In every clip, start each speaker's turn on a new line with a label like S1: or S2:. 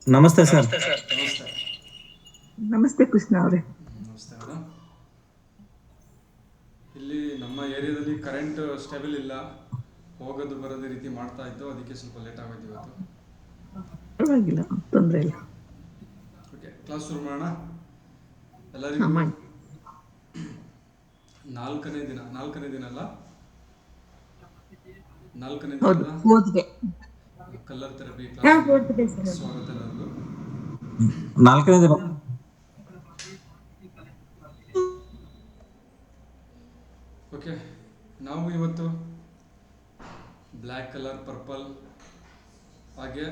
S1: ನಮಸ್ತೆ ಸರ್.
S2: ನಮಸ್ತೆ.
S3: ನಮಸ್ತೆ ಕೃಷ್ಣ ಅವರೇ.
S2: ನಮಸ್ತೆ ಮೇಡಮ್. ಇಲ್ಲಿ ನಮ್ಮ ಏರಿಯಾದಲ್ಲಿ ಕರೆಂಟ್ ಸ್ಟೇಬಲ್ ಇಲ್ಲ, ಹೋಗೋದು ಬರೋದೇ ರೀತಿ ಮಾಡ್ತಾ ಇತ್ತು, ಅದಕ್ಕೆ ಸ್ವಲ್ಪ ಲೇಟ್ ಆಗೋಯ್ತು ಇವತ್ತು.
S3: ಪರವಾಗಿಲ್ಲ, ತೊಂದರೆ ಇಲ್ಲ.
S2: ಓಕೆ, ಕ್ಲಾಸ್ ಶುರು ಮಾಡೋಣ.
S3: ಹಾ,
S2: ಎಲ್ಲರಿಗೂ
S3: ಮಾಡಿ.
S2: ನಾಲ್ಕನೇ ದಿನ ಅಲ್ಲ, ನಾಲ್ಕನೇ
S3: ಹೌದು,
S2: ದಿನದ
S3: ಓದಿದೆ.
S2: ಕಲರ್ ಥೆರಪಿ
S3: ಹಾ,
S2: ಕ್ಲಾಸ್
S3: ಓದಿದೆ ಸರ್.
S2: ಸ್ವಾಗತ ಎಲ್ಲರಿಗೂ.
S1: ನಾಲ್ಕನೇ ದಿನ
S2: ಓಕೆ, ನಾವು ಇವತ್ತು ಬ್ಲ್ಯಾಕ್ ಕಲರ್, ಪರ್ಪಲ್ ಹಾಗೆ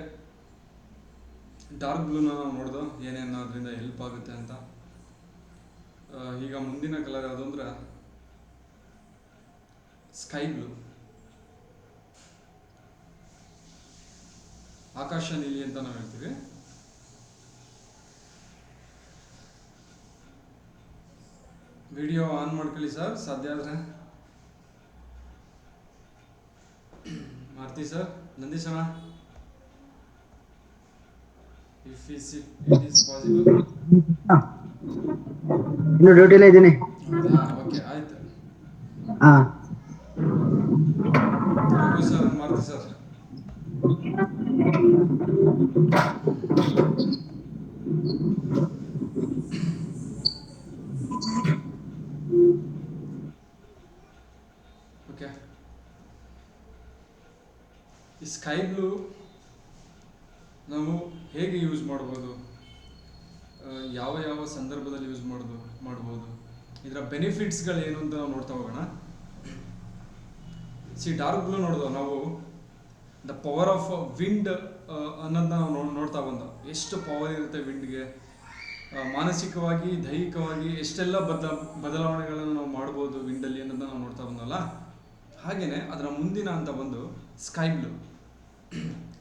S2: ಡಾರ್ಕ್ ಬ್ಲೂನ ನಾವು ನೋಡ್ದು ಏನೇನು ಅದರಿಂದ ಹೆಲ್ಪ್ ಆಗುತ್ತೆ ಅಂತ. ಈಗ ಮುಂದಿನ ಕಲರ್ ಯಾವುದು ಅಂದ್ರೆ ಸ್ಕೈ ಬ್ಲೂ, ಆಕಾಶ ನೀಲಿ ಅಂತ ನಾವು ಹೇಳ್ತೀವಿ. ವಿಡಿಯೋ ಆನ್ ಮಾಡ್ಕೊಳ್ಳಿ ಸರ್, ಸಾಧ್ಯ ಆದರೆ. ಮಾರ್ತಿ ಸರ್, ನಂದೀಶ್ ಅಣ್ಣ, ಇಫ್ ಇಟ್ ಈಸ್ ಪಾಸಿಬಲ್.
S4: ಇನ್ನು ಡ್ಯೂಟಿಲೇ ಇದ್ದೀನಿ.
S2: ಹೌದಾ, ಓಕೆ, ಆಯ್ತು.
S4: ಹಾ,
S2: Raghu sir, Maruti sir. Okay, ಈ ಸ್ಕೈ ಬ್ಲೂ ನಾವು ಹೇಗೆ ಯೂಸ್ ಮಾಡ್ಬೋದು, ಯಾವ ಯಾವ ಸಂದರ್ಭದಲ್ಲಿ ಯೂಸ್ ಮಾಡ್ಬೋದು, ಇದರ ಬೆನಿಫಿಟ್ಸ್ಗಳೇನು ಅಂತ ನಾವು ನೋಡ್ತಾ ಹೋಗೋಣ. ಡಾರ್ಕ್ ಬ್ಲೂ ನೋಡಿದ್ವು ನಾವು, ದ ಪವರ್ ಆಫ್ ವಿಂಡ್ ಅನ್ನೋದನ್ನ ನಾವು ನೋಡ್ತಾ ಬಂದ. ಎಷ್ಟು ಪವರ್ ಇರುತ್ತೆ ವಿಂಡ್ಗೆ, ಮಾನಸಿಕವಾಗಿ, ದೈಹಿಕವಾಗಿ ಎಷ್ಟೆಲ್ಲ ಬದಲಾವಣೆಗಳನ್ನು ನಾವು ಮಾಡ್ಬೋದು ವಿಂಡಲ್ಲಿ ಅನ್ನೋದನ್ನ ನಾವು ನೋಡ್ತಾ ಬಂದವಲ್ಲ. ಹಾಗೆಯೇ ಅದರ ಮುಂದಿನ ಅಂತ ಬಂದು ಸ್ಕೈ ಬ್ಲೂ.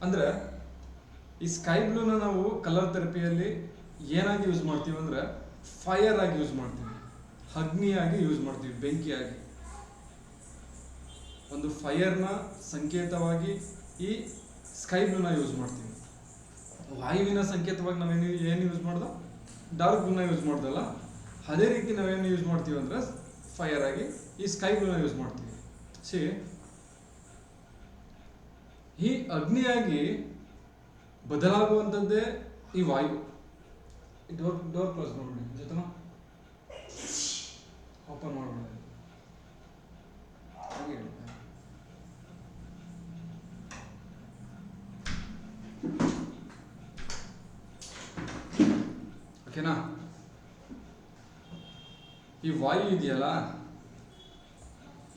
S2: ಅಂದರೆ ಈ ಸ್ಕೈ ಬ್ಲೂನ ನಾವು ಕಲರ್ ಥೆರಪಿಯಲ್ಲಿ ಏನಾಗಿ ಯೂಸ್ ಮಾಡ್ತೀವಿ ಅಂದರೆ ಫೈರ್ ಆಗಿ ಯೂಸ್ ಮಾಡ್ತೀವಿ, ಅಗ್ನಿಯಾಗಿ ಯೂಸ್ ಮಾಡ್ತೀವಿ, ಬೆಂಕಿಯಾಗಿ. ಒಂದು ಫೈರ್ನ ಸಂಕೇತವಾಗಿ ಈ ಸ್ಕೈ ಬ್ಲೂನ ಯೂಸ್ ಮಾಡ್ತೀವಿ. ವಾಯುವಿನ ಸಂಕೇತವಾಗಿ ಏನು ಯೂಸ್ ಮಾಡ್ದೋ, ಡಾರ್ಕ್ ಬ್ಲೂನ ಯೂಸ್ ಮಾಡ್ದಲ್ಲ, ಅದೇ ರೀತಿ ನಾವೇನು ಯೂಸ್ ಮಾಡ್ತೀವಿ ಅಂದರೆ ಫೈರ್ ಆಗಿ ಈ ಸ್ಕೈ ಬ್ಲೂನ ಯೂಸ್ ಮಾಡ್ತೀವಿ. ಈ ಅಗ್ನಿಯಾಗಿ ಬದಲಾಗುವಂಥದ್ದೇ ಈ ವಾಯು. ಡೋರ್ ಕ್ಲೋಸ್ ಮಾಡ್ಬಿಡಿ, ಜೊತೆನಾ ಓಪನ್ ಮಾಡ್ಬಿಡಿ. ಹಾಗೆ ಓಕೆನಾ. ಈ ವಾಯು ಇದೆಯಲ್ಲ,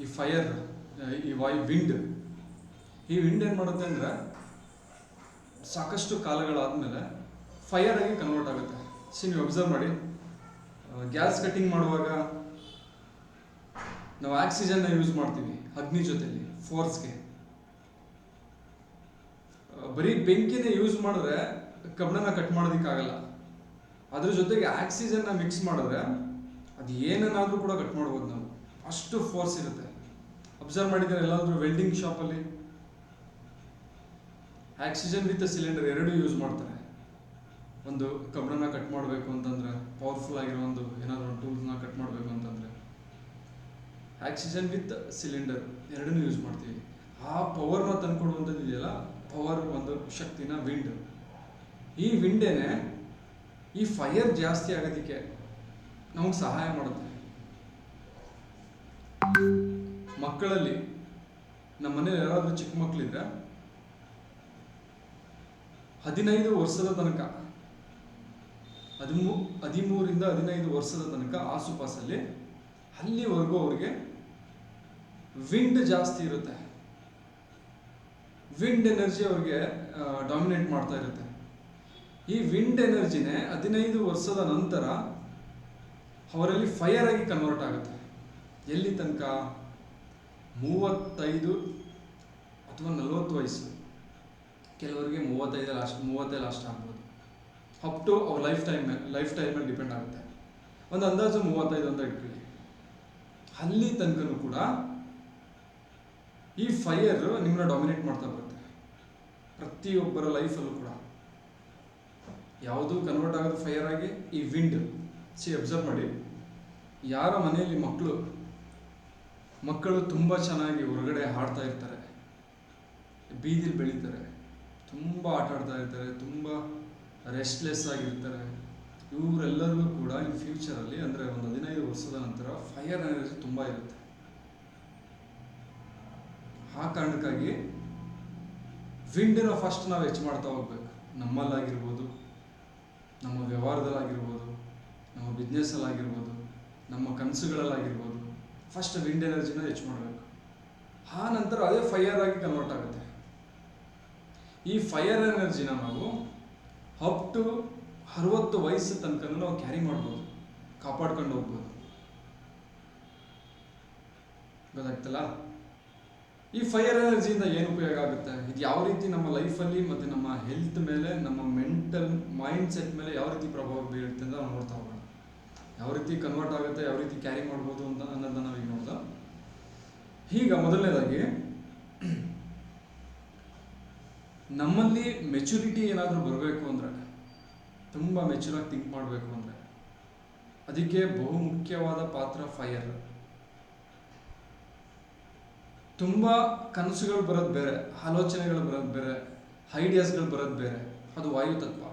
S2: ಈ ಫೈರ್, ಈ ವಾಯು ವಿಂಡ್ ಏನು ಮಾಡುತ್ತೆ ಅಂದರೆ ಸಾಕಷ್ಟು ಕಾಲಗಳಾದಮೇಲೆ ಫೈರ್ ಆಗಿ ಕನ್ವರ್ಟ್ ಆಗುತ್ತೆ. ನೀವು ಅಬ್ಸರ್ವ್ ಮಾಡಿ, ಗ್ಯಾಸ್ ಕಟ್ಟಿಂಗ್ ಮಾಡುವಾಗ ನಾವು ಆಕ್ಸಿಜನ್ನ ಯೂಸ್ ಮಾಡ್ತೀವಿ ಅಗ್ನಿ ಜೊತೆಲಿ ಫೋರ್ಸ್ಗೆ. ಬರೀ ಬೆಂಕಿನೇ ಯೂಸ್ ಮಾಡಿದ್ರೆ ಕಬ್ಬಣನ ಕಟ್ ಮಾಡೋದಕ್ಕಾಗಲ್ಲ. ಅದ್ರ ಜೊತೆಗೆ ಆಕ್ಸಿಜನ್ನ ಮಿಕ್ಸ್ ಮಾಡಿದ್ರೆ ಅದು ಏನನ್ನಾದರೂ ಕೂಡ ಕಟ್ ಮಾಡ್ಬೋದು ನಾವು, ಅಷ್ಟು ಫೋರ್ಸ್ ಇರುತ್ತೆ. ಅಬ್ಸರ್ವ್ ಮಾಡಿದರೆ ಎಲ್ಲಾದರೂ ವೆಲ್ಡಿಂಗ್ ಶಾಪಲ್ಲಿ ಆಕ್ಸಿಜನ್ ವಿತ್ ಸಿಲಿಂಡರ್ ಎರಡೂ ಯೂಸ್ ಮಾಡ್ತಾರೆ. ಒಂದು ಕಬ್ಬಣನ ಕಟ್ ಮಾಡಬೇಕು ಅಂತಂದರೆ, ಪವರ್ಫುಲ್ ಆಗಿರೋ ಏನಾದರೂ ಒಂದು ಟೂಲ್ಸ್ನ ಕಟ್ ಮಾಡಬೇಕು ಅಂತಂದರೆ ಆಕ್ಸಿಜನ್ ವಿತ್ ಸಿಲಿಂಡರ್ ಎರಡನ್ನೂ ಯೂಸ್ ಮಾಡ್ತೀವಿ. ಆ ಪವರ್ನ ತಂದುಕೊಡುವಂಥದ್ದು ಇದೆಯಲ್ಲ, ಪವರ್ ಒಂದು ಶಕ್ತಿನ ವಿಂಡ್. ಈ ವಿಂಡೇನೆ ಈ ಫೈರ್ ಜಾಸ್ತಿ ಆಗೋದಕ್ಕೆ ನಮಗೆ ಸಹಾಯ ಮಾಡುತ್ತೆ. ಮಕ್ಕಳಲ್ಲಿ, ನಮ್ಮ ಮನೇಲಿ ಯಾರಾದರೂ ಚಿಕ್ಕ ಮಕ್ಕಳಿದ್ರೆ 15 ವರ್ಷದ ತನಕ, 13ರಿಂದ 15 ವರ್ಷದ ತನಕ ಆಸುಪಾಸಲ್ಲಿ, ಅಲ್ಲಿವರೆಗೂ ಅವ್ರಿಗೆ ವಿಂಡ್ ಜಾಸ್ತಿ ಇರುತ್ತೆ. ವಿಂಡ್ ಎನರ್ಜಿ ಅವ್ರಿಗೆ ಡಾಮಿನೇಟ್ ಮಾಡ್ತಾ ಇರುತ್ತೆ. ಈ ವಿಂಡ್ ಎನರ್ಜಿನೇ 15 ವರ್ಷದ ನಂತರ ಅವರಲ್ಲಿ ಫೈರ್ ಆಗಿ ಕನ್ವರ್ಟ್ ಆಗುತ್ತೆ. ಎಲ್ಲಿ ತನಕ? 35 ಅಥವಾ 40 ವಯಸ್ಸು. ಕೆಲವರಿಗೆ 35 ಲಾಸ್ಟ್ ಆಗ್ಬೋದು. ಅಪ್ ಟು ಅವ್ರ ಲೈಫ್ ಟೈಮ್ ಮೇಲೆ ಡಿಪೆಂಡ್ ಆಗುತ್ತೆ. ಒಂದು ಅಂದಾಜು 35 ಅಂತ ಇಟ್ಕೊಳ್ಳಿ. ಅಲ್ಲಿ ತನಕನೂ ಕೂಡ ಈ ಫೈರ್ ನಿಮ್ಮನ್ನ ಡಾಮಿನೇಟ್ ಮಾಡ್ತಾ ಬರುತ್ತೆ ಪ್ರತಿಯೊಬ್ಬರ ಲೈಫಲ್ಲೂ ಕೂಡ. ಯಾವುದು ಕನ್ವರ್ಟ್ ಆಗೋದು ಫೈರ್ ಆಗಿ ಈ ವಿಂಡ್. ಅಬ್ಸರ್ವ್ ಮಾಡಿ, ಯಾರ ಮನೆಯಲ್ಲಿ ಮಕ್ಕಳು ತುಂಬ ಚೆನ್ನಾಗಿ ಹೊರಗಡೆ ಹಾಡ್ತಾ ಇರ್ತಾರೆ, ಬೀದಿಲಿ ಬೆಳೀತಾರೆ, ತುಂಬ ಆಟ ಆಡ್ತಾ ಇರ್ತಾರೆ, ತುಂಬ ರೆಸ್ಟ್ಲೆಸ್ ಆಗಿರ್ತಾರೆ, ಇವರೆಲ್ಲರಿಗೂ ಕೂಡ ಇನ್ ಫ್ಯೂಚರಲ್ಲಿ ಅಂದರೆ ಒಂದು 15 ವರ್ಷದ ನಂತರ ಫೈರ್ ಎನರ್ಜಿ ತುಂಬ ಇರುತ್ತೆ. ಆ ಕಾರಣಕ್ಕಾಗಿ ವಿಂಡನ್ನ ಫಸ್ಟ್ ನಾವು ಹೆಚ್ಚು ಮಾಡ್ತಾ ಹೋಗ್ಬೇಕು. ನಮ್ಮಲ್ಲಾಗಿರ್ಬೋದು, ನಮ್ಮ ವ್ಯವಹಾರದಲ್ಲಾಗಿರ್ಬೋದು, ನಮ್ಮ ಬಿಸ್ನೆಸ್ಸಲ್ಲಾಗಿರ್ಬೋದು, ನಮ್ಮ ಕನಸುಗಳಲ್ಲಾಗಿರ್ಬೋದು, ಫಸ್ಟ್ ವಿಂಡ್ ಎನರ್ಜಿನ ಹೆಚ್ಚು ಮಾಡಬೇಕು. ಆ ನಂತರ ಅದೇ ಫೈರ್ ಆಗಿ ಕನ್ವರ್ಟ್ ಆಗುತ್ತೆ. ಈ ಫೈರ್ ಎನರ್ಜಿನ ನಾವು ಅಪ್ ಟು 60 ವಯಸ್ಸು ತನಕ ನಾವು ಕ್ಯಾರಿ ಮಾಡ್ಬೋದು, ಕಾಪಾಡ್ಕೊಂಡು ಹೋಗ್ಬೋದು. ಗೊತ್ತಾಗ್ತಲ್ಲ? ಈ ಫೈರ್ ಎನರ್ಜಿಯಿಂದ ಏನು ಉಪಯೋಗ ಆಗುತ್ತೆ, ಇದು ಯಾವ ರೀತಿ ನಮ್ಮ ಲೈಫಲ್ಲಿ ಮತ್ತು ನಮ್ಮ ಹೆಲ್ತ್ ಮೇಲೆ, ನಮ್ಮ ಮೆಂಟಲ್ ಮೈಂಡ್ ಸೆಟ್ ಮೇಲೆ ಯಾವ ರೀತಿ ಪ್ರಭಾವ ಬೀಳುತ್ತೆ ಅಂತ ನಾವು ನೋಡ್ತಾ ಹೋಗೋಣ. ಯಾವ ರೀತಿ ಕನ್ವರ್ಟ್ ಆಗುತ್ತೆ, ಯಾವ ರೀತಿ ಕ್ಯಾರಿ ಮಾಡ್ಬೋದು ಅಂತ ಅನ್ನೋದನ್ನ ನಾವೀಗ ನೋಡ್ದ. ಈಗ ಮೊದಲನೇದಾಗಿ ನಮ್ಮಲ್ಲಿ ಮೆಚುರಿಟಿ ಏನಾದರೂ ಬರಬೇಕು ಅಂದರೆ, ತುಂಬ ಮೆಚೂರಾಗಿ ಥಿಂಕ್ ಮಾಡಬೇಕು ಅಂದರೆ, ಅದಕ್ಕೆ ಬಹುಮುಖ್ಯವಾದ ಪಾತ್ರ ಫೈರ್. ತುಂಬ ಕನಸುಗಳು ಬರೋದು ಬೇರೆ, ಆಲೋಚನೆಗಳು ಬರೋದು ಬೇರೆ, ಐಡಿಯಾಸ್ಗಳು ಬರೋದು ಬೇರೆ, ಅದು ವಾಯು ತತ್ವ.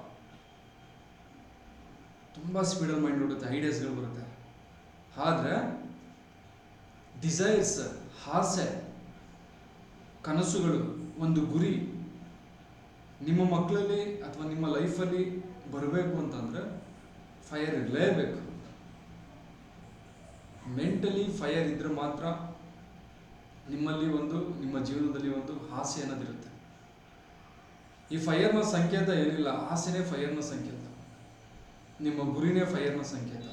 S2: ತುಂಬ ಸ್ಪೀಡಲ್ಲಿ ಮೈಂಡ್ ಹೊಡುತ್ತೆ, ಐಡಿಯಾಸ್ಗಳು ಬರುತ್ತೆ. ಆದರೆ ಡಿಸೈರ್ಸ್, ಆಸೆ, ಕನಸುಗಳು, ಒಂದು ಗುರಿ ನಿಮ್ಮ ಮಕ್ಕಳಲ್ಲಿ ಅಥವಾ ನಿಮ್ಮ ಲೈಫಲ್ಲಿ ಬರಬೇಕು ಅಂತಂದರೆ ಫೈರ್ ಇರಲೇಬೇಕು. ಮೆಂಟಲಿ ಫೈರ್ ಇದ್ರೆ ಮಾತ್ರ ನಿಮ್ಮಲ್ಲಿ ನಿಮ್ಮ ಜೀವನದಲ್ಲಿ ಒಂದು ಆಸೆ ಅನ್ನೋದಿರುತ್ತೆ. ಈ ಫೈರ್ನ ಸಂಕೇತ ಏನಿಲ್ಲ, ಆಸೆನೇ ಫೈರ್ನ ಸಂಕೇತ, ನಿಮ್ಮ ಗುರಿನೇ ಫೈರ್ನ ಸಂಕೇತ.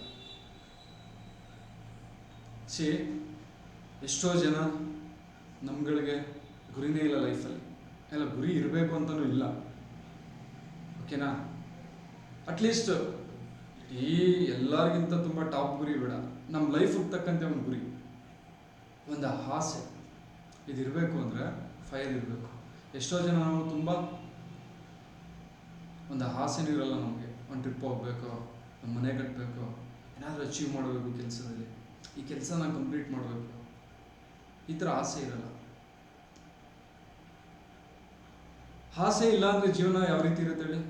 S2: ಎಷ್ಟೋ ಜನ ನಮ್ಗಳಿಗೆ ಗುರಿನೇ ಇಲ್ಲ ಲೈಫಲ್ಲಿ, ಎಲ್ಲ ಗುರಿ ಇರಬೇಕು ಅಂತಲೂ ಇಲ್ಲ. ಓಕೆನಾ? ಅಟ್ಲೀಸ್ಟ್ ಈ ಎಲ್ಲರಿಗಿಂತ ತುಂಬ ಟಾಪ್ ಗುರಿ ಬೇಡ, ನಮ್ಮ ಲೈಫಿಗೆ ತಕ್ಕಂತೆ ಒಂದು ಗುರಿ, ಒಂದು ಆಸೆ ಇದಿರಬೇಕು ಅಂದರೆ ಫೈರ್ ಇರಬೇಕು. ಎಷ್ಟೋ ಜನ ನಾವು ತುಂಬ ಒಂದು ಆಸೆನೂ ಇರಲ್ಲ ನಮಗೆ, ಒಂದು ಟ್ರಿಪ್ ಹೋಗಬೇಕು, ಒಂದು ಮನೆ ಕಟ್ಟಬೇಕು, ಏನಾದರೂ ಅಚೀವ್ ಮಾಡಬೇಕು ಕೆಲಸದಲ್ಲಿ, ಈ ಕೆಲಸ ನಾನು ಕಂಪ್ಲೀಟ್ ಮಾಡಬೇಕು, ಈ ಥರ ಆಸೆ ಇರಲ್ಲ. ಆಸೆ ಇಲ್ಲ ಅಂದರೆ ಜೀವನ ಯಾವ ರೀತಿ ಇರುತ್ತೆ ಹೇಳಿ?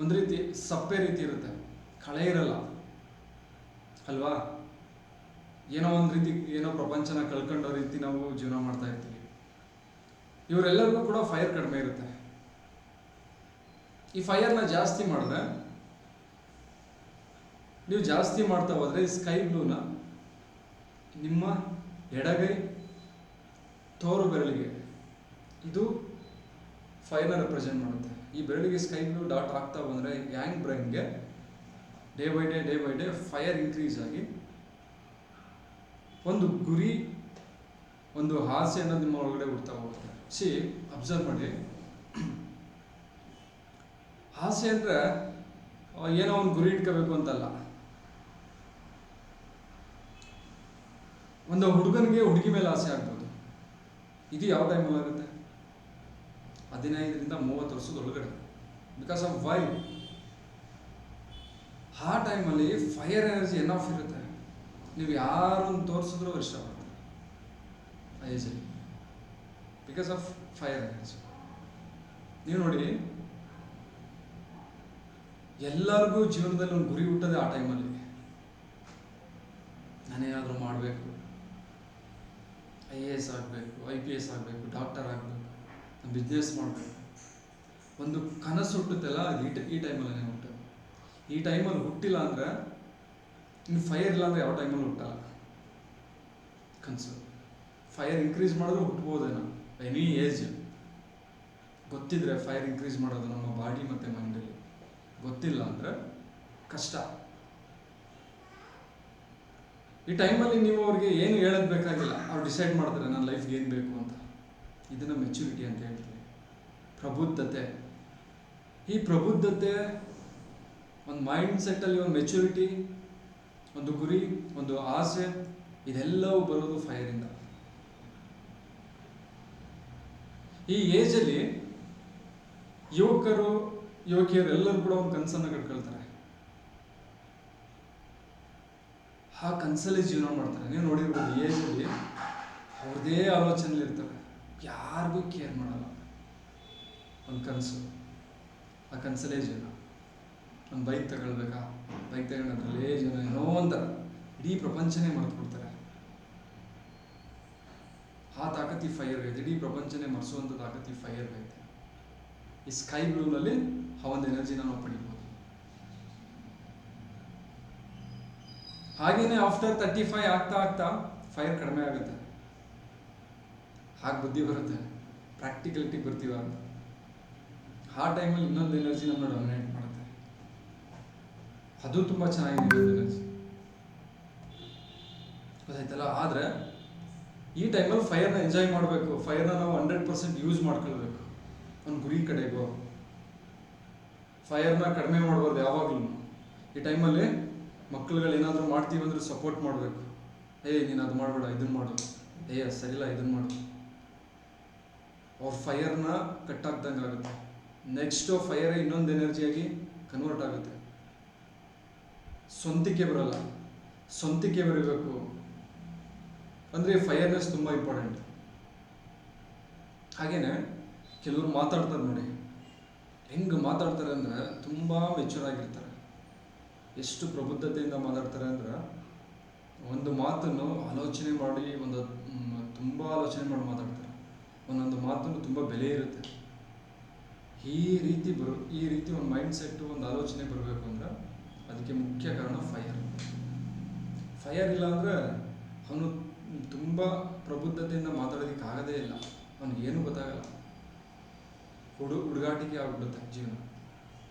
S2: ಒಂದು ರೀತಿ ಸಪ್ಪೆ ರೀತಿ ಇರುತ್ತೆ, ಕಳೆ ಇರಲ್ಲ ಅಲ್ವಾ? ಏನೋ ಒಂದು ರೀತಿ, ಏನೋ ಪ್ರಪಂಚನ ಕಳ್ಕೊಂಡೋ ರೀತಿ ನಾವು ಜೀವನ ಮಾಡ್ತಾ ಇರ್ತೀವಿ. ಇವರೆಲ್ಲರಿಗೂ ಕೂಡ ಫೈರ್ ಕಡಿಮೆ ಇರುತ್ತೆ. ಈ ಫೈರ್ನ ಜಾಸ್ತಿ ಮಾಡಿದ್ರೆ, ನೀವು ಜಾಸ್ತಿ ಮಾಡ್ತಾ ಹೋದರೆ ಈ ಸ್ಕೈ ಬ್ಲೂನ ನಿಮ್ಮ ಎಡಗೈ ತೋರು ಬೆರಳಿಗೆ, ಇದು ಫೈರ್ನ ರೆಪ್ರೆಸೆಂಟ್ ಮಾಡುತ್ತೆ. ಈ ಬೆರಳಿಗೆ ಸ್ಕೈ ಬ್ಲೂ ಡಾಟ್ ಆಗ್ತಾ ಬಂದರೆ ಯಾಂಗ್ ಬ್ರೈನ್ಗೆ day by day fire increase ಆಗಿ ಒಂದು ಗುರಿ, ಒಂದು ಆಸೆ ಅನ್ನೋದು ನಿಮ್ಮ ಒಳಗಡೆ ಹುಡ್ತಾ ಹೋಗುತ್ತೆ. ಅಬ್ಸರ್ವ್ ಮಾಡಿ, ಆಸೆ ಅಂದರೆ ಏನೋ ಒಂದು ಗುರಿ ಇಟ್ಕೋಬೇಕು ಅಂತಲ್ಲ. ಒಂದು ಹುಡುಗನಿಗೆ ಹುಡುಗಿ ಮೇಲೆ ಆಸೆ ಆಗ್ಬೋದು. ಇದು ಯಾವ ಟೈಮಲ್ಲಿ ಆಗುತ್ತೆ? 15ರಿಂದ 30 ವರ್ಷದ ಒಳಗಡೆ, ಬಿಕಾಸ್ ಆಫ್ ವೈ? ಆ ಟೈಮಲ್ಲಿ ಫೈರ್ ಎನರ್ಜಿ ಎನಫ್ ಇರುತ್ತೆ, ನೀವು ಯಾರನ್ನು ತೋರಿಸಿದ್ರೂ ಇಷ್ಟಪಡ್ತಾರೆ ಆ ಏಜಲ್ಲಿ, ಬಿಕಾಸ್ ಆಫ್ ಫೈರ್ ಎನರ್ಜಿ. ನೀವು ನೋಡಿ, ಎಲ್ಲರಿಗೂ ಜೀವನದಲ್ಲಿ ಒಂದು ಗುರಿ ಹುಟ್ಟದೆ ಆ ಟೈಮಲ್ಲಿ. ನಾನೇನಾದರೂ ಮಾಡಬೇಕು, IAS ಆಗಬೇಕು, IPS ಆಗಬೇಕು, ಡಾಕ್ಟರ್ ಆಗಬೇಕು, ಬಿಸ್ನೆಸ್ ಮಾಡಬೇಕು, ಒಂದು ಕನಸು ಹುಟ್ಟುತ್ತಲ್ಲ, ಅದು ಈ ಟೈಮಲ್ಲೇ ಹುಟ್ಟೋದು. ಈ ಟೈಮಲ್ಲಿ ಹುಟ್ಟಿಲ್ಲ ಅಂದರೆ, ಇನ್ನು ಫೈರ್ ಇಲ್ಲ ಅಂದರೆ ಯಾವ ಟೈಮಲ್ಲಿ ಹುಟ್ಟಲ್ಲ ಕನಸು. ಫೈರ್ ಇನ್ಕ್ರೀಸ್ ಮಾಡಿದ್ರೆ ಹುಟ್ಬೋದೇನೋ ಎನಿ ಏಜ್. ಗೊತ್ತಿದ್ರೆ ಫೈರ್ ಇನ್ಕ್ರೀಸ್ ಮಾಡೋದು ನಮ್ಮ ಬಾಡಿ ಮತ್ತು ಮೈಂಡಲ್ಲಿ, ಗೊತ್ತಿಲ್ಲ ಅಂದರೆ ಕಷ್ಟ. ಈ ಟೈಮಲ್ಲಿ ನೀವು ಅವ್ರಿಗೆ ಏನು ಹೇಳೋದು ಬೇಕಾಗಿಲ್ಲ, ಅವ್ರು ಡಿಸೈಡ್ ಮಾಡ್ತಾರೆ ನನ್ನ ಲೈಫ್ಗೆ ಏನು ಬೇಕು ಅಂತ. ಇದನ್ನು ಮೆಚುರಿಟಿ ಅಂತ ಹೇಳ್ತೀವಿ, ಪ್ರಬುದ್ಧತೆ. ಈ ಪ್ರಬುದ್ಧತೆ, ಒಂದು ಮೈಂಡ್ ಸೆಟ್ಟಲ್ಲಿ ಒಂದು ಮೆಚುರಿಟಿ, ಒಂದು ಗುರಿ, ಒಂದು ಆಸೆ, ಇದೆಲ್ಲವೂ ಬರೋದು ಫೈರಿಂದ. ಈ ಏಜಲ್ಲಿ ಯುವಕರು ಯುವಕಿಯರು ಎಲ್ಲರೂ ಕೂಡ ಒಂದು ಕನಸನ್ನು ಕಟ್ಕೊಳ್ತಾರೆ. ಆ ಕನಸಲ್ಲಿ ಜೀವನ ಮಾಡ್ತಾರೆ. ನೀವು ನೋಡಿರ್ಬೋದು, ಏಜಲ್ಲಿ ಅವ್ರದ್ದೇ ಆಲೋಚನೆಯಲ್ಲಿ ಇರ್ತಾರೆ, ಯಾರಿಗೂ ಕೇರ್ ಮಾಡಲ್ಲ. ಒಂದು ಕನಸು, ಆ ಕನಸಲ್ಲೇ ಜೀವನ. ಒಂದು ಬೈಕ್ ತಗೊಳ್ಬೇಕಾ, ಬೈಕ್ ತಗೊಂಡ್ರಲ್ಲೇ ಜೀವನ. ಏನೋ ಒಂಥರ ಇಡೀ ಪ್ರಪಂಚನೇ ಮರೆತುಬಿಡ್ತಾರೆ. ಆ ತಾಕತ್ ಈ ಫೈರ್ಗೆ ಐತೆ. ಇಡೀ ಪ್ರಪಂಚನೇ ಮರೆಸುವಂಥ ತಾಕತ್ ಈ ಫೈರ್ಗೆ ಐತೆ. ಈ ಸ್ಕೈ ಬ್ಲೂನಲ್ಲಿ ಆ ಒಂದು ಎನರ್ಜಿನ ನಾವು ಪಡಿಬೋದು. ಹಾಗೇನೆ ಆಫ್ಟರ್ 35 ಆಗ್ತಾ ಆಗ್ತಾ ಫೈರ್ ಕಡಿಮೆ ಆಗುತ್ತೆ. ಹಾಗೆ ಬುದ್ಧಿ ಬರುತ್ತೆ, ಪ್ರಾಕ್ಟಿಕಲಿಟಿಗೆ ಬರ್ತೀವ ಅಂತ. ಆ ಟೈಮಲ್ಲಿ ಇನ್ನೊಂದು ಎನರ್ಜಿ ನಮ್ಮನ್ನ ಡಾಮಿನೇಟ್ ಮಾಡುತ್ತೆ. ಅದು ತುಂಬ ಚೆನ್ನಾಗಿದೆ ಇನ್ನೊಂದು ಎನರ್ಜಿ, ಗೊತ್ತಾಯ್ತಲ್ಲ. ಆದರೆ ಈ ಟೈಮಲ್ಲಿ ಫೈರ್ನ ಎಂಜಾಯ್ ಮಾಡಬೇಕು. ಫೈರ್ನ ನಾವು 100% ಯೂಸ್ ಮಾಡ್ಕೊಳ್ಬೇಕು. ಒಂದು ಗುರಿ ಕಡೆಗೋ ಫೈರ್ನ ಕಡಿಮೆ ಮಾಡ್ಬಾರ್ದು ಯಾವಾಗಲೂ. ಈ ಟೈಮಲ್ಲಿ ಮಕ್ಕಳುಗಳು ಏನಾದರೂ ಮಾಡ್ತೀವಿ ಅಂದ್ರೆ ಸಪೋರ್ಟ್ ಮಾಡಬೇಕು. ನೀನು ಅದು ಮಾಡಬೇಡ, ಇದನ್ನು ಮಾಡು, ಸರಿಲ್ಲ ಇದನ್ನು ಮಾಡು. ಅವ್ರ ಫೈರ್ನ ಕಟ್ಟಾಗ್ದಂಗೆ ಆಗುತ್ತೆ. ನೆಕ್ಸ್ಟು ಫೈರ್ ಇನ್ನೊಂದು ಎನರ್ಜಿಯಾಗಿ ಕನ್ವರ್ಟ್ ಆಗುತ್ತೆ. ಸ್ವಂತಿಕೆ ಬರಲ್ಲ, ಸ್ವಂತಿಕೆ ಬರಬೇಕು ಅಂದರೆ ಫೈರ್ನೆಸ್ ತುಂಬ ಇಂಪಾರ್ಟೆಂಟ್. ಹಾಗೇನೆ ಕೆಲವರು ಮಾತಾಡ್ತಾರೆ ನೋಡಿ, ಹೆಂಗೆ ಮಾತಾಡ್ತಾರೆ ಅಂದರೆ ತುಂಬ ಮೆಚೂರ್ ಆಗಿರ್ತಾರೆ. ಎಷ್ಟು ಪ್ರಬುದ್ಧತೆಯಿಂದ ಮಾತಾಡ್ತಾರೆ ಅಂದ್ರೆ ಒಂದು ಮಾತನ್ನು ಆಲೋಚನೆ ಮಾಡಿ ತುಂಬ ಆಲೋಚನೆ ಮಾಡಿ ಮಾತಾಡ್ತಾರೆ. ಒಂದೊಂದು ಮಾತನ್ನು ತುಂಬ ಬೆಲೆ ಇರುತ್ತೆ. ಈ ರೀತಿ ಒಂದು ಮೈಂಡ್ ಸೆಟ್ಟು, ಒಂದು ಆಲೋಚನೆ ಬರಬೇಕು ಅಂದ್ರೆ ಅದಕ್ಕೆ ಮುಖ್ಯ ಕಾರಣ ಫೈರ್ ಇಲ್ಲ ಅಂದರೆ ಅವನು ತುಂಬ ಪ್ರಬುದ್ಧತೆಯಿಂದ ಮಾತಾಡೋದಕ್ಕೆ ಆಗೋದೇ ಇಲ್ಲ. ಅವನಿಗೇನು ಗೊತ್ತಾಗಲ್ಲ, ಹುಡುಗಾಟಿಕೆ ಆಗ್ಬಿಡುತ್ತೆ ಜೀವನ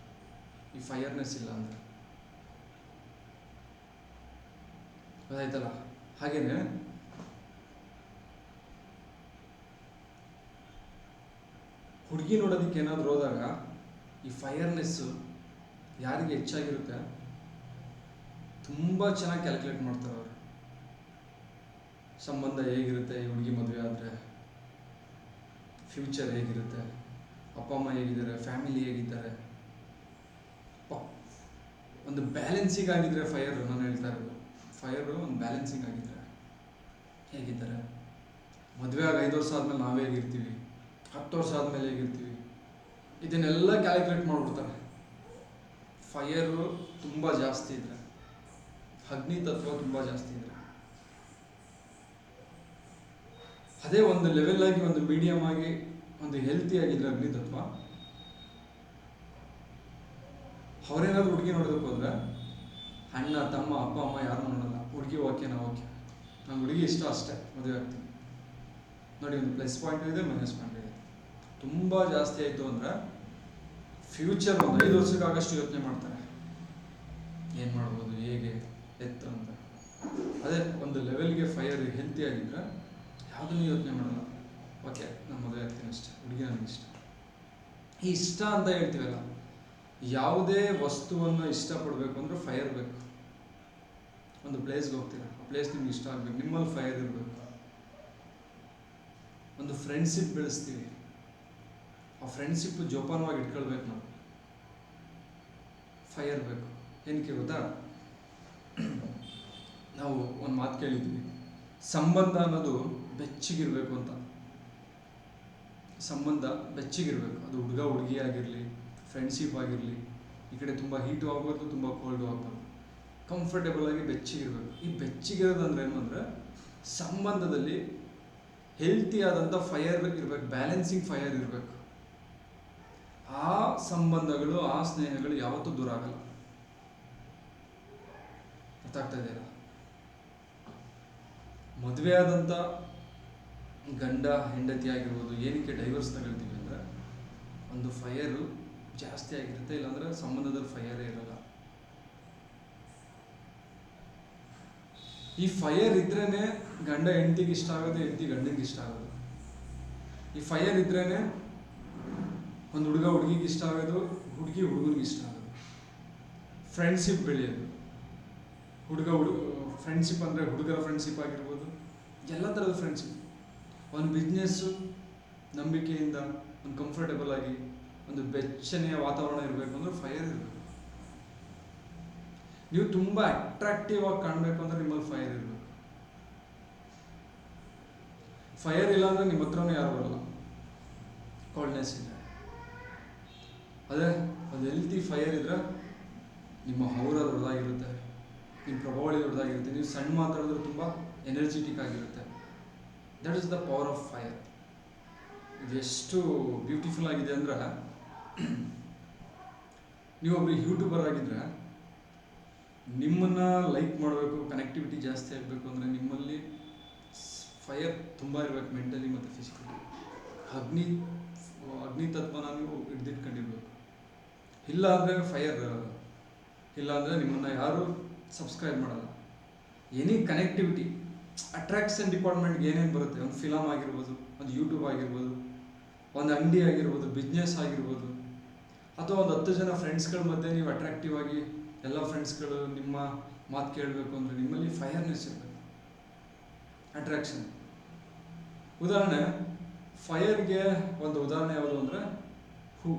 S2: ಈ ಫೈರ್ನೆಸ್ ಇಲ್ಲ ಅಂದರೆ, ಗೊತ್ತಾಯ್ತಲ್ಲ. ಹಾಗೇನೆ ಹುಡುಗಿ ನೋಡೋದಕ್ಕೆ ಏನಾದರೂ ಹೋದಾಗ ಈ ಫೈರ್ನೆಸ್ಸು ಯಾರಿಗೆ ಹೆಚ್ಚಾಗಿರುತ್ತೆ ತುಂಬ ಚೆನ್ನಾಗಿ ಕ್ಯಾಲ್ಕುಲೇಟ್ ಮಾಡ್ತಾರೆ ಅವರು. ಸಂಬಂಧ ಹೇಗಿರುತ್ತೆ, ಈ ಹುಡುಗಿ ಮದುವೆ ಆದರೆ ಫ್ಯೂಚರ್ ಹೇಗಿರುತ್ತೆ, ಅಪ್ಪ ಅಮ್ಮ ಹೇಗಿದ್ದಾರೆ, ಫ್ಯಾಮಿಲಿ ಹೇಗಿದ್ದಾರೆ, ಒಂದು ಬ್ಯಾಲೆನ್ಸಿಂಗ್ ಆಗಿದ್ರೆ ಫೈರ್. ನಾನು ಹೇಳ್ತಾ ಇರೋದು ಫೈರು ಒಂದು ಬ್ಯಾಲೆನ್ಸಿಂಗ್ ಆಗಿದ್ರೆ ಹೇಗಿದ್ದಾರೆ. ಮದುವೆ ಆಗಿ 5 ವರ್ಷ ಆದಮೇಲೆ ನಾವು ಹೇಗಿರ್ತೀವಿ, 10 ವರ್ಷ ಆದಮೇಲೆ ಹೇಗಿರ್ತೀವಿ, ಇದನ್ನೆಲ್ಲ ಕ್ಯಾಲ್ಕುಲೇಟ್ ಮಾಡಿಬಿಡ್ತಾರೆ. ಫೈರು ತುಂಬ ಜಾಸ್ತಿ ಇದ್ರೆ, ಅಗ್ನಿ ತತ್ವ ತುಂಬ ಜಾಸ್ತಿ ಇದ್ರೆ. ಅದೇ ಒಂದು ಲೆವೆಲ್ ಆಗಿ, ಒಂದು ಮೀಡಿಯಮ್ ಆಗಿ, ಒಂದು ಹೆಲ್ತಿ ಆಗಿದ್ರೆ ಅಗ್ನಿ ತತ್ವ, ಅವರೇನಾದ್ರು ಹುಡುಗಿ ನೋಡೋದಕ್ಕೆ ಹೋದ್ರೆ ಅಣ್ಣ ತಮ್ಮ ಅಪ್ಪ ಅಮ್ಮ ಯಾರು ನೋಡಲ್ಲ. ಹುಡುಗಿ ಓಕೆ, ನಾವು ಓಕೆ, ನಂಗೆ ಹುಡುಗಿ ಇಷ್ಟ ಅಷ್ಟೇ, ಮದುವೆ ಆಗ್ತೀನಿ. ನೋಡಿ, ಒಂದು ಪ್ಲಸ್ ಪಾಯಿಂಟ್ ಇದೆ, ಮೈನಸ್ ಪಾಯಿಂಟ್ ಇದೆ. ತುಂಬ ಜಾಸ್ತಿ ಆಯಿತು ಅಂದರೆ ಫ್ಯೂಚರ್ ಒಂದು 5 ವರ್ಷಕ್ಕಾಗಷ್ಟು ಯೋಚನೆ ಮಾಡ್ತಾರೆ, ಏನು ಮಾಡ್ಬೋದು, ಹೇಗೆ ಎತ್ತ ಅಂತ. ಅದೇ ಒಂದು ಲೆವೆಲ್ಗೆ ಫೈರ್ ಹೆಲ್ತಿ ಆಗಿದ್ರೆ ಯಾವುದನ್ನು ಯೋಚನೆ ಮಾಡಲ್ಲ. ಓಕೆ, ನಾನು ಮದುವೆ ಆಗ್ತೀನಿ ಅಷ್ಟೇ, ಹುಡುಗಿ ನನಗೆ ಇಷ್ಟ. ಈ ಇಷ್ಟ ಅಂತ ಹೇಳ್ತೀವಲ್ಲ, ಯಾವುದೇ ವಸ್ತುವನ್ನು ಇಷ್ಟಪಡಬೇಕು ಅಂದರೆ ಫೈರ್ ಬೇಕು. ಒಂದು ಪ್ಲೇಸ್ಗೆ ಹೋಗ್ತೀರ, ಆ ಪ್ಲೇಸ್ ನಿಮ್ಗೆ ಇಷ್ಟ ಆಗಬೇಕು, ನಿಮ್ಮಲ್ಲಿ ಫೈರ್ ಇರಬೇಕು. ಒಂದು ಫ್ರೆಂಡ್ಶಿಪ್ ಬೆಳೆಸ್ತೀವಿ, ಆ ಫ್ರೆಂಡ್ಶಿಪ್ ಜೋಪಾನವಾಗಿ ಇಟ್ಕೊಳ್ಬೇಕು. ಫೈರ್ ಬೇಕು. ಏನಕ್ಕೆ ಗೊತ್ತಾ, ನಾವು ಒಂದು ಮಾತು ಕೇಳಿದ್ವಿ, ಸಂಬಂಧ ಅನ್ನೋದು ಬೆಚ್ಚಗಿರಬೇಕು ಅಂತ. ಸಂಬಂಧ ಬೆಚ್ಚಗಿರಬೇಕು. ಅದು ಹುಡುಗ ಹುಡುಗಿ ಆಗಿರಲಿ, ಫ್ರೆಂಡ್ಶಿಪ್ ಆಗಿರಲಿ, ಈ ಕಡೆ ತುಂಬ ಹೀಟು ಆಗಬಾರ್ದು, ತುಂಬ ಕೋಲ್ಡು ಆಗಬಾರ್ದು. ಕಂಫರ್ಟೇಬಲ್ ಆಗಿ ಬೆಚ್ಚಗಿರಬೇಕು. ಈ ಬೆಚ್ಚಗಿರೋದು ಅಂದರೆ ಏನು ಅಂದರೆ ಸಂಬಂಧದಲ್ಲಿ ಹೆಲ್ತಿ ಆದಂಥ ಫೈರ್ ಇರಬೇಕು, ಬ್ಯಾಲೆನ್ಸಿಂಗ್ ಫೈರ್ ಇರಬೇಕು. ಆ ಸಂಬಂಧಗಳು, ಆ ಸ್ನೇಹಗಳು ಯಾವತ್ತೂ ದೂರ ಆಗಲ್ಲ. ಅರ್ಥ ಆಗ್ತಾ ಇದೆಯಲ್ಲ. ಮದುವೆ ಆದಂಥ ಗಂಡ ಹೆಂಡತಿ ಆಗಿರ್ಬೋದು, ಏನಕ್ಕೆ ಡೈವರ್ಸ್ ತಗೊಳ್ತೀವಿ ಅಂದರೆ ಒಂದು ಫೈರು ಜಾಸ್ತಿ ಆಗಿರುತ್ತೆ, ಇಲ್ಲಾಂದರೆ ಸಂಬಂಧದಲ್ಲಿ ಫೈರೇ ಇರಲ್ಲ. ಈ ಫೈರ್ ಇದ್ರೇ ಗಂಡ ಹೆಂಡತಿಗೆ ಇಷ್ಟ ಆಗೋದು, ಹೆಂಡತಿ ಗಂಡನಿಗೆ ಇಷ್ಟ ಆಗೋದು. ಈ ಫೈರ್ ಇದ್ರೇ ಒಂದು ಹುಡುಗ ಹುಡುಗಿಗೆ ಇಷ್ಟ ಆಗೋದು, ಹುಡುಗಿ ಹುಡುಗನಿಗೆ ಇಷ್ಟ ಆಗೋದು. ಫ್ರೆಂಡ್ಶಿಪ್ ಬೆಳೆಯೋದು. ಫ್ರೆಂಡ್ಶಿಪ್ ಅಂದರೆ ಹುಡುಗರ ಫ್ರೆಂಡ್ಶಿಪ್ ಆಗಿರ್ಬೋದು, ಎಲ್ಲ ಥರದ ಫ್ರೆಂಡ್ಶಿಪ್. ಒಂದು ಬಿಸ್ನೆಸ್ಸು ನಂಬಿಕೆಯಿಂದ, ಒಂದು ಕಂಫರ್ಟೇಬಲ್ ಆಗಿ ಒಂದು ಬೆಚ್ಚನೆಯ ವಾತಾವರಣ ಇರಬೇಕು ಅಂದ್ರೆ ಫೈರ್ ಇರಬೇಕು. ನೀವು ತುಂಬ ಅಟ್ರಾಕ್ಟಿವ್ ಆಗಿ ಕಾಣಬೇಕು ಅಂದ್ರೆ ನಿಮ್ಮಲ್ಲಿ ಫೈರ್ ಇರಬೇಕು. ಫೈರ್ ಇಲ್ಲ ಅಂದರೆ ನಿಮ್ಮ ಹತ್ರನೂ ಯಾರು ಬರಲ್ಲ. ಕೋಲ್ಡ್ನೆಸ್ ಇದೆ. ಅದೇ ಒಂದು ಹೆಲ್ತಿ ಫೈರ್ ಇದ್ರೆ ನಿಮ್ಮ ಹೌರ ದೊಡ್ಡದಾಗಿರುತ್ತೆ, ನಿಮ್ಮ ಪ್ರಭಾವಳಿ ದೊಡ್ಡದಾಗಿರುತ್ತೆ, ನೀವು ಸಣ್ಣ ಮಾತಾಡಿದ್ರೆ ತುಂಬ ಎನರ್ಜೆಟಿಕ್ ಆಗಿರುತ್ತೆ. That is the power of fire. ಇದು ಎಷ್ಟು ಬ್ಯೂಟಿಫುಲ್ ಆಗಿದೆ ಅಂದ್ರೆ, ನೀವೊಬ್ಬರು ಯೂಟ್ಯೂಬರ್ ಆಗಿದ್ರೆ ನಿಮ್ಮನ್ನು ಲೈಕ್ ಮಾಡಬೇಕು, ಕನೆಕ್ಟಿವಿಟಿ ಜಾಸ್ತಿ ಆಗಬೇಕು ಅಂದರೆ ನಿಮ್ಮಲ್ಲಿ ಫೈರ್ ತುಂಬ ಇರಬೇಕು, ಮೆಂಟಲಿ ಮತ್ತು ಫಿಸಿಕಲಿ. ಅಗ್ನಿ ತತ್ವನ ನೀವು ಹಿಡ್ದಿಟ್ಕೊಂಡಿರ್ಬೇಕು. ಇಲ್ಲ ಅಂದರೆ ಫೈರ್ ಇಲ್ಲ ಅಂದರೆ ನಿಮ್ಮನ್ನು ಯಾರೂ ಸಬ್ಸ್ಕ್ರೈಬ್ ಮಾಡಲ್ಲ. ಎನಿ ಕನೆಕ್ಟಿವಿಟಿ, ಅಟ್ರಾಕ್ಷನ್ ಡಿಪಾರ್ಟ್ಮೆಂಟ್ಗೆ ಏನೇನು ಬರುತ್ತೆ, ಒಂದು ಫಿಲಮ್ ಆಗಿರ್ಬೋದು, ಒಂದು ಯೂಟ್ಯೂಬ್ ಆಗಿರ್ಬೋದು, ಒಂದು ಅಂಗಡಿ ಆಗಿರ್ಬೋದು, ಬಿಸ್ನೆಸ್ ಆಗಿರ್ಬೋದು, ಅಥವಾ ಒಂದು 10 ಜನ ಫ್ರೆಂಡ್ಸ್ಗಳ ಮಧ್ಯೆ ನೀವು ಅಟ್ರಾಕ್ಟಿವ್ ಆಗಿ ಎಲ್ಲ ಫ್ರೆಂಡ್ಸ್ಗಳು ನಿಮ್ಮ ಮಾತು ಕೇಳಬೇಕು ಅಂದರೆ ನಿಮ್ಮಲ್ಲಿ ಫೈರ್ನೆಸ್ ಇರಬೇಕು, ಅಟ್ರಾಕ್ಷನ್. ಉದಾಹರಣೆ, ಫೈರ್ಗೆ ಒಂದು ಉದಾಹರಣೆ ಯಾವುದು ಅಂದರೆ ಹೂ.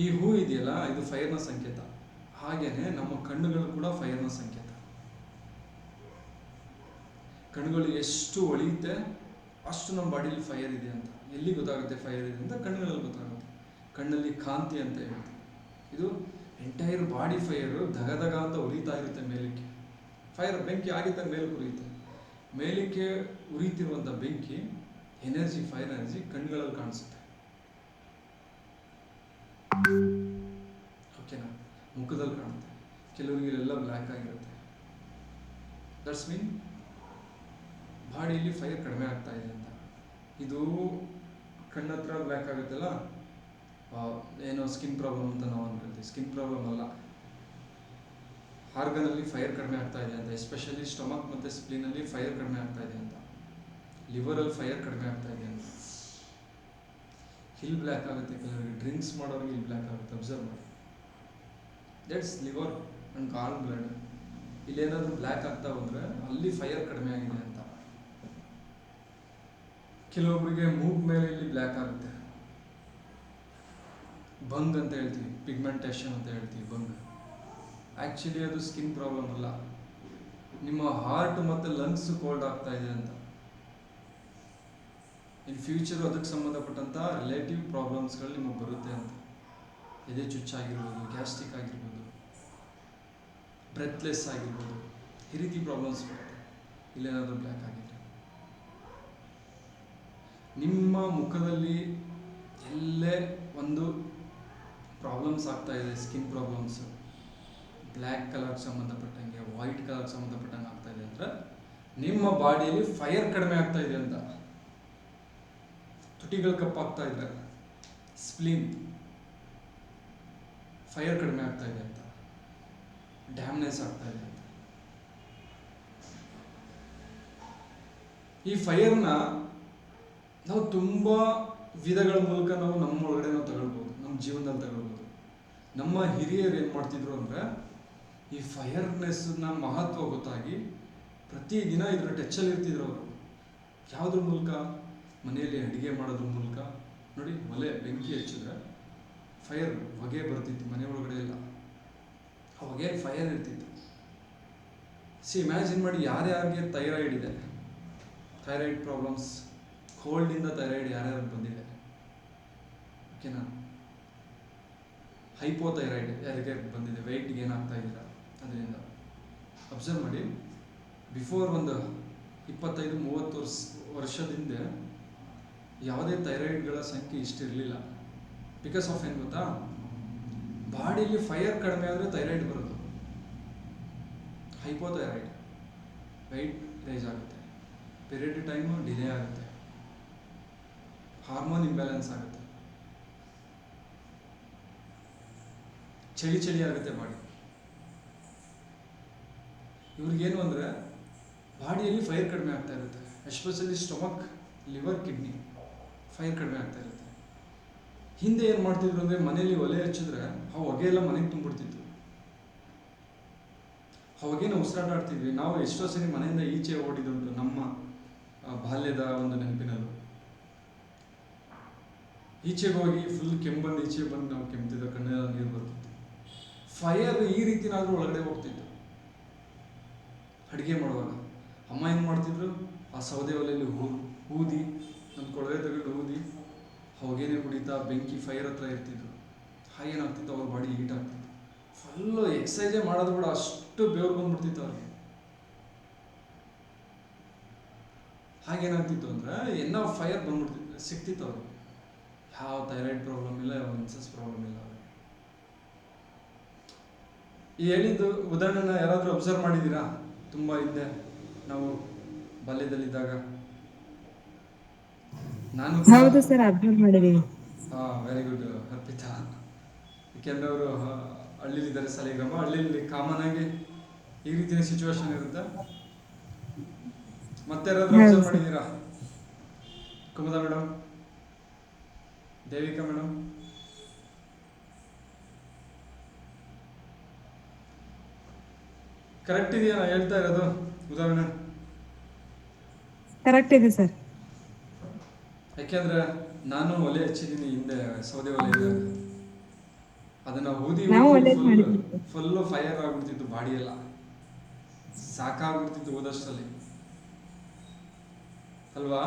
S2: ಈ ಹೂ ಇದೆಯಲ್ಲ, ಇದು ಫೈರ್ನ ಸಂಕೇತ. ಹಾಗೇನೆ ನಮ್ಮ ಕಣ್ಣುಗಳು ಕೂಡ ಫೈರ್ನ ಸಂಕೇತ. ಕಣ್ಣುಗಳು ಎಷ್ಟು ಹೊಳೆಯುತ್ತೆ ಅಷ್ಟು ನಮ್ಮ ಬಾಡಿಯಲ್ಲಿ ಫೈರ್ ಇದೆ ಅಂತ. ಎಲ್ಲಿ ಗೊತ್ತಾಗುತ್ತೆ ಫೈರ್ ಇದೆ ಅಂತ? ಕಣ್ಣುಗಳಲ್ಲಿ ಗೊತ್ತಾಗುತ್ತೆ. ಕಣ್ಣಲ್ಲಿ ಕಾಂತಿ ಅಂತ ಇರುತ್ತೆ. ಇದು ಎಂಟೈರ್ ಬಾಡಿ ಫೈರು ಧಗಧಗ ಅಂತ ಉರಿತಾ ಇರುತ್ತೆ ಮೇಲಕ್ಕೆ. ಫೈರ್ ಬೆಂಕಿ ಆಗಿದ್ದಾಗ ಮೇಲಕ್ಕೆ ಉರಿಯುತ್ತೆ. ಮೇಲಕ್ಕೆ ಉರಿತಿರುವಂಥ ಬೆಂಕಿ ಎನರ್ಜಿ, ಫೈರ್ ಎನರ್ಜಿ ಕಣ್ಣುಗಳಲ್ಲಿ ಕಾಣಿಸುತ್ತೆ. ಓಕೆನಾ? ಮುಖದಲ್ಲಿ ಕಾಣುತ್ತೆ. ಕೆಲವರಿಗೆ ಎಲ್ಲ ಬ್ಲ್ಯಾಕ್ ಆಗಿರುತ್ತೆ. ದಟ್ಸ್ ಮೀನ್ ಬಾಡಿಯಲ್ಲಿ ಫೈರ್ ಕಡಿಮೆ ಆಗ್ತಾ ಇದೆ ಅಂತ. ಇದು ಕಣ್ಣತ್ರ ಬ್ಲ್ಯಾಕ್ ಆಗುತ್ತಲ್ಲ, ಏನೋ ಸ್ಕಿನ್ ಪ್ರಾಬ್ಲಮ್ ಅಂತ ನಾವು ಅನ್ಕೊಳ್ತೀವಿ. ಸ್ಕಿನ್ ಪ್ರಾಬ್ಲಮ್ ಅಲ್ಲ, ಆರ್ಗನಲ್ಲಿ ಫೈರ್ ಕಡಿಮೆ ಆಗ್ತಾ ಇದೆ ಅಂತ. ಎಸ್ಪೆಷಲಿ ಸ್ಟಮಕ್ ಮತ್ತು ಸ್ಪ್ಲೀನಲ್ಲಿ ಫೈರ್ ಕಡಿಮೆ ಆಗ್ತಾ ಇದೆ ಅಂತ. ಲಿವರಲ್ಲಿ ಫೈರ್ ಕಡಿಮೆ ಆಗ್ತಾ ಇದೆ ಅಂತ. ಹಿಲ್ ಬ್ಲ್ಯಾಕ್ ಆಗುತ್ತೆ ಕೆಲವರಿಗೆ, ಡ್ರಿಂಕ್ಸ್ ಮಾಡೋರಿಗೆ ಹಿಲ್ ಬ್ಲ್ಯಾಕ್ ಆಗುತ್ತೆ. ಅಬ್ಸರ್ವ್ ಮಾಡಿ. That's liver and gall bladder. ಇಲ್ಲೇನಾದರೂ ಬ್ಲ್ಯಾಕ್ ಆಗ್ತಾ ಹೋದರೆ ಅಲ್ಲಿ ಫೈರ್ ಕಡಿಮೆ ಆಗಿದೆ ಅಂತ. ಕೆಲವೊಬ್ಬರಿಗೆ ಮೂಗ್ ಮೇಲೆ ಇಲ್ಲಿ ಬ್ಲ್ಯಾಕ್ ಆಗುತ್ತೆ, ಬಂಗ್ ಅಂತ ಹೇಳ್ತೀವಿ, ಪಿಗ್ಮೆಂಟೇಷನ್ ಅಂತ ಹೇಳ್ತೀವಿ, ಬಂಗ್. ಆ್ಯಕ್ಚುಲಿ ಅದು ಸ್ಕಿನ್ ಪ್ರಾಬ್ಲಮ್ ಅಲ್ಲ, ನಿಮ್ಮ ಹಾರ್ಟ್ ಮತ್ತು ಲಂಗ್ಸ್ ಕೋಲ್ಡ್ ಆಗ್ತಾ ಇದೆ ಅಂತ. ಇನ್ ಫ್ಯೂಚರ್ ಅದಕ್ಕೆ ಸಂಬಂಧಪಟ್ಟಂಥ ರಿಲೇಟಿವ್ ಪ್ರಾಬ್ಲಮ್ಸ್ಗಳು ನಿಮಗೆ ಬರುತ್ತೆ ಅಂತ. ಎದೆ ಚುಚ್ಚಾಗಿರ್ಬೋದು, ಗ್ಯಾಸ್ಟ್ರಿಕ್ ಆಗಿರ್ಬೋದು, ಬ್ರೆತ್ಲೆಸ್ ಆಗಿರ್ಬೋದು, ಈ ರೀತಿ ಪ್ರಾಬ್ಲಮ್ಸ್ ಬರುತ್ತೆ ಇಲ್ಲೇನಾದರೂ ಬ್ಲ್ಯಾಕ್ ಆಗಿದ್ರೆ. ನಿಮ್ಮ ಮುಖದಲ್ಲಿ ಎಲ್ಲೇ ಒಂದು ಪ್ರಾಬ್ಲಮ್ಸ್ ಆಗ್ತಾ ಇದೆ, ಸ್ಕಿನ್ ಪ್ರಾಬ್ಲಮ್ಸ್, ಬ್ಲ್ಯಾಕ್ ಕಲರ್ಗೆ ಸಂಬಂಧಪಟ್ಟಂಗೆ, ವೈಟ್ ಕಲರ್ಗೆ ಸಂಬಂಧಪಟ್ಟಂಗೆ ಆಗ್ತಾ ಇದೆ ಅಂದರೆ ನಿಮ್ಮ ಬಾಡಿಯಲ್ಲಿ ಫೈರ್ ಕಡಿಮೆ ಆಗ್ತಾ ಇದೆ ಅಂತ. ತುಟಿಗಳು ಕಪ್ಪಾಗ್ತಾ ಇದೆ, ಸ್ಪ್ಲೀನ್ ಫೈರ್ ಕಡಿಮೆ ಆಗ್ತಾ ಇದೆ ಅಂತ. ಡ್ಯಾಮ್ನೆಸ್ ಆಗ್ತಾ ಇದೆ ಅಂತ. ಈ ಫೈರ್ನ ನಾವು ತುಂಬ ವಿಧಗಳ ಮೂಲಕ ನಾವು ನಮ್ಮ ಒಳಗಡೆ ನಾವು ತಗೊಳ್ಬೋದು, ನಮ್ಮ ಜೀವನದಲ್ಲಿ ತಗೊಳ್ಬೋದು. ನಮ್ಮ ಹಿರಿಯರು ಏನು ಮಾಡ್ತಿದ್ರು ಅಂದರೆ, ಈ ಫೈರ್ನೆಸ್ನ ಮಹತ್ವ ಗೊತ್ತಾಗಿ ಪ್ರತಿದಿನ ಇದರ ಟಚ್ಚಲ್ಲಿ ಇರ್ತಿದ್ರು ಅವರು. ಯಾವುದ್ರ ಮೂಲಕ? ಮನೆಯಲ್ಲಿ ಅಡುಗೆ ಮಾಡೋದ್ರ ಮೂಲಕ. ನೋಡಿ, ಒಲೆ ಬೆಂಕಿ ಹಚ್ಚಿದ್ರೆ ಫೈರ್ ಹೊಗೆ ಬರ್ತಿತ್ತು ಮನೆ ಒಳಗಡೆ ಎಲ್ಲ. ಆ ಹೊಗೆ ಫೈರ್ ಇರ್ತಿತ್ತು. ಇಮ್ಯಾಜಿನ್ ಮಾಡಿ, ಯಾರ್ಯಾರಿಗೆ ಥೈರಾಯ್ಡ್ ಇದೆ, ಥೈರಾಯ್ಡ್ ಪ್ರಾಬ್ಲಮ್ಸ್, ಕೋಲ್ಡಿಂದ ಥೈರಾಯ್ಡ್ ಯಾರ್ಯಾರು ಬಂದಿದೆ, ಓಕೆನಾ? ಹೈಪೋಥೈರಾಯ್ಡ್ ಯಾರಿಗೆ ಬಂದಿದೆ, ವೆಯ್ಟ್ ಗೇನ್ ಆಗ್ತಾ ಇದ್ದೀರಾ ಅದರಿಂದ. ಅಬ್ಸರ್ವ್ ಮಾಡಿ, ಬಿಫೋರ್ ಒಂದು 25-30 ವರ್ಷದಿಂದ ಯಾವುದೇ ಥೈರಾಯ್ಡ್ಗಳ ಸಂಖ್ಯೆ ಇಷ್ಟಿರಲಿಲ್ಲ. ಬಿಕಾಸ್ ಆಫ್ ಏನು ಗೊತ್ತಾ? ಬಾಡಿಲಿ ಫೈರ್ ಕಡಿಮೆ ಆದರೆ ಥೈರಾಯ್ಡ್ ಬರೋದು. ಹೈಪೋಥೈರಾಯ್ಡ್, ವೆಯ್ಟ್ ರೈಸ್ ಆಗುತ್ತೆ, ಪೀರಿಯಡ್ ಟೈಮು ಡಿಲೇ ಆಗುತ್ತೆ, ಹಾರ್ಮೋನ್ ಇಂಬ್ಯಾಲೆನ್ಸ್ ಆಗುತ್ತೆ, ಚಳಿ ಆಗುತ್ತೆ ಬಾಡಿ. ಇವ್ರಿಗೇನು ಅಂದರೆ ಬಾಡಿಯಲ್ಲಿ ಫೈರ್ ಕಡಿಮೆ ಆಗ್ತಾ ಇರುತ್ತೆ. Especially stomach, liver, kidney fire ಕಡಿಮೆ ಆಗ್ತಾ ಇರುತ್ತೆ. ಹಿಂದೆ ಏನು ಮಾಡ್ತಿದ್ರು ಅಂದರೆ, ಮನೇಲಿ ಒಲೆ ಹಚ್ಚಿದ್ರೆ ಆ ಹೊಗೆ ಎಲ್ಲ ಮನೆಗೆ ತುಂಬಿಡ್ತಿತ್ತು. ಆ ಹೊಗೆನ ಉಸಿರಾಟಾಡ್ತಿದ್ವಿ ನಾವು. ಎಷ್ಟೋ ಸರಿ ಮನೆಯಿಂದ ಈಚೆ ಓಡಿದುಂಟು ನಮ್ಮ ಬಾಲ್ಯದ ಒಂದು ನೆನಪಿನಲ್ಲೂ. ಈಚೆಗೆ ಹೋಗಿ ಫುಲ್ ಕೆಮ್ಮು ಈಚೆಗೆ ಬಂದು ನಾವು ಕೆಮ್ತಿದ್ದ ಕಣ್ಣೆಲ್ಲ ನೀರು ಬರ್ತಿತ್ತು. ಫೈರ್ ಈ ರೀತಿನಾದ್ರೂ ಒಳಗಡೆ ಹೋಗ್ತಿತ್ತು. ಅಡುಗೆ ಮಾಡುವಾಗ ಅಮ್ಮ ಏನು ಮಾಡ್ತಿದ್ರು, ಆ ಸೌದೆ ಒಲೆಯಲ್ಲಿ ಊದಿ ನಮ್ಮ ಕೊಳವೆ ತೆಗೆದು ಊದಿ ಹೊಗೆನೆ ಕುಡಿತಾ ಬೆಂಕಿ ಫೈರ್ ಹತ್ರ ಇರ್ತಿದ್ರು. ಹಾಗೇನಾಗ್ತಿತ್ತು, ಅವ್ರ ಬಾಡಿ ಹೀಟ್ ಆಗ್ತಿತ್ತು. ಫುಲ್ಲು ಎಕ್ಸಸೈಸೇ ಮಾಡೋದು ಕೂಡ ಅಷ್ಟು ಬೆವರು ಬಂದ್ಬಿಡ್ತಿತ್ತು ಅವ್ರಿಗೆ. ಹಾಗೇನಾಗ್ತಿತ್ತು ಅಂದರೆ ಏನೋ ಫೈರ್ ಬಂದ್ಬಿಡ್ತಿತ್ತು, ಸಿಕ್ತಿತ್ತು ಅವ್ರಿಗೆ. ಯಾವ ಥೈರಾಯ್ಡ್ ಪ್ರಾಬ್ಲಮ್ ಇಲ್ಲ, ಯಾವ ಇನ್ಸಸ್ ಪ್ರಾಬ್ಲಮ್ ಇಲ್ಲ ಅವ್ರಿಗೆ. ಈ ಹೇಳಿದ್ದು ಉದಾಹರಣೆನ ಯಾರಾದರೂ ಅಬ್ಸರ್ವ್ ಮಾಡಿದ್ದೀರಾ? ತುಂಬ ಹಿಂದೆ ನಾವು ಬಾಲ್ಯದಲ್ಲಿದ್ದಾಗ ನಾನು
S5: ಹೌದು ಸರ್, ಅಬ್ಸರ್ವ್ ಮಾಡಿದೀವಿ.
S2: Very good Arpita. ಯಾಕೆಂದ್ರೆ ಅವರು ಹಳ್ಳಿಲಿದ್ದಾರೆ, ಸಾಲಿಗ್ರಾಮ ಹಳ್ಳಿಲಿ ಕಾಮನ್ ಆಗಿ ಈ ರೀತಿಯ ಸಿಚುವೇಶನ್ ಇರುತ್ತೆ. ಮತ್ತೆ ಯಾರಾದ್ರೂ ಅಬ್ಸರ್ವ್ ಮಾಡಿದ್ದೀರಾ? Kumuda madam, Devika madam, correct ಇದೆಯಾ ನಾ ಹೇಳ್ತಾ ಇರೋದು ಉದಾಹರಣೆ?
S5: ಕರೆಕ್ಟ್ ಇದೆ ಸರ್.
S2: ಯಾಕೆಂದ್ರೆ ನಾನು ಒಲೆ ಹಚ್ಚಿದ್ದೀನಿ ಹಿಂದೆ, ಸೌದೆ ಒಲೆ ಇದೆ. ಅದನ್ನ ಊದಿ
S5: ನಾವು ಒಳ್ಳೇದು ಮಾಡಿದ್ವಿ.
S2: ಫುಲ್ಲು ಫೈರ್ ಆಗ್ಬಿಡ್ತಿತ್ತು, ಬಾಡಿ ಎಲ್ಲ ಸಾಕಾಗ್ಬಿಡ್ತಿತ್ತು ಓದಷ್ಟರಲ್ಲಿ ಅಲ್ವಾ?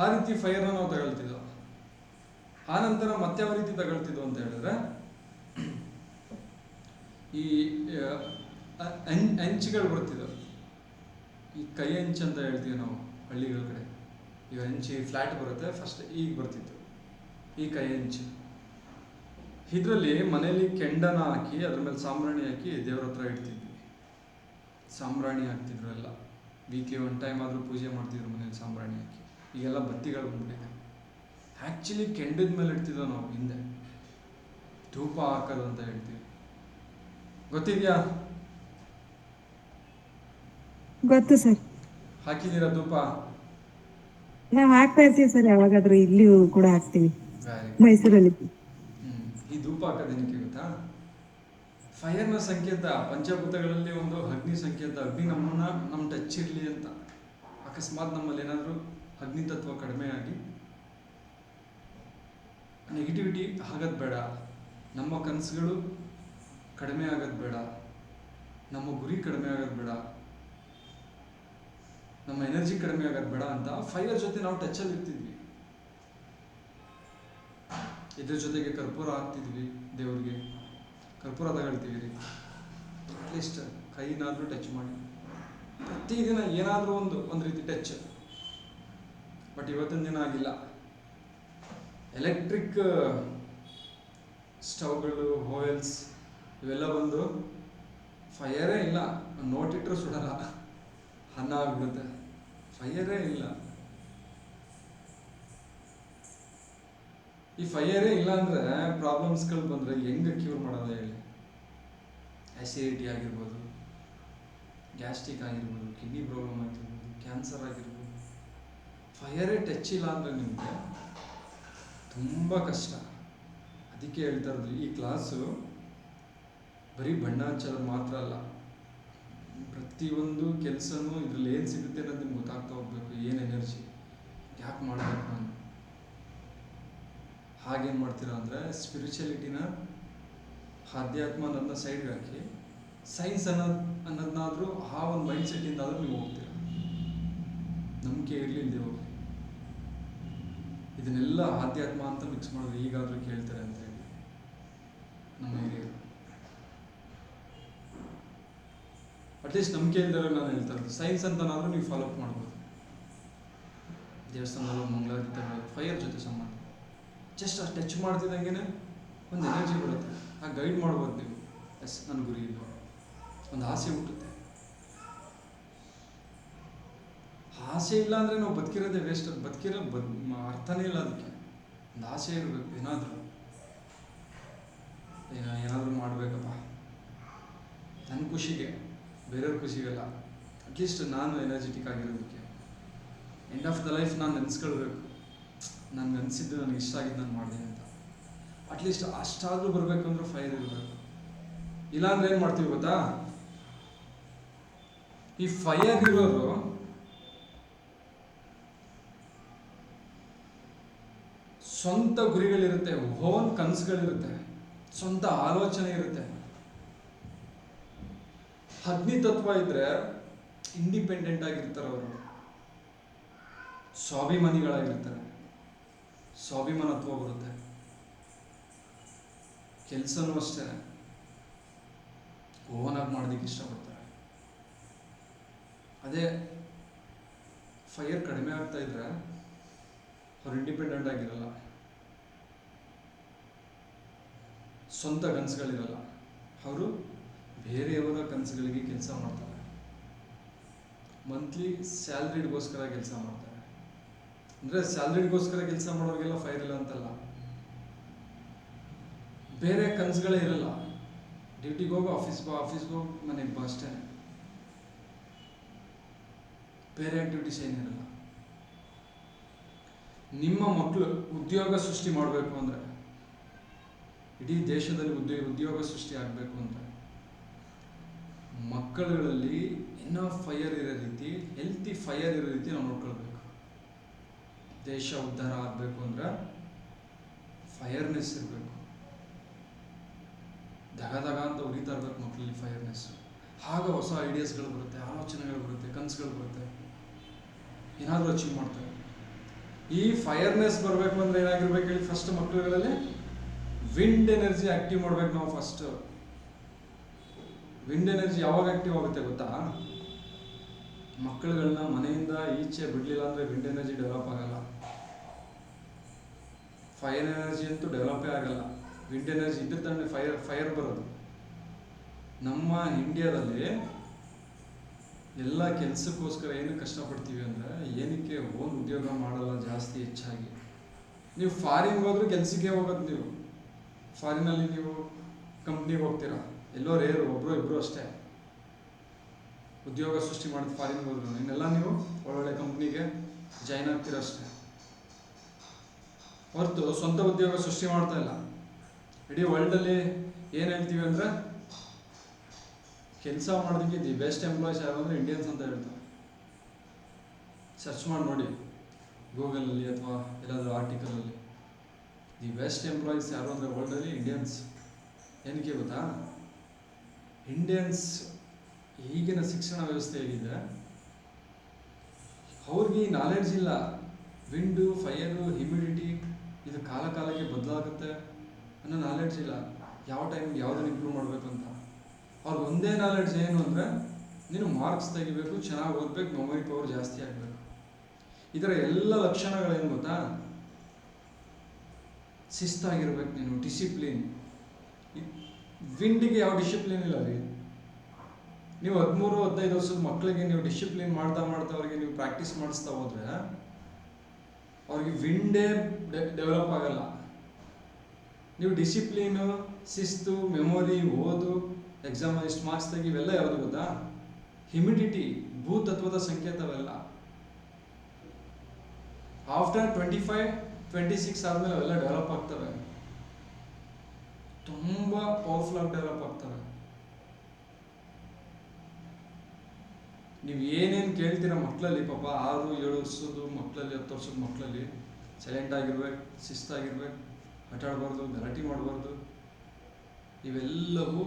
S2: ಆ ರೀತಿ ಫೈರ್ನ ನಾವು ತಗೊಳ್ತಿದ್ದೋ. ಆ ನಂತರ ಮತ್ತೆ ಯಾವ ರೀತಿ ತಗೊಳ್ತಿದ್ವು ಅಂತ ಹೇಳಿದ್ರೆ, ಈ ಹೆಂಚುಗಳು ಬರ್ತಿದ್ದವು. ಈ ಕೈ ಹೆಂಚು ಅಂತ ಹೇಳ್ತೀವಿ ನಾವು ಹಳ್ಳಿಗಳ ಕಡೆ. ಈಗ ಹೆಂಚು ಫ್ಲ್ಯಾಟ್ ಬರುತ್ತೆ, ಫಸ್ಟ್ ಈಗ ಬರ್ತಿತ್ತು ಈ ಕೈ ಹೆಂಚು. ಇದರಲ್ಲಿ ಮನೆಯಲ್ಲಿ ಕೆಂಡನ ಹಾಕಿ ಅದ್ರ ಮೇಲೆ ಸಾಂಬ್ರಾಣಿ ಹಾಕಿ ದೇವ್ರ ಹತ್ರ ಇಡ್ತಿದ್ವಿ. ಸಾಂಬ್ರಾಣಿ ಹಾಕ್ತಿದ್ರು ಎಲ್ಲ. ವೀಕ್ಲಿ ಒನ್ ಟೈಮ್ ಆದರೂ ಪೂಜೆ ಮಾಡ್ತಿದ್ರು ಮನೇಲಿ ಸಾಂಬ್ರಾಣಿ ಹಾಕಿ. ಈಗೆಲ್ಲ ಬತ್ತಿಗಳು ಬಂದ್ಬಿಟ್ಟಿದೆ. ಆ್ಯಕ್ಚುಲಿ ಕೆಂಡದ ಮೇಲೆ ಇಡ್ತಿದ್ದೋ ನಾವು ಹಿಂದೆ, ಧೂಪ ಹಾಕೋದು ಅಂತ ಹೇಳ್ತೀವಿ. ಗೊತ್ತಿದ್ಯಾ?
S5: ಗೊತ್ತು ಸರ್.
S2: ಹಾಕಿದ್ದೀರಾ ಧೂಪ?
S5: ನಾವು ಹಾಕ್ತಾ ಇರ್ತೀವಿ ಸರ್, ಯಾವಾಗಾದ್ರೂ ಇಲ್ಲಿ ಕೂಡ ಹಾಕ್ತೀವಿ ಮೈಸೂರಲ್ಲಿ.
S2: ಈ ಧೂಪ ಹಾಕೋದೇನಕ್ಕೆ ಗೊತ್ತಾ? ಫೈರ್ನ ಸಂಕೇತ, ಪಂಚಭೂತಗಳಲ್ಲಿ ಒಂದು ಅಗ್ನಿ ಸಂಕೇತ. ಅಗ್ನಿ ನಮ್ಮ ಟಚ್ ಇರಲಿ ಅಂತ. ಅಕಸ್ಮಾತ್ ನಮ್ಮಲ್ಲಿ ಏನಾದರೂ ಅಗ್ನಿ ತತ್ವ ಕಡಿಮೆ ಆಗಿ ನೆಗೆಟಿವಿಟಿ ಆಗೋದು ಬೇಡ, ನಮ್ಮ ಕನಸುಗಳು ಕಡಿಮೆ ಆಗೋದು ಬೇಡ, ನಮ್ಮ ಗುರಿ ಕಡಿಮೆ ಆಗೋದು ಬೇಡ, ನಮ್ಮ ಎನರ್ಜಿ ಕಡಿಮೆ ಆಗೋದು ಬೇಡ ಅಂತ ಫೈರ್ ಜೊತೆ ನಾವು ಟಚಲ್ಲಿ ಇರ್ತಿದ್ವಿ. ಇದ್ರ ಜೊತೆಗೆ ಕರ್ಪೂರ ಹಾಕ್ತಿದ್ವಿ, ದೇವ್ರಿಗೆ ಕರ್ಪೂರ ತಗೊಳ್ತೀವಿ ರೀ. ಅಟ್ಲೀಸ್ಟ್ ಕೈನಾದರೂ ಟಚ್ ಮಾಡಿ ಪ್ರತಿದಿನ ಏನಾದರೂ ಒಂದು ರೀತಿ ಟಚ್. ಬಟ್ ಇವತ್ತಿನ ದಿನ ಆಗಿಲ್ಲ. ಎಲೆಕ್ಟ್ರಿಕ್ ಸ್ಟವ್ಗಳು, ಓವೆನ್ಸ್ ಇವೆಲ್ಲ ಬಂದು ಫೈರೇ ಇಲ್ಲ. ನೋಟಿಟ್ರೂ ಸುಡಲ್ಲ, ಅನ್ನ ಆಗ್ಬಿಡುತ್ತೆ. ಫೈರೇ ಇಲ್ಲ. ಈ ಫೈರೇ ಇಲ್ಲ ಅಂದರೆ ಪ್ರಾಬ್ಲಮ್ಸ್ಗಳು ಬಂದರೆ ಹೆಂಗೆ ಕ್ಯೂರ್ ಮಾಡೋದು ಹೇಳಿ? ಆ್ಯಸಿಡಿಟಿ ಆಗಿರ್ಬೋದು, ಗ್ಯಾಸ್ಟ್ರಿಕ್ ಆಗಿರ್ಬೋದು, ಕಿಡ್ನಿ ಪ್ರಾಬ್ಲಮ್ ಆಗಿರ್ಬೋದು, ಕ್ಯಾನ್ಸರ್ ಆಗಿರ್ಬೋದು. ಫೈರೇ ಟಚ್ ಇಲ್ಲ ಅಂದರೆ ನಿಮಗೆ ತುಂಬ ಕಷ್ಟ. ಅದಕ್ಕೆ ಹೇಳ್ತಾ ಇರೋದು, ಈ ಕ್ಲಾಸು ಬರೀ ಬಣ್ಣ ಹಚ್ಚೋದು ಮಾತ್ರ ಅಲ್ಲ, ಪ್ರತಿಯೊಂದು ಕೆಲಸನೂ ಇದರಲ್ಲಿ ಏನು ಸಿಗುತ್ತೆ ಅನ್ನೋದು ನಿಮ್ಗೆ ಗೊತ್ತಾಗ್ತಾ ಹೋಗ್ಬೇಕು. ಏನು ಎನರ್ಜಿ, ಯಾಕೆ ಮಾಡಬೇಕು ನಾನು, ಹಾಗೇನು ಮಾಡ್ತೀರಾ ಅಂದರೆ ಸ್ಪಿರಿಚುಯಾಲಿಟಿನ, ಆಧ್ಯಾತ್ಮ ಅನ್ನೋದನ್ನ ಸೈಡ್ಗೆ ಹಾಕಿ ಸೈನ್ಸ್ ಅನ್ನೋದನ್ನಾದರೂ ಆ ಒಂದು ಮೈಂಡ್ ಸೆಟ್ಟಿಂದಾದರೂ ನೀವು ಹೋಗ್ತೀರ. ನಂಬಿಕೆ ಇರಲಿ ಇಲ್ಲದೆ ಹೋಗಿ ಇದನ್ನೆಲ್ಲ ಆಧ್ಯಾತ್ಮ ಅಂತ ಮಿಕ್ಸ್ ಮಾಡೋದು ಈಗಾದರೂ ಕೇಳ್ತಾರೆ ಅಂತ ಹೇಳಿ ನಮ್ಮ ಹಿರಿಯರು. ಅಟ್ಲೀಸ್ಟ್ ನಂಬಿಕೆ ಇಲ್ದರೆ ನಾನು ಹೇಳ್ತಾ ಇರೋದು, ಸೈನ್ಸ್ ಅಂತನಾದರೂ ನೀವು ಫಾಲೋ ಅಪ್ ಮಾಡ್ಬೋದು. ದೇವಸ್ಥಾನದಲ್ಲೂ ಮಂಗಳಾರತಿ ತಗೊಳ್ಳೋದು ಫೈರ್ ಜೊತೆ ಸಂಬಂಧ. ಜಸ್ಟ್ ಆ ಟಚ್ ಮಾಡ್ತಿದ್ದಂಗೆ ಒಂದು ಎನರ್ಜಿ ಬರುತ್ತೆ. ಆ ಗೈಡ್ ಮಾಡ್ಬೋದು ನೀವು. ಎಸ್, ನನ್ನ ಗುರಿ ಇಲ್ಲ, ಒಂದು ಆಸೆ ಹುಟ್ಟುತ್ತೆ. ಆಸೆ ಇಲ್ಲ ಅಂದರೆ ನಾವು ಬದುಕಿರೋದೇ ವೇಸ್ಟ್. ಬದುಕಿರೋ ಅರ್ಥನೇ ಇಲ್ಲ ಅದಕ್ಕೆ. ಒಂದು ಆಸೆ ಇರಬೇಕು, ಏನಾದರೂ ಮಾಡಬೇಕಪ್ಪ ನನ್ನ ಖುಷಿಗೆ, ಬೇರೆಯವ್ರ ಖುಷಿಗಲ್ಲ. ಅಟ್ಲೀಸ್ಟ್ ನಾನು ಎನರ್ಜೆಟಿಕ್ ಆಗಿರೋದಕ್ಕೆ. ಎಂಡ್ ಆಫ್ ದ ಲೈಫ್ ನಾನು ನೆನೆಸ್ಕೊಳ್ಬೇಕು, ನನಗೆ ಅನಿಸಿದ್ದು, ನನಗೆ ಇಷ್ಟ ಆಗಿದ್ದು ನಾನು ಮಾಡಿದೆ ಅಂತ. ಅಟ್ಲೀಸ್ಟ್ ಅಷ್ಟಾದರೂ ಬರಬೇಕು ಅಂದ್ರೆ ಫೈರ್ ಇರಬೇಕು. ಇಲ್ಲಾಂದ್ರೆ ಏನು ಮಾಡ್ತೀವಿ ಗೊತ್ತಾ? ಈ ಫೈರ್ ಇರೋರು ಸ್ವಂತ ಗುರಿಗಳಿರುತ್ತೆ, ಓನ್ ಕನಸುಗಳಿರುತ್ತೆ, ಸ್ವಂತ ಆಲೋಚನೆ ಇರುತ್ತೆ. ಅಗ್ನಿ ತತ್ವ ಇದ್ರೆ ಇಂಡಿಪೆಂಡೆಂಟ್ ಆಗಿರ್ತಾರೆ ಅವರು, ಸ್ವಾಭಿಮಾನಿಗಳಾಗಿರ್ತಾರೆ, ಸ್ವಾಭಿಮಾನತ್ವ ಬರುತ್ತೆ. ಕೆಲಸನೂ ಅಷ್ಟೇ ಓನಾಗಿ ಮಾಡೋದಕ್ಕೆ ಇಷ್ಟಪಡ್ತಾರೆ. ಅದೇ ಫೈರ್ ಕಡಿಮೆ ಆಗ್ತಾ ಇದ್ರೆ ಅವ್ರು ಇಂಡಿಪೆಂಡೆಂಟ್ ಆಗಿರಲ್ಲ, ಸ್ವಂತ ಕನಸುಗಳಿರಲ್ಲ, ಅವರು ಬೇರೆಯವರ ಕನಸುಗಳಿಗೆ ಕೆಲಸ ಮಾಡ್ತಾರೆ. ಮಂತ್ಲಿ ಸ್ಯಾಲ್ರಿಡ್ಗೋಸ್ಕರ ಕೆಲಸ ಮಾಡ್ತಾರೆ. ಅಂದರೆ ಸ್ಯಾಲ್ರಿಡ್ಗೋಸ್ಕರ ಕೆಲಸ ಮಾಡೋರಿಗೆಲ್ಲ ಫೈರ್ ಇಲ್ಲ ಅಂತಲ್ಲ, ಬೇರೆ ಕನಸುಗಳೇ ಇರಲ್ಲ. ಡ್ಯೂಟಿಗೆ ಹೋಗೋ, ಆಫೀಸ್ಗೆ ಹೋಗಿ ಮನೆಗೆ ಬಾ ಅಷ್ಟೇ, ಬೇರೆ ಆಕ್ಟಿವಿಟೀಸ್ ಏನಿರಲ್ಲ. ನಿಮ್ಮ ಮಕ್ಕಳು ಉದ್ಯೋಗ ಸೃಷ್ಟಿ ಮಾಡಬೇಕು ಅಂದರೆ, ಇಡೀ ದೇಶದಲ್ಲಿ ಉದ್ಯೋಗ ಸೃಷ್ಟಿ ಆಗಬೇಕು ಅಂದರೆ ಮಕ್ಕಳುಗಳಲ್ಲಿ ಇನ್ನೂ ಫೈರ್ ಇರೋ ರೀತಿ, ಹೆಲ್ತಿ ಫೈರ್ ಇರೋ ರೀತಿ ನಾವು ನೋಡ್ಕೊಳ್ಬೇಕು. ದೇಶ ಉದ್ಧಾರ ಆಗಬೇಕು ಅಂದರೆ ಫೈರ್ನೆಸ್ ಇರಬೇಕು, ದಗ ಅಂತ ಉರಿತಾ ಇರ್ಬೇಕು ಮಕ್ಕಳಲ್ಲಿ ಫೈರ್ನೆಸ್. ಆಗ ಹೊಸ ಐಡಿಯಾಸ್ಗಳು ಬರುತ್ತೆ, ಆಲೋಚನೆಗಳು ಬರುತ್ತೆ, ಕನಸುಗಳು ಬರುತ್ತೆ, ಏನಾದರೂ ಅಚೀವ್ ಮಾಡ್ತಾರೆ. ಈ ಫೈರ್ನೆಸ್ ಬರಬೇಕು ಅಂದರೆ ಏನಾಗಿರ್ಬೇಕು ಹೇಳಿ? ಫಸ್ಟ್ ಮಕ್ಕಳುಗಳಲ್ಲಿ ವಿಂಡ್ ಎನರ್ಜಿ ಆಕ್ಟಿವ್ ಮಾಡ್ಬೇಕು ನಾವು. ಫಸ್ಟ್ ವಿಂಡ್ ಎನರ್ಜಿ ಯಾವಾಗ ಆಕ್ಟಿವ್ ಆಗುತ್ತೆ ಗೊತ್ತಾ? ಮಕ್ಕಳುಗಳನ್ನ ಮನೆಯಿಂದ ಈಚೆ ಬಿಡಲಿಲ್ಲ ಅಂದರೆ ವಿಂಡ್ ಎನರ್ಜಿ ಡೆವಲಪ್ ಆಗಲ್ಲ. ಫೈರ್ ಎನರ್ಜಿ ಅಂತೂ ಡೆವಲಪೇ ಆಗಲ್ಲ. ವಿಂಡ್ ಎನರ್ಜಿ ಇದ್ದಿದ್ದಾನೆ ಫೈರ್ ಬರೋದು. ನಮ್ಮ ಇಂಡಿಯಾದಲ್ಲಿ ಎಲ್ಲ ಕೆಲಸಕ್ಕೋಸ್ಕರ ಏನು ಕಷ್ಟಪಡ್ತೀವಿ ಅಂದರೆ, ಏನಕ್ಕೆ ಓನ್ ಉದ್ಯೋಗ ಮಾಡಲ್ಲ ಜಾಸ್ತಿ ಹೆಚ್ಚಾಗಿ. ನೀವು ಫಾರಿನ್ಗೆ ಹೋದ್ರೂ ಕೆಲಸಕ್ಕೆ ಹೋಗೋದು. ನೀವು ಫಾರಿನಲ್ಲಿ ನೀವು ಕಂಪ್ನಿಗೆ ಹೋಗ್ತೀರಾ, ಎಲ್ಲೋ ರೇರು, ಒಬ್ಬರು ಇಬ್ಬರು ಅಷ್ಟೇ ಉದ್ಯೋಗ ಸೃಷ್ಟಿ ಮಾಡೋದು ಫಾರಿನ್ಗೆ ಹೋದ್ರು. ಇನ್ನೆಲ್ಲ ನೀವು ಒಳ್ಳೊಳ್ಳೆ ಕಂಪ್ನಿಗೆ ಜಾಯ್ನ್ ಆಗ್ತೀರ ಅಷ್ಟೇ ಹೊರತು ಸ್ವಂತ ಉದ್ಯೋಗ ಸೃಷ್ಟಿ ಮಾಡ್ತಾ ಇಲ್ಲ. ಇಡೀ ವರ್ಲ್ಡಲ್ಲಿ ಏನು ಹೇಳ್ತೀವಿ ಅಂದರೆ, ಕೆಲಸ ಮಾಡೋದಕ್ಕೆ ದಿ ಬೆಸ್ಟ್ ಎಂಪ್ಲಾಯ್ಸ್ ಯಾರು ಅಂದರೆ ಇಂಡಿಯನ್ಸ್ ಅಂತ ಹೇಳ್ತಾರೆ. ಸರ್ಚ್ ಮಾಡಿ ನೋಡಿ ಗೂಗಲಲ್ಲಿ ಅಥವಾ ಎಲ್ಲಾದರೂ ಆರ್ಟಿಕಲಲ್ಲಿ. ದಿ ಬೆಸ್ಟ್ ಎಂಪ್ಲಾಯೀಸ್ ಯಾರು ಅಂದರೆ ವರ್ಲ್ಡಲ್ಲಿ ಇಂಡಿಯನ್ಸ್. ಏನಕ್ಕೆ ಗೊತ್ತಾ? ಇಂಡಿಯನ್ಸ್ ಈಗಿನ ಶಿಕ್ಷಣ ವ್ಯವಸ್ಥೆ ಹೇಗಿದೆ, ಅವ್ರಿಗೆ ಈ ನಾಲೆಡ್ಜ್ ಇಲ್ಲ. ವಿಂಡು, ಫೈರು, ಹ್ಯುಮಿಡಿಟಿ ಇದು ಕಾಲಕ್ಕೆ ಬದಲಾಗುತ್ತೆ ಅನ್ನೋ ನಾಲೆಡ್ಜ್ ಇಲ್ಲ. ಯಾವ ಟೈಮ್ಗೆ ಯಾವುದನ್ನು ಇಂಪ್ರೂವ್ ಮಾಡಬೇಕು ಅಂತ ಅವ್ರಿಗೆ ಒಂದೇ ನಾಲೆಡ್ಜ್ ಏನು ಅಂದರೆ, ನೀನು ಮಾರ್ಕ್ಸ್ ತೆಗಿಬೇಕು, ಚೆನ್ನಾಗಿ ಓದಬೇಕು, ಮೆಮೊರಿ ಪವರ್ ಜಾಸ್ತಿ ಆಗಬೇಕು. ಇದರ ಎಲ್ಲ ಲಕ್ಷಣಗಳೇನು ಗೊತ್ತಾ? ಶಿಸ್ತಾಗಿರ್ಬೇಕು ನೀನು, ಡಿಸಿಪ್ಲಿನ್. ವಿಂಡಿಗೆ ಯಾವ ಡಿಸಿಪ್ಲಿನ್ ಇಲ್ಲ ರೀ. ನೀವು 13-15 ವರ್ಷದ ಮಕ್ಕಳಿಗೆ ನೀವು ಡಿಸಿಪ್ಲಿನ್ ಮಾಡ್ತಾ ಅವ್ರಿಗೆ ನೀವು ಪ್ರಾಕ್ಟೀಸ್ ಮಾಡಿಸ್ತಾ ಹೋದ್ರೆ ಅವ್ರಿಗೆ ವಿಂಡೇ ಡೆವಲಪ್ ಆಗಲ್ಲ. ನೀವು ಡಿಸಿಪ್ಲೀನು, ಶಿಸ್ತು, ಮೆಮೊರಿ, ಓದು, ಎಕ್ಸಾಮ್ ಎಷ್ಟು ಮಾರ್ಕ್ಸ್ ತೆಗಿ, ಇವೆಲ್ಲ ಯಾವುದು ಗೊತ್ತಾ? ಹ್ಯುಮಿಡಿಟಿ, ಭೂತತ್ವದ ಸಂಕೇತವೆಲ್ಲ. ಆಫ್ಟರ್ 25-26 ಆದಮೇಲೆ ಅವೆಲ್ಲ ಡೆವಲಪ್ ಆಗ್ತವೆ, ತುಂಬ ಪವರ್ಫುಲ್ ಆಗಿ ಡೆವಲಪ್ ಆಗ್ತವೆ. ನೀವು ಏನೇನು ಕೇಳ್ತೀರ ಮಕ್ಕಳಲ್ಲಿ, ಪಾಪ 6-7 ವರ್ಷದ ಮಕ್ಕಳಲ್ಲಿ, 10 ವರ್ಷದ ಮಕ್ಕಳಲ್ಲಿ ಸೈಲೆಂಟ್ ಆಗಿರ್ಬೇಕು, ಶಿಸ್ತಾಗಿರ್ಬೇಕು, ಆಟಾಡಬಾರ್ದು, ಗಲಾಟೆ ಮಾಡಬಾರ್ದು, ಇವೆಲ್ಲವೂ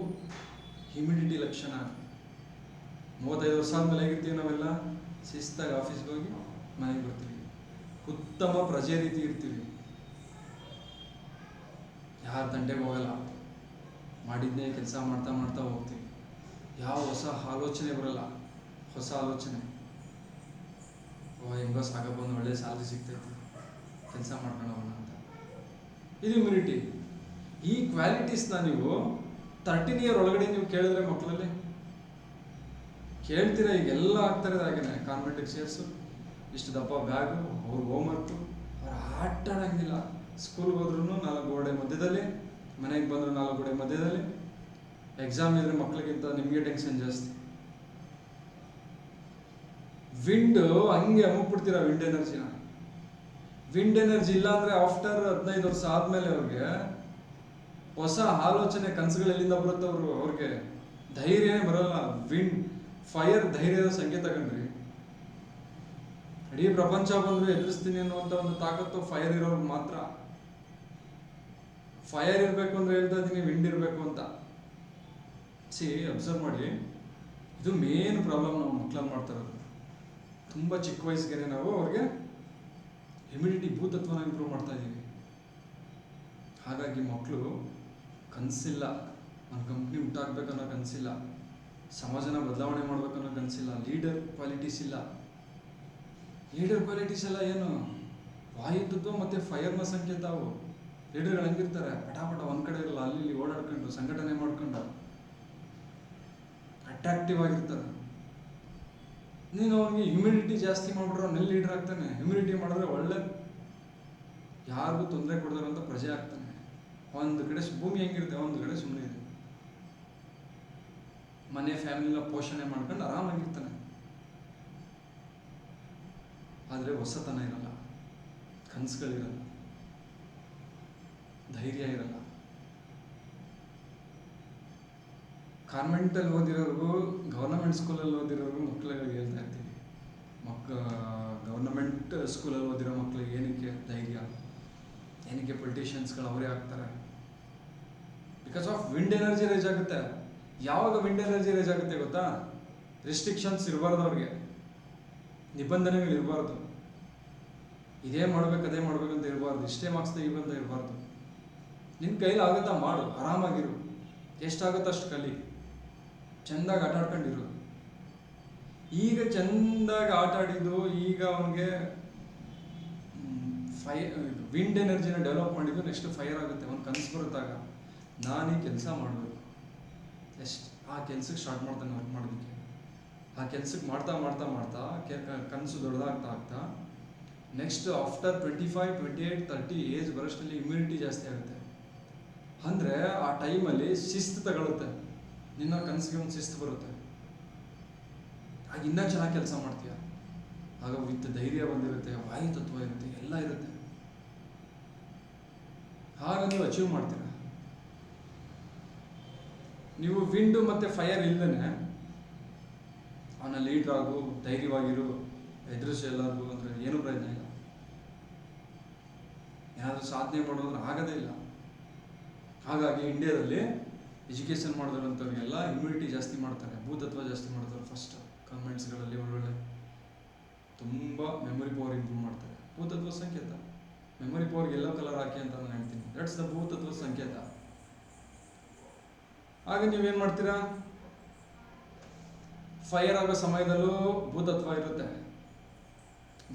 S2: ಹ್ಯುಮಿಡಿಟಿ ಲಕ್ಷಣ. 35 ವರ್ಷ ಆದಮೇಲೆ ಹೇಗಿರ್ತೀವಿ ನಾವೆಲ್ಲ? ಶಿಸ್ತಾಗಿ ಆಫೀಸ್ಗೆ ಹೋಗಿ ಮನೆಗೆ ಬರ್ತೀವಿ, ಉತ್ತಮ ಪ್ರಜೆ ರೀತಿ ಇರ್ತೀವಿ, ಯಾರ ದಂಡೆಗೆ ಹೋಗಲ್ಲ, ಮಾಡಿದ್ನೇ ಕೆಲಸ ಮಾಡ್ತಾ ಹೋಗ್ತೀವಿ. ಯಾವ ಹೊಸ ಆಲೋಚನೆ ಬರಲ್ಲ, ಹೊಸ ಆಲೋಚನೆ. ಹೆಂಗೋ ಸಾಕಪ್ಪ, ಒಂದು ಒಳ್ಳೆ ಸ್ಯಾಲ್ರಿ ಸಿಗ್ತೈತಿ, ಕೆಲಸ ಮಾಡ್ಕೊಳ್ಳೋಣ ಅಂತ. ಇದು ಇಮ್ಯುನಿಟಿ. ಈ ಕ್ವಾಲಿಟೀಸ್ನ ನೀವು 13 ಇಯರ್ ಒಳಗಡೆ ನೀವು ಕೇಳಿದ್ರೆ ಮಕ್ಕಳಲ್ಲಿ ಕೇಳ್ತೀರ. ಈಗೆಲ್ಲ ಆಗ್ತಾರೆ ಹಾಗೇನೆ, ಕಾನ್ವೆಂಟಿಗೆ ಸೇರಿಸು, ಇಷ್ಟು ದಪ್ಪ ಬ್ಯಾಗು, ಅವ್ರ ಹೋಮ್ವರ್ಕು, ಅವ್ರು ಆಟ ಆಡಂಗಿಲ್ಲ. ಸ್ಕೂಲ್ಗೆ ಹೋದ್ರೂ 4 ಗೋಡೆ ಮಧ್ಯದಲ್ಲಿ, ಮನೆಗೆ ಬಂದರೂ 4 ಗೋಡೆ ಮಧ್ಯದಲ್ಲಿ. ಎಕ್ಸಾಮ್ ಇದ್ರೆ ಮಕ್ಕಳಿಗಿಂತ ನಿಮಗೆ ಟೆನ್ಷನ್ ಜಾಸ್ತಿ. ವಿಂಡು ಹಂಗೆ ಅಮುಕ್ಬಿಡ್ತೀರ ವಿಂಡ್ ಎನರ್ಜಿನ. ವಿಂಡ್ ಎನರ್ಜಿ ಇಲ್ಲ ಅಂದರೆ ಆಫ್ಟರ್ 15 ವರ್ಷ ಆದಮೇಲೆ ಅವ್ರಿಗೆ ಹೊಸ ಆಲೋಚನೆ, ಕನಸುಗಳು ಎಲ್ಲಿಂದ ಬರುತ್ತೆ? ಅವ್ರಿಗೆ ಧೈರ್ಯನೇ ಬರಲ್ಲ. ವಿಂಡ್, ಫೈರ್ ಧೈರ್ಯದ ಸಂಕೇತ ಕಂಡ್ರಿ. ಇಡೀ ಪ್ರಪಂಚ ಬಂದರೂ ಎದುರಿಸ್ತೀನಿ ಅನ್ನುವಂಥ ಒಂದು ತಾಕತ್ತು ಫೈರ್ ಇರೋರು ಮಾತ್ರ. ಫೈರ್ ಇರಬೇಕು ಅಂದರೆ ಹೇಳ್ತಾ ಇದ್ದೀನಿ, ವಿಂಡ್ ಇರಬೇಕು ಅಂತ. ಅಬ್ಸರ್ವ್ ಮಾಡಿ, ಇದು ಮೇನ್ ಪ್ರಾಬ್ಲಮ್ ನಾವು ಮಕ್ಕಳಲ್ಲಿ ಮಾಡ್ತಾ ಇರೋದು. ತುಂಬ ಚಿಕ್ಕ ವಯಸ್ಸಿಗೆ ನಾವು ಅವ್ರಿಗೆ ಹ್ಯುಮಿಡಿಟಿ ಭೂತತ್ವನ ಇಂಪ್ರೂವ್ ಮಾಡ್ತಾ ಇದ್ದೀವಿ. ಹಾಗಾಗಿ ಮಕ್ಕಳು ಕನಸಿಲ್ಲ, ಒಂದು ಕಂಪ್ನಿ ಹುಟ್ಟಾಕ್ಬೇಕನ್ನೋ ಕನಸಿಲ್ಲ, ಸಮಾಜನ ಬದಲಾವಣೆ ಮಾಡ್ಬೇಕನ್ನೋ ಕನಸಿಲ್ಲ, ಲೀಡರ್ ಕ್ವಾಲಿಟೀಸ್ ಇಲ್ಲ. ಲೀಡರ್ ಕ್ವಾಲಿಟೀಸ್ ಎಲ್ಲ ಏನು, ವಾಯುತತ್ವ ಮತ್ತು ಫೈರ್ನ ಸಂಕೇತ ಅವು. ಲೀಡರ್ಗಳು ಹೆಂಗಿರ್ತಾರೆ, ಪಟಾಪಟ ಒಂದು ಕಡೆ ಇರಲ್ಲ, ಅಲ್ಲಿ ಇಲ್ಲಿ ಓಡಾಡ್ಕೊಂಡು ಸಂಘಟನೆ ಮಾಡ್ಕೊಂಡು ಅಟ್ರಾಕ್ಟಿವ್ ಆಗಿರ್ತಾರೆ. ನೀನು ಅವನಿಗೆ ಹ್ಯುಮಿಡಿಟಿ ಜಾಸ್ತಿ ಮಾಡಿಬಿಟ್ರೆ ಅವನಲ್ಲಿ ಲೀಡರ್ ಆಗ್ತಾನೆ. ಹ್ಯುಮಿಡಿಟಿ ಮಾಡಿದ್ರೆ ಒಳ್ಳೆ ಯಾರಿಗೂ ತೊಂದರೆ ಕೊಡದಾರಂತ ಪ್ರಜೆ ಆಗ್ತಾನೆ. ಒಂದು ಕಡೆ ಭೂಮಿ ಹೆಂಗಿರುತ್ತೆ, ಒಂದು ಕಡೆ ಸುಮ್ಮನೆ ಇದೆ, ಮನೆ ಫ್ಯಾಮಿಲಿನ ಪೋಷಣೆ ಮಾಡ್ಕೊಂಡು ಆರಾಮಾಗಿರ್ತಾನೆ. ಆದರೆ ಹೊಸತನ ಇರಲ್ಲ, ಕನಸುಗಳಿರಲ್ಲ, ಧೈರ್ಯ ಇರಲ್ಲ. ಕಾನ್ವೆಂಟಲ್ಲಿ ಓದಿರೋರ್ಗು ಗೌರ್ನಮೆಂಟ್ ಸ್ಕೂಲಲ್ಲಿ ಓದಿರೋರ್ಗು ಮಕ್ಕಳುಗಳಿಗೆ ಹೇಳ್ತಾ ಇರ್ತೀವಿ, ಗೌರ್ನಮೆಂಟ್ ಸ್ಕೂಲಲ್ಲಿ ಓದಿರೋ ಮಕ್ಕಳಿಗೆ ಏನಕ್ಕೆ ಧೈರ್ಯ, ಏನಕ್ಕೆ ಪೊಲಿಟಿಷಿಯನ್ಸ್ಗಳು ಅವರೇ ಆಗ್ತಾರೆ? ಬಿಕಾಸ್ ಆಫ್ ವಿಂಡ್ ಎನರ್ಜಿ ರೇಜ್ ಆಗುತ್ತೆ. ಯಾವಾಗ ವಿಂಡ್ ಎನರ್ಜಿ ರೇಜ್ ಆಗುತ್ತೆ ಗೊತ್ತಾ? ರಿಸ್ಟ್ರಿಕ್ಷನ್ಸ್ ಇರಬಾರ್ದು, ಅವ್ರಿಗೆ ನಿಬಂಧನೆಗಳು ಇರಬಾರ್ದು. ಇದೇ ಮಾಡ್ಬೇಕು ಅದೇ ಮಾಡ್ಬೇಕಂತ ಇರಬಾರ್ದು, ಇಷ್ಟೇ ಮಾರ್ಕ್ಸ್ ತೆಗಿಬೇಕಂತ ಇರಬಾರ್ದು. ನಿನ್ನ ಕೈಲಿ ಆಗುತ್ತಾ ಮಾಡು, ಆರಾಮಾಗಿರು, ಎಷ್ಟಾಗುತ್ತೋ ಅಷ್ಟು ಕಲಿ, ಚೆಂದಾಗಿ ಆಟ ಆಡ್ಕೊಂಡಿರು. ಈಗ ಚೆಂದಾಗಿ ಆಟ ಆಡಿದ್ದು, ಈಗ ಅವನಿಗೆ ವಿಂಡ್ ಎನರ್ಜಿನ ಡೆವಲಪ್ ಮಾಡಿದ್ದು, ನೆಕ್ಸ್ಟ್ ಫೈರ್ ಆಗುತ್ತೆ. ಅವ್ನು ಕನಸು ಬರುತ್ತಾಗ ನಾನು ಈ ಕೆಲಸ ಮಾಡಬೇಕು, ಆ ಕೆಲ್ಸಕ್ಕೆ ಸ್ಟಾರ್ಟ್ ಮಾಡ್ತಾನೆ ವರ್ಕ್ ಮಾಡೋದಕ್ಕೆ. ಆ ಕೆಲ್ಸಕ್ಕೆ ಮಾಡ್ತಾ ಮಾಡ್ತಾ ಮಾಡ್ತಾ ಕನಸು ದೊಡ್ಡದಾಗ್ತಾ ಆಗ್ತಾ ನೆಕ್ಸ್ಟ್ ಆಫ್ಟರ್ 25, 28, 30 ಏಜ್ ಬರೋಷ್ಟರಲ್ಲಿ ಇಮ್ಯುನಿಟಿ ಜಾಸ್ತಿ ಆಗುತ್ತೆ. ಅಂದರೆ ಆ ಟೈಮಲ್ಲಿ ಶಿಸ್ತು ತಗೊಳುತ್ತೆ, ನಿನ್ನ ಕನಸಿಗೆ ಒಂದು ಶಿಸ್ತು ಬರುತ್ತೆ. ಆಗ ಇನ್ನೂ ಚೆನ್ನಾಗಿ ಕೆಲಸ ಮಾಡ್ತೀಯ. ಆಗ ವಿತ್ ಧೈರ್ಯ ಬಂದಿರುತ್ತೆ, ವಾಯುತತ್ವ ಇರುತ್ತೆ, ಎಲ್ಲ ಇರುತ್ತೆ. ಆಗ ನೀವು ಅಚೀವ್ ಮಾಡ್ತೀರ. ನೀವು ವಿಂಡು ಮತ್ತು ಫೈರ್ ಇಲ್ಲದೇ ಅವನ ಲೀಡ್ರ್ ಆಗು, ಧೈರ್ಯವಾಗಿರು, ಎದುರಿಸಿ ಎಲ್ಲರಿಗೂ ಅಂದರೆ ಏನೂ ಪ್ರಯತ್ನ ಇಲ್ಲ. ಏನಾದರೂ ಸಾಧನೆ ಮಾಡೋದ್ರೆ ಆಗೋದೇ ಇಲ್ಲ. ಹಾಗಾಗಿ ಇಂಡಿಯಾದಲ್ಲಿ ಎಜುಕೇಷನ್ ಮಾಡಿದಂಥವ್ರಿಗೆಲ್ಲ ಇಮ್ಯುನಿಟಿ ಜಾಸ್ತಿ ಮಾಡ್ತಾರೆ, ಭೂತತ್ವ ಜಾಸ್ತಿ ಮಾಡ್ತಾರೆ. ಫಸ್ಟ್ ಕಾನ್ವೆಂಟ್ಸ್ಗಳಲ್ಲಿ ಒಳ್ಳೊಳ್ಳೆ ತುಂಬ ಮೆಮೊರಿ ಪವರ್ ಇಂಪ್ರೂವ್ ಮಾಡ್ತಾರೆ. ಭೂತತ್ವ ಸಂಕೇತ, ಮೆಮೊರಿ ಪವರ್ಗೆ ಎಲ್ಲೋ ಕಲರ್ ಹಾಕಿ ಅಂತ ನಾನು ಹೇಳ್ತೀನಿ. ದಟ್ಸ್ ದ ಭೂತತ್ವ ಸಂಕೇತ. ಆಗ ನೀವೇನು ಮಾಡ್ತೀರಾ? ಫೈರ್ ಆಗೋ ಸಮಯದಲ್ಲೂ ಭೂತತ್ವ ಇರುತ್ತೆ,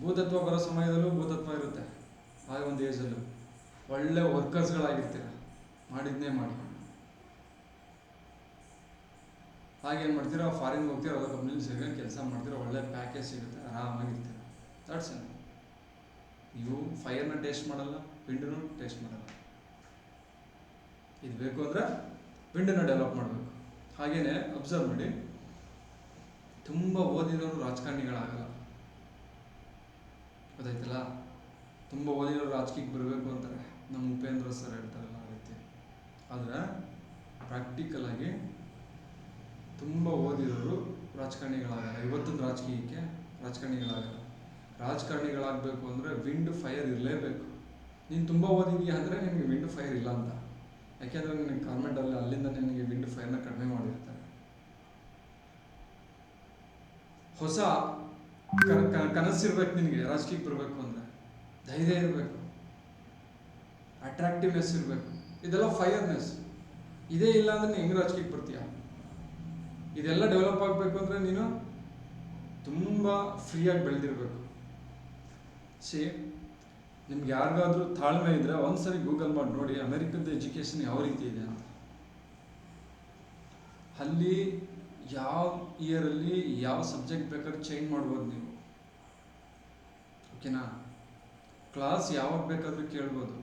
S2: ಭೂತತ್ವ ಬರೋ ಸಮಯದಲ್ಲೂ ಭೂತತ್ವ ಇರುತ್ತೆ. ಆಗ ಒಂದು ಏಜಲ್ಲೂ ಒಳ್ಳೆ ವರ್ಕರ್ಸ್ಗಳಾಗಿರ್ತೀರ, ಮಾಡಿದ್ನೇ ಮಾಡಿ. ಹಾಗೇನು ಮಾಡ್ತೀರಾ? ಫಾರಿನ್ಗೆ ಹೋಗ್ತೀರ, ಯಾವುದೋ ಕಂಪ್ನಿಲಿ ಸೇರ್ಕೊಂಡು ಕೆಲಸ ಮಾಡ್ತೀರಾ, ಒಳ್ಳೆ ಪ್ಯಾಕೇಜ್ ಸಿಗುತ್ತೆ, ಆರಾಮಾಗಿರ್ತೀರ. That's it. ನೀವು ಫೈರ್ನ ಟೇಸ್ಟ್ ಮಾಡಲ್ಲ, ವಿಂಡನ್ನು ಟೇಸ್ಟ್ ಮಾಡಲ್ಲ. ಇದು ಬೇಕು ಅಂದರೆ ವಿಂಡನ್ನು ಡೆವಲಪ್ ಮಾಡಬೇಕು. ಹಾಗೇನೆ ಅಬ್ಸರ್ವ್ ಮಾಡಿ, ತುಂಬ ಓದಿರೋರು ರಾಜಕಾರಣಿಗಳಾಗಲ್ಲ, ಗೊತ್ತಾಯ್ತಲ್ಲ? ತುಂಬ ಓದಿರೋರು ರಾಜಕೀಯಕ್ಕೆ ಬರಬೇಕು ಅಂತಾರೆ, ನಮ್ಮ ಉಪೇಂದ್ರ ಸರ್ ಹೇಳ್ತಾರಲ್ಲ ಆ ರೀತಿ. ಆದರೆ ಪ್ರಾಕ್ಟಿಕಲ್ ಆಗಿ ತುಂಬ ಓದಿರೋರು ರಾಜಕಾರಣಿಗಳಾಗಲ್ಲ. ಇವತ್ತಿನ ರಾಜಕೀಯಕ್ಕೆ ರಾಜಕಾರಣಿಗಳಾಗಲ್ಲ. ರಾಜಕಾರಣಿಗಳಾಗಬೇಕು ಅಂದರೆ ವಿಂಡ್ ಫೈರ್ ಇರಲೇಬೇಕು. ನೀನು ತುಂಬ ಓದಿದೀಯ ಅಂದರೆ ನಿನಗೆ ವಿಂಡ್ ಫೈರ್ ಇಲ್ಲ ಅಂತ. ಯಾಕೆಂದರೆ ನಿನಗೆ ಗೌರ್ಮೆಂಟಲ್ಲಿ ಅಲ್ಲಿಂದ ನಿನಗೆ ವಿಂಡ್ ಫೈರ್ನ ಕಡಿಮೆ ಮಾಡಿರ್ತಾರೆ. ಹೊಸ ಕನಸಿರ್ಬೇಕು ನಿನಗೆ ರಾಜಕೀಯಕ್ಕೆ ಬರಬೇಕು ಅಂದರೆ. ಧೈರ್ಯ ಇರಬೇಕು, ಅಟ್ರಾಕ್ಟಿವ್ನೆಸ್ ಇರಬೇಕು, ಇದೆಲ್ಲ ಫೈರ್ನೆಸ್. ಇದೇ ಇಲ್ಲ ಅಂದರೆ ನೀನು ಹೆಂಗೆ ರಾಜಕೀಯಕ್ಕೆ ಬರ್ತೀಯ? ಇದೆಲ್ಲ ಡೆವಲಪ್ ಆಗಬೇಕು ಅಂದರೆ ನೀನು ತುಂಬ ಫ್ರೀಯಾಗಿ ಬೆಳೆದಿರಬೇಕು. ನಿಮ್ಗೆ ಯಾರಿಗಾದ್ರೂ ತಾಳ್ಮೆ ಇದ್ದರೆ ಒಂದ್ಸರಿ ಗೂಗಲ್ ಮಾಡಿ ನೋಡಿ ಅಮೆರಿಕದ ಎಜುಕೇಷನ್ ಯಾವ ರೀತಿ ಇದೆ ಅಂತ. ಅಲ್ಲಿ ಯಾವ ಇಯರಲ್ಲಿ ಯಾವ ಸಬ್ಜೆಕ್ಟ್ ಬೇಕಾದ್ರೂ ಚೇಂಜ್ ಮಾಡ್ಬೋದು ನೀವು, ಓಕೆನಾ? ಕ್ಲಾಸ್ ಯಾವಾಗ ಬೇಕಾದ್ರೂ ಕೇಳ್ಬೋದು,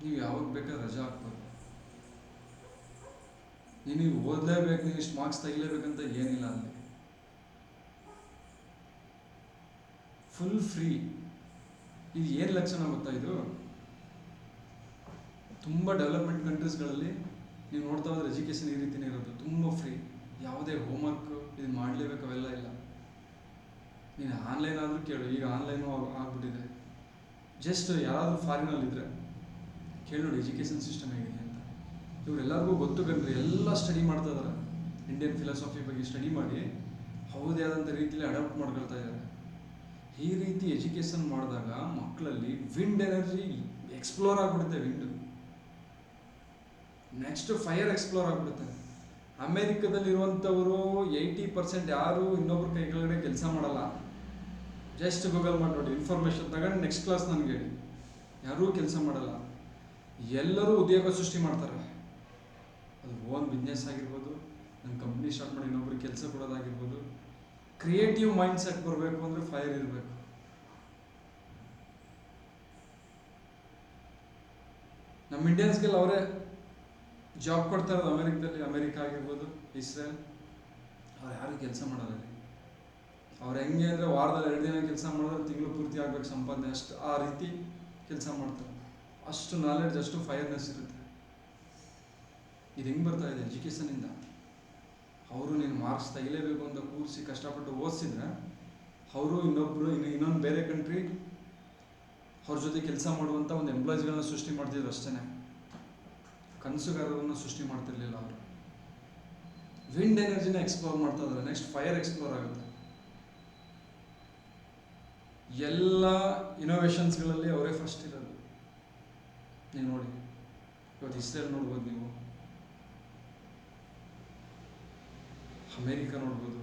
S2: ನೀವು ಯಾವಾಗ ಬೇಕಾದ್ರೂ ರಜಾ ಹಾಕ್ಬೋದು. ನೀವು ಓದಲೇಬೇಕು, ನೀವು ಇಷ್ಟು ಮಾರ್ಕ್ಸ್ ತೆಗಿಲೇಬೇಕಂತ ಏನಿಲ್ಲ. ಅಲ್ಲಿ ಫುಲ್ ಫ್ರೀ. ಇದು ಏನು ಲಕ್ಷಣ ಗೊತ್ತಾ? ಇದು ತುಂಬ ಡೆವಲಪ್ಮೆಂಟ್ ಕಂಟ್ರೀಸ್ಗಳಲ್ಲಿ ನೀವು ನೋಡ್ತಾ ಹೋದ್ರೆ ಎಜುಕೇಷನ್ ಈ ರೀತಿನೇ ಇರೋದು, ತುಂಬ ಫ್ರೀ. ಯಾವುದೇ ಹೋಮ್ವರ್ಕ್ ಇದು ಮಾಡಲೇಬೇಕು ಅವೆಲ್ಲ ಇಲ್ಲ. ನೀನು ಆನ್ಲೈನ್ ಆದರೂ ಕೇಳು, ಈಗ ಆನ್ಲೈನು ಆಗ್ಬಿಟ್ಟಿದೆ. ಜಸ್ಟ್ ಯಾರಾದರೂ ಫಾರಿನಲ್ಲಿದ್ದರೆ ಕೇಳಿ ನೋಡಿ ಎಜುಕೇಷನ್ ಸಿಸ್ಟಮ್ ಹೇಗಿದೆ ಅಂತ. ಇವರೆಲ್ಲರಿಗೂ ಗೊತ್ತು ಕಣ್ರಿ, ಎಲ್ಲ ಸ್ಟಡಿ ಮಾಡ್ತಾ ಇದ್ದಾರೆ. ಇಂಡಿಯನ್ ಫಿಲಾಸಫಿ ಬಗ್ಗೆ ಸ್ಟಡಿ ಮಾಡಿ ಯಾವುದೇ ಆದಂಥ ರೀತಿಯಲ್ಲಿ ಅಡಾಪ್ಟ್ ಮಾಡ್ಕೊಳ್ತಾ ಇದ್ದಾರೆ. ಈ ರೀತಿ ಎಜುಕೇಷನ್ ಮಾಡಿದಾಗ ಮಕ್ಕಳಲ್ಲಿ ವಿಂಡ್ ಎನರ್ಜಿ ಎಕ್ಸ್ಪ್ಲೋರ್ ಆಗಿಬಿಡುತ್ತೆ. ವಿಂಡ್ ನೆಕ್ಸ್ಟ್ ಫೈರ್ ಎಕ್ಸ್ಪ್ಲೋರ್ ಆಗಿಬಿಡುತ್ತೆ. ಅಮೇರಿಕದಲ್ಲಿರುವಂಥವರು 80% ಯಾರು ಇನ್ನೊಬ್ರ ಕೈ ಕೆಳಗಡೆ ಕೆಲಸ ಮಾಡಲ್ಲ. ಜಸ್ಟ್ ಗೂಗಲ್ ಮಾಡಿ ನೋಡಿ, ಇನ್ಫಾರ್ಮೇಷನ್ ತಗೊಂಡು ನೆಕ್ಸ್ಟ್ ಕ್ಲಾಸ್ ನನಗೆ ಹೇಳಿ. ಯಾರೂ ಕೆಲಸ ಮಾಡಲ್ಲ, ಎಲ್ಲರೂ ಉದ್ಯೋಗ ಸೃಷ್ಟಿ ಮಾಡ್ತಾರೆ. ಅದು ಓನ್ ಬಿಸ್ನೆಸ್ ಆಗಿರ್ಬೋದು, ನನ್ನ ಕಂಪ್ನಿ ಸ್ಟಾರ್ಟ್ ಮಾಡಿ ಇನ್ನೊಬ್ರಿಗೆ ಕೆಲಸ ಕೊಡೋದಾಗಿರ್ಬೋದು. ಕ್ರಿಯೇಟಿವ್ ಮೈಂಡ್ ಸೆಟ್ ಬರಬೇಕು ಅಂದರೆ ಫೈರ್ ಇರಬೇಕು. ನಮ್ಮ ಇಂಡಿಯನ್ಸ್ಗೆಲ್ಲ ಅವರೇ ಜಾಬ್ ಕೊಡ್ತಾ ಇರೋದು. ಅಮೆರಿಕ ಆಗಿರ್ಬೋದು, ಇಸ್ರೇಲ್, ಅವ್ರು ಯಾರು ಕೆಲಸ ಮಾಡೋಲ್ಲ. ಅವ್ರು ಹೆಂಗೆ ಅಂದರೆ ವಾರದಲ್ಲಿ 2 ದಿನ ಕೆಲಸ ಮಾಡಿದ್ರೆ ತಿಂಗಳು ಪೂರ್ತಿ ಆಗ್ಬೇಕು ಸಂಪಾದನೆ, ಅಷ್ಟು ಆ ರೀತಿ ಕೆಲಸ ಮಾಡ್ತಾರೆ. ಅಷ್ಟು ನಾಲೆಡ್ಜ್, ಅಷ್ಟು ಫೈರ್ನೆಸ್ ಇರುತ್ತೆ. ಇದು ಹೆಂಗೆ ಬರ್ತಾ ಇದೆ? ಎಜುಕೇಷನಿಂದ. ಅವರು ನೀನು ಮಾರ್ಕ್ಸ್ ತೆಗಿಲೇಬೇಕು ಅಂತ ಕೂರಿಸಿ ಕಷ್ಟಪಟ್ಟು ಓದಿಸಿದ್ರೆ ಅವರು ಇನ್ನೊಂದು ಬೇರೆ ಕಂಟ್ರಿ ಅವ್ರ ಜೊತೆ ಕೆಲಸ ಮಾಡುವಂಥ ಒಂದು ಎಂಪ್ಲಾಯೀಸ್ಗಳನ್ನ ಸೃಷ್ಟಿ ಮಾಡ್ತಿದ್ರು ಅಷ್ಟೇ. ಕನಸುಗಾರರನ್ನು ಸೃಷ್ಟಿ ಮಾಡ್ತಿರ್ಲಿಲ್ಲ ಅವರು. ವಿಂಡ್ ಎನರ್ಜಿನ ಎಕ್ಸ್ಪ್ಲೋರ್ ಮಾಡ್ತಾ ಇದ್ದಾರೆ. ನೆಕ್ಸ್ಟ್ ಫೈರ್ ಎಕ್ಸ್ಪ್ಲೋರ್ ಆಗುತ್ತೆ. ಎಲ್ಲ ಇನೋವೇಷನ್ಸ್ಗಳಲ್ಲಿ ಅವರೇ ಫಸ್ಟ್ ಇರೋದು. ನೀವು ನೋಡಿ, ಇವತ್ತು ಇಸ್ರೇಲ್ ನೋಡ್ಬೋದು, ನೀವು ಅಮೇರಿಕಾ ನೋಡ್ಬೋದು,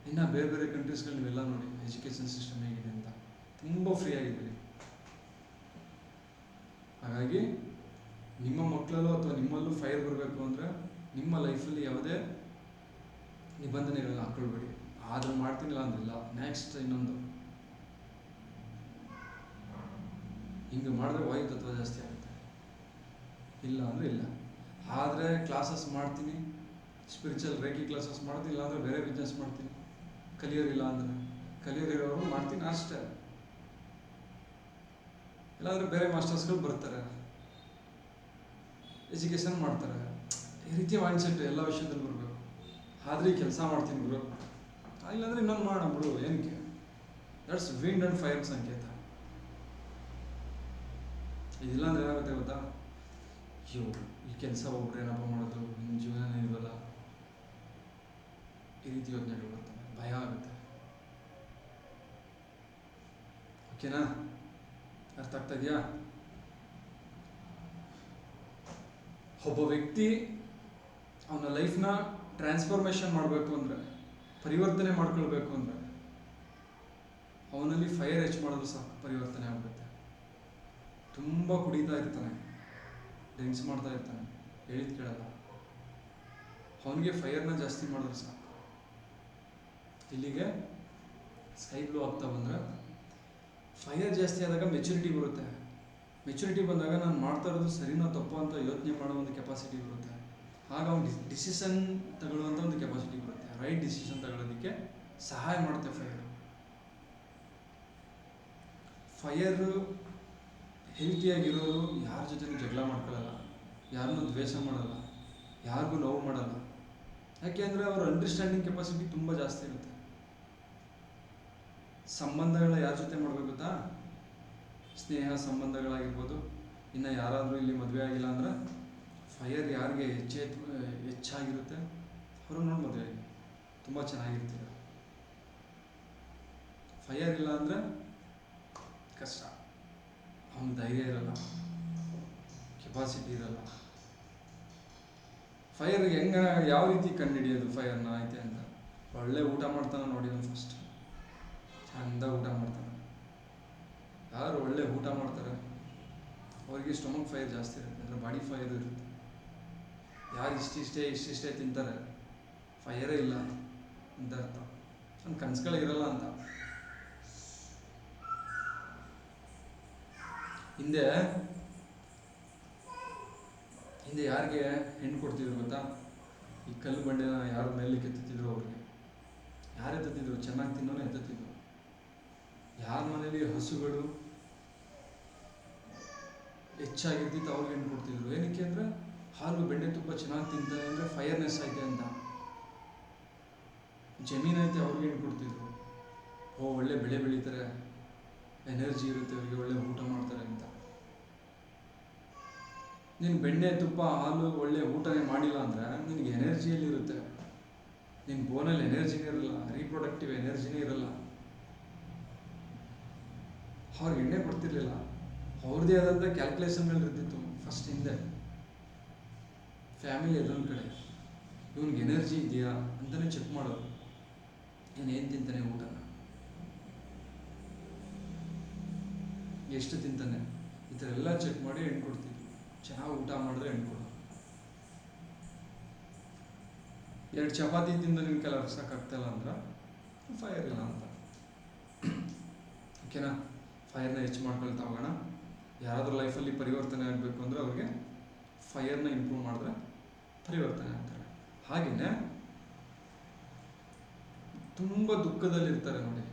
S2: ಇನ್ನು ಬೇರೆ ಬೇರೆ ಕಂಟ್ರೀಸ್ಗಳು ನೀವೆಲ್ಲ ನೋಡಿ ಎಜುಕೇಷನ್ ಸಿಸ್ಟಮ್ ಹೇಗಿದೆ ಅಂತ. ತುಂಬ ಫ್ರೀ ಆಗಿದ್ದೀರಿ. ಹಾಗಾಗಿ ನಿಮ್ಮ ಮಕ್ಕಳಲ್ಲೂ ಅಥವಾ ನಿಮ್ಮಲ್ಲೂ ಫೈರ್ ಬರಬೇಕು ಅಂದರೆ ನಿಮ್ಮ ಲೈಫಲ್ಲಿ ಯಾವುದೇ ನಿಬಂಧನೆಗಳನ್ನ ಹಾಕೊಳ್ಬೇಡಿ. ಆದರೂ ಮಾಡ್ತೀನಿಲ್ಲ ಅಂದಿಲ್ಲ, ನೆಕ್ಸ್ಟ್ ಇನ್ನೊಂದು ಹಿಂಗೆ ಮಾಡಿದ್ರೆ ವಾಯು ತತ್ವ ಜಾಸ್ತಿ ಆಗುತ್ತೆ. ಇಲ್ಲ ಅಂದರೆ ಇಲ್ಲ. ಆದರೆ ಕ್ಲಾಸಸ್ ಮಾಡ್ತೀನಿ, ಸ್ಪಿರಿಚುವಲ್ ರೇಖಿ ಕ್ಲಾಸಸ್ ಮಾಡ್ತೀನಿ, ಇಲ್ಲ ಅಂದರೆ ಬೇರೆ ಬಿಸ್ನೆಸ್ ಮಾಡ್ತೀನಿ. ಕಲಿಯೋರಿಲ್ಲ ಅಂದರೆ ಕಲಿಯೋರಿರೋರು ಮಾಡ್ತೀನಿ ಅಷ್ಟೇ. ಇಲ್ಲಾಂದರೆ ಬೇರೆ ಮಾಸ್ಟರ್ಸ್ಗಳು ಬರ್ತಾರೆ, ಎಜುಕೇಷನ್ ಮಾಡ್ತಾರೆ. ಈ ರೀತಿ ಮೈಂಡ್ ಸೆಟ್ ಎಲ್ಲ ವಿಷಯದಲ್ಲಿ ಬರಬೇಕು. ಆದರೆ ಕೆಲಸ ಮಾಡ್ತೀನಿ ಗುರು, ಇಲ್ಲಾಂದರೆ ಇನ್ನೊಂದು ಮಾಡೋಣ ಬಿಡು, ಏನಕ್ಕೆ? ದಟ್ಸ್ ವಿಂಡ್ ಆ್ಯಂಡ್ ಫೈರ್ ಸಂಕೇತ. ಇದಿಲ್ಲ ಅಂದರೆ ಏನಾಗುತ್ತೆ ಗೊತ್ತಾ? ಈ ಕೆಲಸ ಒಬ್ಬರು ಏನಪ್ಪ ಮಾಡೋದು, ನಿಮ್ಮ ಜೀವನ ಇಲ್ವಲ್ಲ, ಈ ರೀತಿ ಯೋಚನೆಗಳು ಬರ್ತವೆ, ಭಯ ಆಗುತ್ತೆ. ಓಕೆನಾ? ಅರ್ಥ ಆಗ್ತಾ ಇದೆಯಾ? ಒಬ್ಬ ವ್ಯಕ್ತಿ ಅವನ ಲೈಫ್ನ ಟ್ರಾನ್ಸ್ಫಾರ್ಮೇಷನ್ ಮಾಡಬೇಕು ಅಂದರೆ, ಪರಿವರ್ತನೆ ಮಾಡ್ಕೊಳ್ಬೇಕು ಅಂದರೆ ಅವನಲ್ಲಿ ಫೈರ್ ಹೆಚ್ಚು ಮಾಡೋದು ಸಾಕು, ಪರಿವರ್ತನೆ ಆಗುತ್ತೆ. ತುಂಬ ಕುಡಿತಾ ಇರ್ತಾನೆ, ಡ್ರಿಂಕ್ಸ್ ಮಾಡ್ತಾ ಇರ್ತಾನೆ, ಹೇಳಿದ್ ಕೇಳಲ್ಲ. ಅವನಿಗೆ ಫೈರ್ನ ಜಾಸ್ತಿ ಮಾಡಿದ್ರೆ ಸಾಕು. ಇಲ್ಲಿಗೆ ಸ್ಕೈ ಬ್ಲೂ ಆಗ್ತಾ ಬಂದರೆ ಫೈರ್ ಜಾಸ್ತಿ ಆದಾಗ ಮೆಚುರಿಟಿ ಬರುತ್ತೆ. ಮೆಚುರಿಟಿ ಬಂದಾಗ ನಾನು ಮಾಡ್ತಾ ಇರೋದು ಸರಿನೋ ತಪ್ಪು ಅಂತ ಯೋಚನೆ ಮಾಡೋ ಒಂದು ಕೆಪಾಸಿಟಿ ಬರುತ್ತೆ. ಆಗ ಅವ್ನು ಡಿಸಿಷನ್ ತಗೊಳ್ಳುವಂಥ ಒಂದು ಕೆಪಾಸಿಟಿ ಬರುತ್ತೆ. ರೈಟ್ ಡಿಸಿಷನ್ ತಗೊಳ್ಳೋದಕ್ಕೆ ಸಹಾಯ ಮಾಡುತ್ತೆ ಫೈರು. ಹೆಲ್ತಿಯಾಗಿರೋರು ಯಾರ ಜೊತೆನೂ ಜಗಳ ಮಾಡ್ಕೊಳ್ಳಲ್ಲ, ಯಾರನ್ನೂ ದ್ವೇಷ ಮಾಡಲ್ಲ, ಯಾರಿಗೂ ನೋವು ಮಾಡಲ್ಲ. ಯಾಕೆ ಅಂದರೆ ಅವರ ಅಂಡರ್ಸ್ಟ್ಯಾಂಡಿಂಗ್ ಕೆಪಾಸಿಟಿ ತುಂಬ ಜಾಸ್ತಿ ಇರುತ್ತೆ. ಸಂಬಂಧಗಳ ಯಾರ ಜೊತೆ ಮಾಡಬೇಕು ಗೊತ್ತಾ? ಸ್ನೇಹ ಸಂಬಂಧಗಳಾಗಿರ್ಬೋದು. ಇನ್ನು ಯಾರಾದರೂ ಇಲ್ಲಿ ಮದುವೆ ಆಗಿಲ್ಲ ಅಂದರೆ ಫೈರ್ ಯಾರಿಗೆ ಹೆಚ್ಚಾಗಿರುತ್ತೆ ಅವರು ನೋಡಿ ಮದುವೆ ಆಗಿ ತುಂಬ ಚೆನ್ನಾಗಿರ್ತೀರ. ಫೈರ್ ಇಲ್ಲ ಅಂದರೆ ಕಷ್ಟ. ಅವನ ಧೈರ್ಯ ಇರಲ್ಲ, ಕೆಪಾಸಿಟಿ ಇರಲ್ಲ. ಫೈರ್ ಹೆಂಗೆ, ಯಾವ ರೀತಿ ಕಂಡುಹಿಡಿಯೋದು ಫೈರ್ನ ಐತೆ ಅಂತ? ಒಳ್ಳೆ ಊಟ ಮಾಡ್ತಾನೆ ನೋಡಿ, ಅವ್ನು ಫಸ್ಟ್ ಚಂದ ಊಟ ಮಾಡ್ತಾನೆ. ಯಾರು ಒಳ್ಳೆ ಊಟ ಮಾಡ್ತಾರೆ ಅವರಿಗೆ ಸ್ಟಮಕ್ ಫೈರ್ ಜಾಸ್ತಿ ಇರುತ್ತೆ, ಅಂದರೆ ಬಾಡಿ ಫೈರ್ ಇರುತ್ತೆ. ಯಾರು ಇಷ್ಟಿಷ್ಟೇ ತಿಂತಾರೆ ಫೈರೇ ಇಲ್ಲ ಅಂತ ಅರ್ಥ. ಅವ್ನ ಕನಸುಗಳೇ ಇರಲ್ಲ ಅಂತ. ಹಿಂದೆ ಯಾರಿಗೆ ಹೆಣ್ಣು ಕೊಡ್ತಿದ್ರು ಗೊತ್ತಾ? ಈ ಕಲ್ಲು ಬಂಡೆನ ಯಾರು ಮೇಲೆ ಎತ್ತುತ್ತಿದ್ರು ಅವ್ರಿಗೆ. ಯಾರು ಎತ್ತುತ್ತಿದ್ರು? ಚೆನ್ನಾಗಿ ತಿನ್ನೋನೇ ಎತ್ತುತ್ತಿದ್ರು. ಯಾರ ಮನೇಲಿ ಹಸುಗಳು ಹೆಚ್ಚಾಗಿರ್ತಿತ್ತು ಅವ್ರಿಗೆ ಹೆಣ್ಣು ಕೊಡ್ತಿದ್ರು. ಏನಕ್ಕೆ ಅಂದರೆ ಹಾಲು ಬೆಣ್ಣೆ ತುಪ್ಪ ಚೆನ್ನಾಗಿ ತಿಂತಾರೆ ಅಂದರೆ ಫೈರ್ನೆಸ್ ಐತೆ ಅಂತ. ಜಮೀನೈತೆ ಅವ್ರಿಗೆ ಹೆಣ್ಣು ಕೊಡ್ತಿದ್ರು. ಒಳ್ಳೆ ಬೆಳೆ ಬೆಳೀತಾರೆ, ಎನರ್ಜಿ ಇರುತ್ತೆ ಅವರಿಗೆ, ಒಳ್ಳೆ ಊಟ ಮಾಡ್ತಾರೆ ಅಂತ. ನೀನು ಬೆಣ್ಣೆ ತುಪ್ಪ ಹಾಲು ಒಳ್ಳೆ ಊಟನೇ ಮಾಡಿಲ್ಲ ಅಂದರೆ ನಿನಗೆ ಎನರ್ಜಿಯಲ್ಲಿರುತ್ತೆ, ನಿನ್ನ ಬೋನಲ್ಲಿ ಎನರ್ಜಿನೇ ಇರಲ್ಲ, ರೀಪ್ರೊಡಕ್ಟಿವ್ ಎನರ್ಜಿನೇ ಇರಲ್ಲ. ಅವ್ರಿಗೆ ಎಣ್ಣೆ ಕೊಡ್ತಿರ್ಲಿಲ್ಲ, ಅವ್ರದ್ದೇ ಆದಂಥ ಕ್ಯಾಲ್ಕುಲೇಷನ್ಗಳು ಇರ್ತಿತ್ತು ಫಸ್ಟ್ ಹಿಂದೆ. ಫ್ಯಾಮಿಲಿ ಅದೊಂದು ಕಡೆ, ಇವನಿಗೆ ಎನರ್ಜಿ ಇದೆಯಾ ಅಂತಲೇ ಚೆಕ್ ಮಾಡೋದು. ಏನು ತಿಂತಾನೆ, ಊಟನ ಎಷ್ಟು ತಿಂತಾನೆ, ಈ ಥರ ಎಲ್ಲ ಚೆಕ್ ಮಾಡಿ ಹೆಣ್ಣು ಕೊಡ್ತಿದ್ವಿ. ಚೆನ್ನಾಗಿ ಊಟ ಮಾಡಿದ್ರೆ ಹೆಣ್ಣು ಕೊಡೋದು. 2 ಚಪಾತಿ ತಿಂದು ನಿಮ್ಗೆ ಕೆಲ ಸಾಕಾಗ್ತಾಯಿಲ್ಲ ಅಂದ್ರೆ ಫೈರ್ ಇಲ್ಲ ಅಂತ. ಓಕೆನಾ? ಫೈರ್ನ ಹೆಚ್ಚು ಮಾಡ್ಕೊಳ್ತಾ ಹೋಗೋಣ. ಯಾರಾದರೂ ಲೈಫಲ್ಲಿ ಪರಿವರ್ತನೆ ಆಗಬೇಕು ಅಂದರೆ ಅವ್ರಿಗೆ ಫೈರ್ನ ಇಂಪ್ರೂವ್ ಮಾಡಿದ್ರೆ ಪರಿವರ್ತನೆ ಆಗ್ತಾರೆ. ಹಾಗೆಯೇ ತುಂಬ ದುಃಖದಲ್ಲಿರ್ತಾರೆ ನೋಡಿ,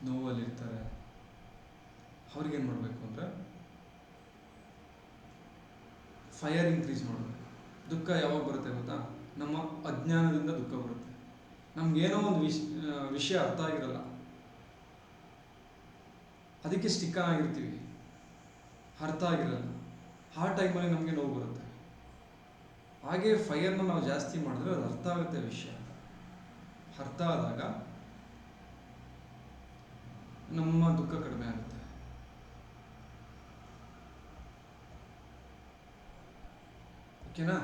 S2: ನೋವಲ್ಲಿರ್ತಾರೆ, ಅವ್ರಿಗೇನು ಮಾಡಬೇಕು ಅಂದರೆ ಫೈರ್ ಇನ್ಕ್ರೀಸ್ ಮಾಡಬೇಕು. ದುಃಖ ಯಾವಾಗ ಬರುತ್ತೆ ಗೊತ್ತಾ? ನಮ್ಮ ಅಜ್ಞಾನದಿಂದ ದುಃಖ ಬರುತ್ತೆ. ನಮಗೇನೋ ಒಂದು ವಿಷಯ ಅರ್ಥ ಆಗಿರಲ್ಲ, ಅದಕ್ಕೆ ಸ್ಟಿಕ್ ಆಗಿರ್ತೀವಿ, ಅರ್ಥ ಆಗಿರಲ್ಲ. ಆ ಟೈಮಲ್ಲಿ ನಮಗೆ ನೋವು ಬರುತ್ತೆ. ಹಾಗೆ ಫೈರ್ನ ನಾವು ಜಾಸ್ತಿ ಮಾಡಿದ್ರೆ ಅದು ಅರ್ಥ ಆಗುತ್ತೆ ವಿಷಯ. ಅರ್ಥ ಆದಾಗ ನಮ್ಮ ದುಃಖ ಕಡಿಮೆ ಆಗುತ್ತೆ. ಓಕೆನಾ?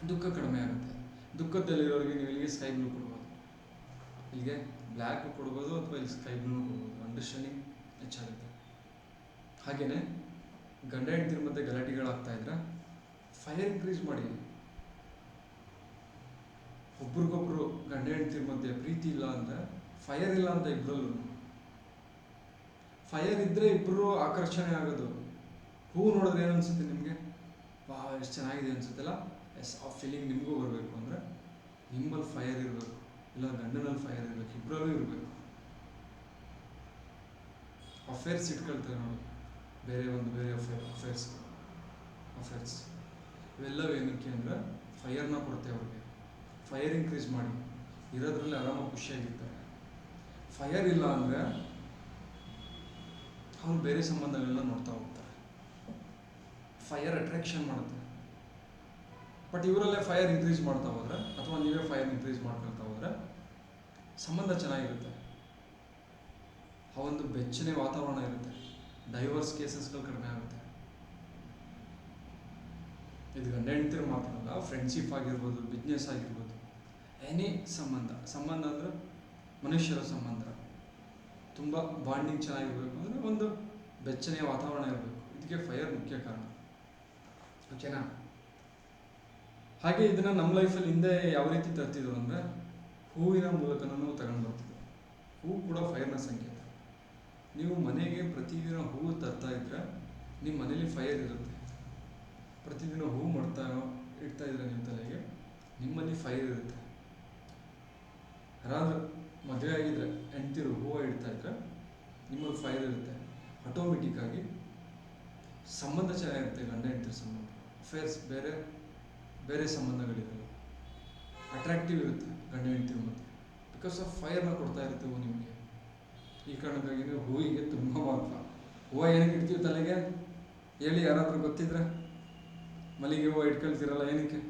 S2: ದುಃಖ ಕಡಿಮೆ ಆಗುತ್ತೆ. ದುಃಖದಲ್ಲಿರೋರಿಗೆ ನೀವು ಇಲ್ಲಿಗೆ ಸ್ಕೈ ಬ್ಲೂ ಕೊಡ್ಬೋದು, ಇಲ್ಲಿಗೆ ಬ್ಲ್ಯಾಕ್ ಕೊಡ್ಬೋದು, ಅಥವಾ ಇಲ್ಲಿ ಸ್ಕೈ ಬ್ಲೂ ಕೊಡ್ಬೋದು. ಅಂಡರ್ಸ್ಟ್ಯಾಂಡಿಂಗ್ ಹೆಚ್ಚಾಗುತ್ತೆ. ಹಾಗೆಯೇ ಗಂಡ ಹೆಂಡತಿರ ಮಧ್ಯೆ ಗಲಾಟೆಗಳಾಗ್ತಾ ಇದ್ರೆ ಫೈರ್ ಇನ್ಕ್ರೀಸ್ ಮಾಡಿ. ಒಬ್ರಿಗೊಬ್ರು ಗಂಡ ಹೆಂಡತಿರ ಮಧ್ಯೆ ಪ್ರೀತಿ ಇಲ್ಲ ಅಂದರೆ ಫೈರ್ ಇಲ್ಲ ಅಂತ ಇಬ್ಬರಲ್ಲೂ. ಫೈರ್ ಇದ್ದರೆ ಇಬ್ಬರು ಆಕರ್ಷಣೆ ಆಗೋದು. ಹೂವು ನೋಡಿದ್ರೆ ಏನು ಅನಿಸುತ್ತೆ ನಿಮಗೆ? ವಾ, ಎಷ್ಟು ಚೆನ್ನಾಗಿದೆ ಅನಿಸುತ್ತಲ್ಲ. ಆ ಫೀಲಿಂಗ್ ನಿಮಗೂ ಬರಬೇಕು ಅಂದರೆ ನಿಮ್ಮಲ್ಲಿ ಫೈರ್ ಇರಬೇಕು, ಇಲ್ಲ ಗಂಡನಲ್ಲಿ ಫೈರ್ ಇರಬೇಕು, ಇಬ್ಬರಲ್ಲೂ ಇರಬೇಕು. ಅಫೇರ್ಸ್ ಇಟ್ಕೊಳ್ತಾರೆ ನೋಡಿ, ಬೇರೆ ಅಫೇರ್ಸ್ ಇವೆಲ್ಲವೂ ಏನಕ್ಕೆ ಅಂದರೆ ಫೈರ್ನ ಕೊಡುತ್ತೆ ಅವ್ರಿಗೆ. ಫೈರ್ ಇನ್ಕ್ರೀಸ್ ಮಾಡಿ ಇರೋದ್ರಲ್ಲಿ ಆರಾಮಾಗಿ ಖುಷಿಯಾಗಿರ್ತಾರೆ. ಫೈರ್ ಇಲ್ಲ ಅಂದರೆ ಅವ್ರು ಬೇರೆ ಸಂಬಂಧಗಳನ್ನ ನೋಡ್ತಾ ಹೋಗ್ತಾರೆ. ಫೈರ್ ಅಟ್ರಾಕ್ಷನ್ ಮಾಡುತ್ತೆ. ಬಟ್ ಇವರಲ್ಲೇ ಫೈರ್ ಇನ್ಕ್ರೀಸ್ ಮಾಡ್ತಾ ಹೋದರೆ, ಅಥವಾ ನೀವೇ ಫೈರ್ ಇನ್ಕ್ರೀಸ್ ಮಾಡ್ಕೊಳ್ತಾ ಹೋದರೆ ಸಂಬಂಧ ಚೆನ್ನಾಗಿರುತ್ತೆ. ಆ ಒಂದು ಬೆಚ್ಚನೆ ವಾತಾವರಣ ಇರುತ್ತೆ. ಡೈವರ್ಸ್ ಕೇಸಸ್ಗಳು ಕಡಿಮೆ ಆಗುತ್ತೆ. ಇದು ಗಂಡ ಹೆಂಡತಿರು ಮಾತ್ರ ಅಲ್ಲ, ಫ್ರೆಂಡ್ಶಿಪ್ ಆಗಿರ್ಬೋದು, ಬಿಸ್ನೆಸ್ ಆಗಿರ್ಬೋದು, ಎನಿ ಸಂಬಂಧ ಅಂದರೆ ಮನುಷ್ಯರ ಸಂಬಂಧ ತುಂಬ ಬಾಂಡಿಂಗ್ ಚೆನ್ನಾಗಿರಬೇಕು ಅಂದರೆ ಒಂದು ಬೆಚ್ಚನೆಯ ವಾತಾವರಣ ಇರಬೇಕು. ಇದಕ್ಕೆ ಫೈರ್ ಮುಖ್ಯ ಕಾರಣ. ಓಕೆನಾ? ಹಾಗೆ ಇದನ್ನು ನಮ್ಮ ಲೈಫಲ್ಲಿ ಹಿಂದೆ ಯಾವ ರೀತಿ ತರ್ತಿದ್ರು ಅಂದರೆ ಹೂವಿನ ಮೂಲಕನೂ ತಗೊಂಡು ಬರ್ತಿದ್ರು. ಹೂವು ಕೂಡ ಫೈರ್ನ ಸಂಕೇತ. ನೀವು ಮನೆಗೆ ಪ್ರತಿದಿನ ಹೂವು ತರ್ತಾ ಇದ್ದರೆ ನಿಮ್ಮ ಮನೇಲಿ ಫೈರ್ ಇರುತ್ತೆ. ಪ್ರತಿದಿನ ಹೂವು ಇಡ್ತಾ ಇದ್ರೆ ನಿಮ್ಮ ತಲೆಗೆ, ನಿಮ್ಮಲ್ಲಿ ಫೈರ್ ಇರುತ್ತೆ. ಯಾರಾದರೂ ಮದುವೆ ಆಗಿದ್ರೆ ಹೆಂಡ್ತಿರು ಹೂವು ಇಡ್ತಾ ಇದ್ರೆ ನಿಮ್ಮಲ್ಲಿ ಫೈರ್ ಇರುತ್ತೆ. ಆಟೋಮೆಟಿಕ್ಕಾಗಿ ಸಂಬಂಧ ಚೆನ್ನಾಗಿರುತ್ತೆ. ಗಂಡ ಹೆಂಡ್ತಿರ ಸಂಬಂಧ. ಅಫೇರ್ಸ್ ಬೇರೆ ಸಂಬಂಧಗಳಿರಲ್ಲ, ಅಟ್ರಾಕ್ಟಿವ್ ಇರುತ್ತೆ ಗಂಡ ಹೆಂಡ್ತಿರ ಮಧ್ಯೆ. ಬಿಕಾಸ್ ಆಫ್ ಫೈರ್ನ ಕೊಡ್ತಾ ಇರುತ್ತೆ ಹೂವು ನಿಮಗೆ. ಈ ಕಾರಣಕ್ಕಾಗಿ ನೀವು ಹೂವಿಗೆ ತುಂಬ ಮಹತ್ವ. ಹೂವು ಏನಕ್ಕೆ ಇಡ್ತೀವಿ ತಲೆಗೆ ಹೇಳಿ? ಯಾರಾದರೂ ಗೊತ್ತಿದ್ರೆ? ಮಲ್ಲಿಗೆ ಹೂವು ಇಟ್ಕೊಳ್ತೀರಲ್ಲ, ಏನಕ್ಕೆ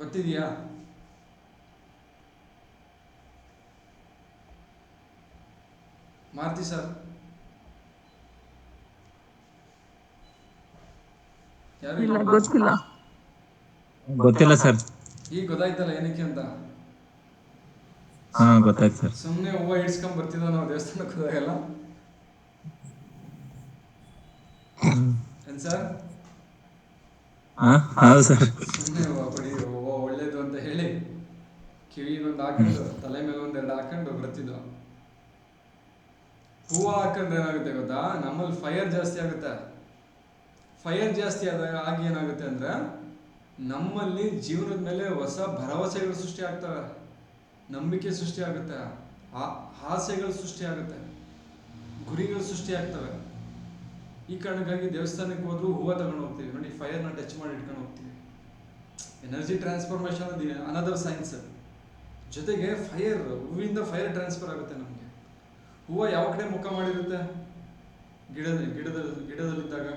S2: ಗೊತ್ತಿದೆಯಾ? ಮಾರುತಿ ಸರ್,
S3: ಇಲ್ಲ, ಗೊತ್ತಿಲ್ಲ.
S1: ಗೊತ್ತಿಲ್ಲ ಸರ್.
S2: ಈಗ ಗೊತ್ತಾಯ್ತಲ್ಲ ಏನಕ್ಕೆ ಅಂತ.
S1: ಹಾ, ಗೊತ್ತಾಯ್ತು ಸರ್.
S2: ಸುಮ್ಮನೆ ಹೂವು ಇಡ್ಸ್ಕೊಂಡ್ ಬರ್ತಿದ್ದ ನಾವು ದೇವಸ್ಥಾನಕ್ಕೆ ಹೋದಾಗೆಲ್ಲ. ಏನ್ ಸರ್?
S1: ಹೌದು ಸರ್.
S2: ಸುಮ್ಮನೆ ಹೂವು ಕೊಡಿ, ಹೂವು ಒಳ್ಳೇದು ಅಂತ ಹೇಳಿ ಕಿವಿಗೊಂದು ಹಾಕೊಂಡು ತಲೆ ಮೇಲೆ 1-2 ಹಾಕೊಂಡು ಬರ್ತಿದ್ವು. ಹೂವು ಹಾಕೊಂಡ್ರೆ ಏನಾಗುತ್ತೆ ಗೊತ್ತಾ? ನಮ್ಮಲ್ಲಿ ಫೈರ್ ಜಾಸ್ತಿ ಆಗುತ್ತೆ. ಫೈರ್ ಜಾಸ್ತಿ ಆಗಿ ಏನಾಗುತ್ತೆ ಅಂದರೆ ನಮ್ಮಲ್ಲಿ ಜೀವನದ ಮೇಲೆ ಹೊಸ ಭರವಸೆಗಳು ಸೃಷ್ಟಿ ಆಗ್ತವೆ, ನಂಬಿಕೆ ಸೃಷ್ಟಿ ಆಗುತ್ತೆ, ಆಸೆಗಳು ಸೃಷ್ಟಿ ಆಗುತ್ತೆ, ಗುರಿಗಳು ಸೃಷ್ಟಿ ಆಗ್ತವೆ. ಈ ಕಾರಣಕ್ಕಾಗಿ ದೇವಸ್ಥಾನಕ್ಕೆ ಹೋದ್ರೂ ಹೂವು ತಗೊಂಡು ಹೋಗ್ತೀವಿ ನೋಡಿ. ಫೈರ್ನ ಟಚ್ ಮಾಡಿ ಇಟ್ಕೊಂಡು ಹೋಗ್ತೀವಿ. Energy transformation another science. ಜೊತೆಗೆ ಹೂವಿಂದ ಫೈರ್ ಟ್ರಾನ್ಸ್ಫರ್ ಆಗುತ್ತೆ ನಮಗೆ. ಹೂವು ಯಾವ ಕಡೆ ಮುಖ ಮಾಡಿರುತ್ತೆ? ಗಿಡದಲ್ಲಿದ್ದಾಗ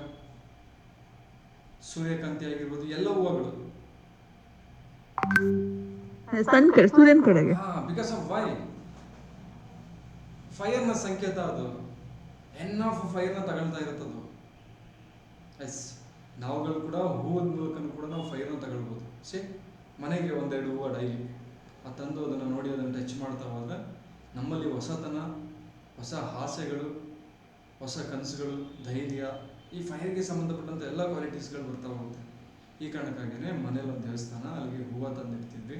S2: ಸೂರ್ಯಕಾಂತಿ ಆಗಿರ್ಬೋದು, ಎಲ್ಲ ಹೂವುಗಳು.
S3: ಸನ್ ಕಡೆ, ಸೂರ್ಯನ ಕಡೆಗೆ.
S2: Because of Y? ಫೈರ್ನ ಸಂಕೇತ ಅದು. ಎನ್ ಆಫ್ ಫೈರ್ನ ತಗೊಳ್ತಾ ಇರುತ್ತದು. ಎಸ್, ನಾವುಗಳು ಕೂಡ ಹೂವದ ಮೂಲಕನೂ ಕೂಡ ನಾವು ಫೈರ್ನ ತಗೊಳ್ಬೋದು. ಮನೆಗೆ ಒಂದೆರಡು ಹೂವು ಡೈಲಿ ತಂದು ಅದನ್ನು ನೋಡಿ ಅದನ್ನು ಟಚ್ ಮಾಡ್ತಾ ಹೋದ್ರೆ ನಮ್ಮಲ್ಲಿ ಹೊಸತನ, ಹೊಸ ಆಸೆಗಳು, ಹೊಸ ಕನಸುಗಳು, ಧೈರ್ಯ, ಈ ಫೈರ್ಗೆ ಸಂಬಂಧಪಟ್ಟಂಥ ಎಲ್ಲ ಕ್ವಾಲಿಟೀಸ್ಗಳು ಬರ್ತಾ ಹೋಗುತ್ತೆ. ಈ ಕಾರಣಕ್ಕಾಗಿಯೇ ಮನೇಲಿ ಒಂದು ದೇವಸ್ಥಾನ, ಅಲ್ಲಿಗೆ ಹೂವು ತಂದಿರ್ತಿದ್ವಿ,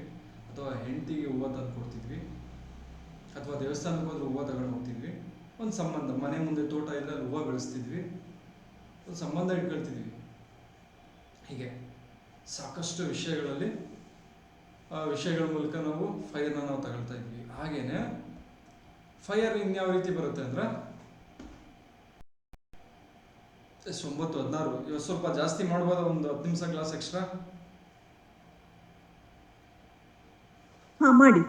S2: ಅಥವಾ ಹೆಂಡತಿಗೆ ಹೂವು ತಂದು ಕೊಡ್ತಿದ್ವಿ, ಅಥವಾ ದೇವಸ್ಥಾನಕ್ಕೆ ಹೋದ್ರೆ ಹೂವು ತಗೊಂಡು ಹೋಗ್ತಿದ್ವಿ. ಒಂದು ಸಂಬಂಧ, ಮನೆ ಮುಂದೆ ತೋಟ ಇದ್ದರೆ ಅಲ್ಲಿ ಹೂವು ಬೆಳೆಸ್ತಿದ್ವಿ, ಒಂದು ಸಂಬಂಧ ಇಟ್ಕೊಳ್ತಿದ್ವಿ. ಹೀಗೆ ಸಾಕಷ್ಟು ವಿಷಯಗಳಲ್ಲಿ ವಿಷಯಗಳ ಮೂಲಕ ನಾವು ಫೈರ್ನ ನಾವು ತಗೊಳ್ತಾ ಇದ್ವಿ. ಹಾಗೇನೆ ಫೈರ್ ಇನ್ಯಾವ ರೀತಿ ಬರುತ್ತೆ ಅಂದರೆ 9-16. ಇವತ್ತು ಸ್ವಲ್ಪ ಜಾಸ್ತಿ ಮಾಡ್ಬೋದ? ಒಂದು 10 ನಿಮಿಷ ಕ್ಲಾಸ್ ಎಕ್ಸ್ಟ್ರಾ
S5: ಮಾಡಿ.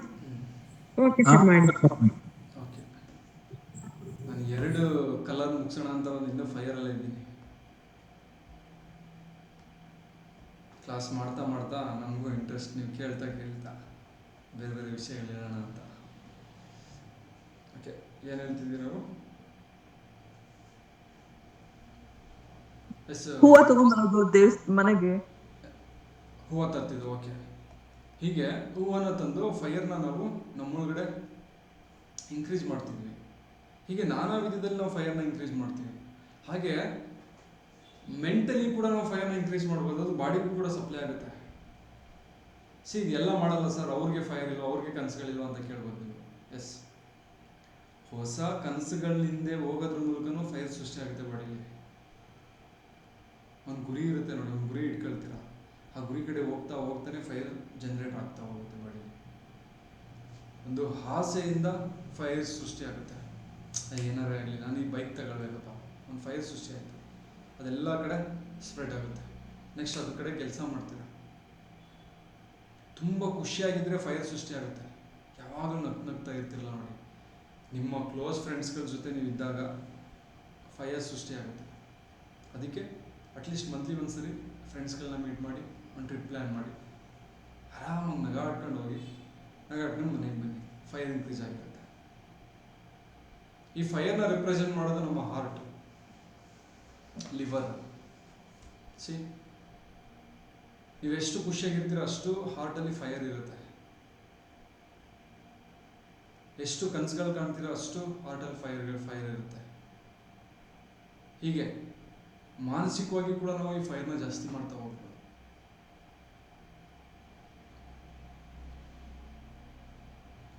S5: ಓಕೆ ಸರ್, ಮಾಡಿ.
S2: ಓಕೆ. ನಾನು 2 ಕಲರ್ ಮುಗಿಸೋಣ ಅಂತ ಒಂದು ಇನ್ನೂ ಫೈರಲ್ಲೇ ಇದ್ದೀನಿ. ಕ್ಲಾಸ್ ಮಾಡ್ತಾ ಮಾಡ್ತಾ ನಮಗೂ ಇಂಟ್ರೆಸ್ಟ್, ನೀವು ಕೇಳ್ತಾ ಬೇರೆ ಬೇರೆ ವಿಷಯಗಳು ಹೇಳೋಣ ಅಂತ. ಓಕೆ, ಏನು ಹೇಳ್ತಿದ್ದೀವಿ ನಾವು?
S3: ಹೂವ ತಗೊಂಡ್ಬರೋದು ಮನೆಗೆ,
S2: ಹೂವು ತರ್ತಿದ್ದು. ಓಕೆ, ಹೀಗೆ ಹೂವನ್ನು ತಂದು ಫೈರ್ನ ನಾವು ನಮ್ಮೊಳಗಡೆ ಇನ್ಕ್ರೀಸ್ ಮಾಡ್ತಿದ್ವಿ. ಹೀಗೆ ನಾನಾ ವಿಧದಲ್ಲಿ ನಾವು ಫೈರ್ನ ಇನ್ಕ್ರೀಸ್ ಮಾಡ್ತೀವಿ. ಹಾಗೆ ಮೆಂಟಲಿ ಕೂಡ ನಾವು ಫೈರ್ನ ಇನ್ಕ್ರೀಸ್ ಮಾಡ್ಬೋದು. ಅದು ಬಾಡಿಗೂ ಕೂಡ ಸಪ್ಲೈ ಆಗುತ್ತೆ. ಇದೆಲ್ಲ ಮಾಡಲ್ಲ ಸರ್, ಅವ್ರಿಗೆ ಫೈರ್ ಇಲ್ವ, ಅವ್ರಿಗೆ ಕನಸುಗಳಿಲ್ವ ಅಂತ ಕೇಳ್ಬೋದು ನೀವು. ಎಸ್, ಹೊಸ ಕನಸುಗಳ ಹಿಂದೆ ಹೋಗೋದ್ರ ಮೂಲಕನೂ ಫೈರ್ ಸೃಷ್ಟಿ ಆಗುತ್ತೆ ಬಾಡಿಲಿ. ಒಂದು ಗುರಿ ಇರುತ್ತೆ ನೋಡಿ, ಒಂದು ಗುರಿ ಇಟ್ಕೊಳ್ತೀರ, ಆ ಗುರಿ ಕಡೆ ಹೋಗ್ತಾ ಹೋಗ್ತಾನೆ ಫೈರ್ ಜನರೇಟ್ ಆಗ್ತಾ ಹೋಗುತ್ತೆ ಬಾಡಿಲಿ. ಒಂದು ಆಸೆಯಿಂದ ಫೈರ್ ಸೃಷ್ಟಿ ಆಗುತ್ತೆ. ಏನಾರೇ ಆಗಲಿ, ನಾನು ಈ ಬೈಕ್ ತಗೊಳ್ಬೇಕಪ್ಪ, ಒಂದು ಫೈರ್ ಸೃಷ್ಟಿ ಆಯಿತು, ಅದೆಲ್ಲ ಕಡೆ ಸ್ಪ್ರೆಡ್ ಆಗುತ್ತೆ. ನೆಕ್ಸ್ಟ್ ಅದ್ರ ಕಡೆ ಕೆಲಸ ಮಾಡ್ತೀರ. ತುಂಬ ಖುಷಿಯಾಗಿದ್ದರೆ ಫೈರ್ ಸೃಷ್ಟಿ ಆಗುತ್ತೆ. ಯಾವಾಗಲೂ ನಗ್ತಾ ಇರ್ತಿರಲ್ಲ ನೋಡಿ, ನಿಮ್ಮ ಕ್ಲೋಸ್ ಫ್ರೆಂಡ್ಸ್ಗಳ ಜೊತೆ ನೀವು ಇದ್ದಾಗ ಫೈರ್ ಸೃಷ್ಟಿ ಆಗುತ್ತೆ. ಅದಕ್ಕೆ ಅಟ್ಲೀಸ್ಟ್ ಮಂತ್ಲಿ ಒಂದ್ಸರಿ ಫ್ರೆಂಡ್ಸ್ಗಳನ್ನ ಮೀಟ್ ಮಾಡಿ ಒಂದು ಟ್ರಿಪ್ ಪ್ಲ್ಯಾನ್ ಮಾಡಿ ಆರಾಮಾಗಿ ನಗಾಡ್ಕೊಂಡು ಹೋಗಿ, ನಗಾಡ್ಕೊಂಡು ಮನೆಗೆ ಬನ್ನಿ. ಫೈರ್ ಇನ್ಕ್ರೀಸ್ ಆಗಿರುತ್ತೆ. ಈ ಫೈರ್ನ ರಿಪ್ರೆಸೆಂಟ್ ಮಾಡೋದು ನಮ್ಮ ಹಾರ್ಟ್, ಲಿವರ್. ನೀವೆಷ್ಟು ಖುಷಿಯಾಗಿರ್ತೀರ ಅಷ್ಟು ಹಾರ್ಟಲ್ಲಿ ಫೈರ್ ಇರುತ್ತೆ. ಎಷ್ಟು ಕನಸುಗಳು ಕಾಣ್ತೀರೋ ಅಷ್ಟು ಹಾರ್ಟಲ್ಲಿ ಫೈರ್ ಇರುತ್ತೆ. ಹೀಗೆ ಮಾನಸಿಕವಾಗಿ ಕೂಡ ನಾವು ಈ ಫೈರ್ನ ಜಾಸ್ತಿ ಮಾಡ್ತಾ ಹೋಗ್ಬೋದು.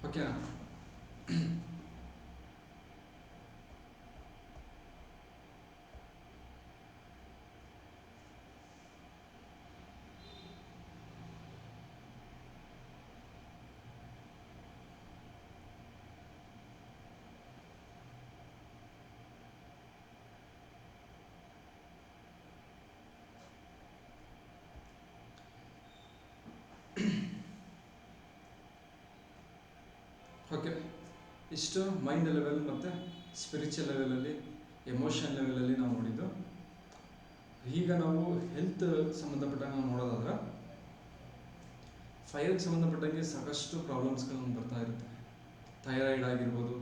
S2: ಓಕೆನಾ? ಓಕೆ, ಇಷ್ಟು ಮೈಂಡ್ ಲೆವೆಲ್ ಮತ್ತು ಸ್ಪಿರಿಚುವಲ್ ಲೆವೆಲಲ್ಲಿ, ಎಮೋಷನ್ ಲೆವೆಲಲ್ಲಿ ನಾವು ನೋಡಿದ್ದು. ಈಗ ನಾವು ಹೆಲ್ತ್ ಸಂಬಂಧಪಟ್ಟಂಗೆ ನಾವು ನೋಡೋದಾದ್ರೆ, ಫೈರ್ಗೆ ಸಂಬಂಧಪಟ್ಟಂಗೆ ಸಾಕಷ್ಟು ಪ್ರಾಬ್ಲಮ್ಸ್ಗಳು ಬರ್ತಾ ಇರುತ್ತೆ. ಥೈರಾಯ್ಡ್ ಆಗಿರ್ಬೋದು.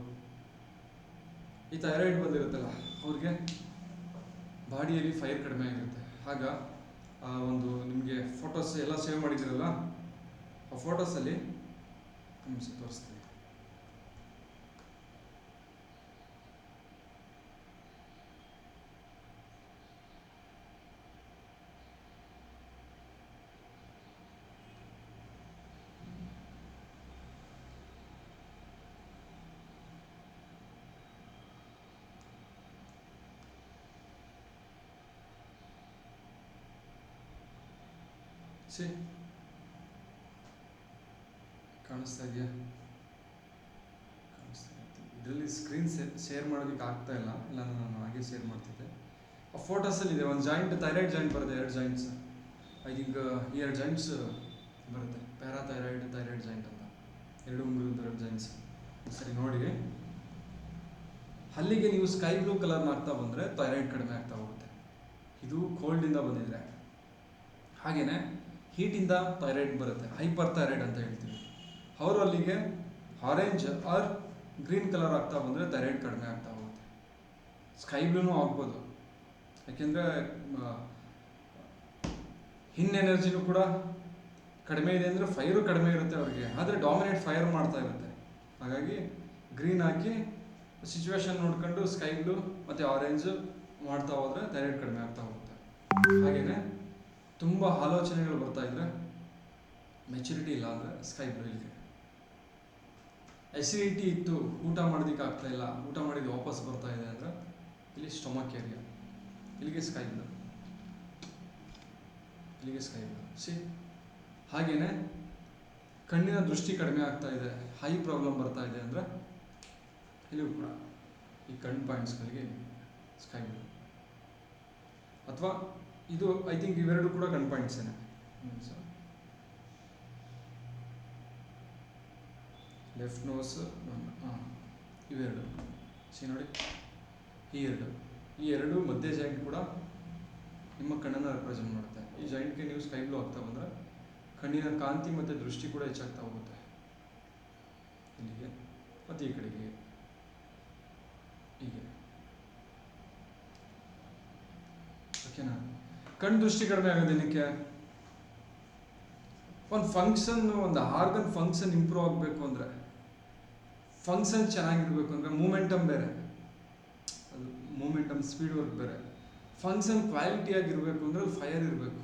S2: ಈ ಥೈರಾಯ್ಡ್ ಬಂದಿರುತ್ತಲ್ಲ, ಅವ್ರಿಗೆ ಬಾಡಿಯಲ್ಲಿ ಫೈರ್ ಕಡಿಮೆ ಆಗಿರುತ್ತೆ. ಆಗ ಒಂದು ನಿಮಗೆ ಫೋಟೋಸ್ ಎಲ್ಲ ಸೇವ್ ಮಾಡಿದ್ದೀರಲ್ಲ, ಆ ಫೋಟೋಸಲ್ಲಿ ನಿಮಿಷ ತೋರಿಸ್ತೀನಿ. ಕಾಣಿಸ್ತಾ ಇದೆಯಾ? ಇದರಲ್ಲಿ ಸ್ಕ್ರೀನ್ ಶೇರ್ ಮಾಡೋದಕ್ಕೆ ಆಗ್ತಾ ಇಲ್ಲ, ಇಲ್ಲ ನಾನು ಹಾಗೆ ಶೇರ್ ಮಾಡ್ತಿದ್ದೆ. ಆ ಫೋಟೋಸಲ್ಲಿ ಇದೆ ಒಂದು ಜಾಯಿಂಟ್, ಥೈರಾಯ್ಡ್ ಜಾಯಿಂಟ್ ಬರುತ್ತೆ, 2 ಜಾಯಿಂಟ್ಸ್. ಐ ಥಿಂಕ್ ಈ 2 ಜಾಯಿಂಟ್ಸ್ ಬರುತ್ತೆ, ಪ್ಯಾರಾಥೈರಾಯ್ಡ್, ಥೈರಾಯ್ಡ್ ಜಾಯಿಂಟ್ ಅಂತ, 2 ಉಂಗುರದ 2 ಜಾಯಿಂಟ್ಸ್. ಸರಿ ನೋಡಿ, ಅಲ್ಲಿಗೆ ನೀವು ಸ್ಕೈ ಬ್ಲೂ ಕಲರ್ನ ಹಾಕ್ತಾ ಬಂದರೆ ಥೈರಾಯ್ಡ್ ಕಡಿಮೆ ಆಗ್ತಾ ಹೋಗುತ್ತೆ. ಇದು ಕೋಲ್ಡಿಂದ ಬಂದಿದ್ರೆ ಹಾಗೆಯೇ ಹೀಟಿಂದ ಥೈರಾಯ್ಡ್ ಬರುತ್ತೆ, ಹೈಪರ್ ಥೈರಾಯ್ಡ್ ಅಂತ ಹೇಳ್ತೀವಿ. ಅವರು ಅಲ್ಲಿಗೆ ಆರೆಂಜ್ ಆರ್ ಗ್ರೀನ್ ಕಲರ್ ಆಗ್ತಾ ಬಂದರೆ ಥೈರಾಯ್ಡ್ ಕಡಿಮೆ ಆಗ್ತಾ ಹೋಗುತ್ತೆ. ಸ್ಕೈ ಬ್ಲೂನೂ ಆಗ್ಬೋದು, ಯಾಕೆಂದರೆ ಹಿನ್ ಎನರ್ಜಿನೂ ಕೂಡ ಕಡಿಮೆ ಇದೆ ಅಂದರೆ ಫೈರು ಕಡಿಮೆ ಇರುತ್ತೆ ಅವರಿಗೆ, ಆದರೆ ಡಾಮಿನೇಟ್ ಫೈರ್ ಮಾಡ್ತಾ ಇರುತ್ತೆ. ಹಾಗಾಗಿ ಗ್ರೀನ್ ಹಾಕಿ ಸಿಚುವೇಶನ್ ನೋಡ್ಕೊಂಡು ಸ್ಕೈ ಬ್ಲೂ ಮತ್ತು ಆರೆಂಜ್ ಮಾಡ್ತಾ ಹೋದರೆ ಥೈರಾಯ್ಡ್ ಕಡಿಮೆ ಆಗ್ತಾ ಹೋಗುತ್ತೆ. ಹಾಗೆಯೇ ತುಂಬ ಆಲೋಚನೆಗಳು ಬರ್ತಾ ಇದ್ರೆ, ಮೆಚುರಿಟಿ ಇಲ್ಲ ಅಂದರೆ ಸ್ಕೈ ಬ್ಲೂ ಇಲ್ಲಿಗೆ. ಎಸಿಡಿಟಿ ಇತ್ತು, ಊಟ ಮಾಡೋದಕ್ಕೆ ಆಗ್ತಾ ಇಲ್ಲ, ಊಟ ಮಾಡಿದ್ದು ವಾಪಸ್ ಬರ್ತಾ ಇದೆ ಅಂದರೆ ಇಲ್ಲಿ ಸ್ಟೊಮಕ್ ಏರಿಯಾ, ಇಲ್ಲಿಗೆ ಸ್ಕೈ ಬ್ಲೂ, ಇಲ್ಲಿಗೆ ಸ್ಕೈ ಬ್ಲೂ. ಹಾಗೆಯೇ ಕಣ್ಣಿನ ದೃಷ್ಟಿ ಕಡಿಮೆ ಆಗ್ತಾ ಇದೆ, ಹೈ ಪ್ರಾಬ್ಲಮ್ ಬರ್ತಾ ಇದೆ ಅಂದರೆ ಇಲ್ಲಿಗೂ ಕೂಡ ಈ ಕಣ್ಣು ಪಾಯಿಂಟ್ಸ್ಗಳಿಗೆ ಸ್ಕೈ ಬ್ಲೂ. ಅಥವಾ ಇದು ಐ ಥಿಂಕ್ ಇವೆರಡು ಕೂಡ ಕಣ್ಣು ಪಾಯಿಂಟ್ಸೇನೆ. ಲೆಫ್ಟ್ ನೋಸ್, ಇವೆರಡು ನೋಡಿ, ಈ ಎರಡು ಮಧ್ಯ ಜಾಯಿಂಟ್ ಕೂಡ ನಿಮ್ಮ ಕಣ್ಣನ್ನು ರೆಪ್ರೆಸೆಂಟ್ ಮಾಡುತ್ತೆ. ಈ ಜಾಯಿಂಟ್ಗೆ ನೀವು ಸ್ಕೈ ಬ್ಲೂ ಆಗ್ತಾ ಬಂದರೆ ಕಣ್ಣಿನ ಕಾಂತಿ ಮತ್ತು ದೃಷ್ಟಿ ಕೂಡ ಹೆಚ್ಚಾಗ್ತಾ ಹೋಗುತ್ತೆ, ಇಲ್ಲಿಗೆ ಮತ್ತು ಈ ಕಡೆಗೆ ಹೀಗೆ. ಓಕೆನಾ? ಕಣ್ಣು ದೃಷ್ಟಿ ಕಡಿಮೆ ಆಗೋದೇನಕ್ಕೆ? ಒಂದು ಫಂಕ್ಷನ್, ಒಂದು ಆರ್ಗನ್ ಫಂಕ್ಷನ್ ಇಂಪ್ರೂವ್ ಆಗಬೇಕು ಅಂದರೆ, ಫಂಕ್ಷನ್ ಚೆನ್ನಾಗಿರ್ಬೇಕು ಅಂದರೆ ಮೂಮೆಂಟಮ್ ಬೇರೆ, ಅದು ಮೂಮೆಂಟಮ್ ಸ್ಪೀಡ್ ವರ್ಕ್ ಬೇರೆ. ಫಂಕ್ಷನ್ ಕ್ವಾಲಿಟಿಯಾಗಿರಬೇಕು ಅಂದರೆ ಫೈರ್ ಇರಬೇಕು.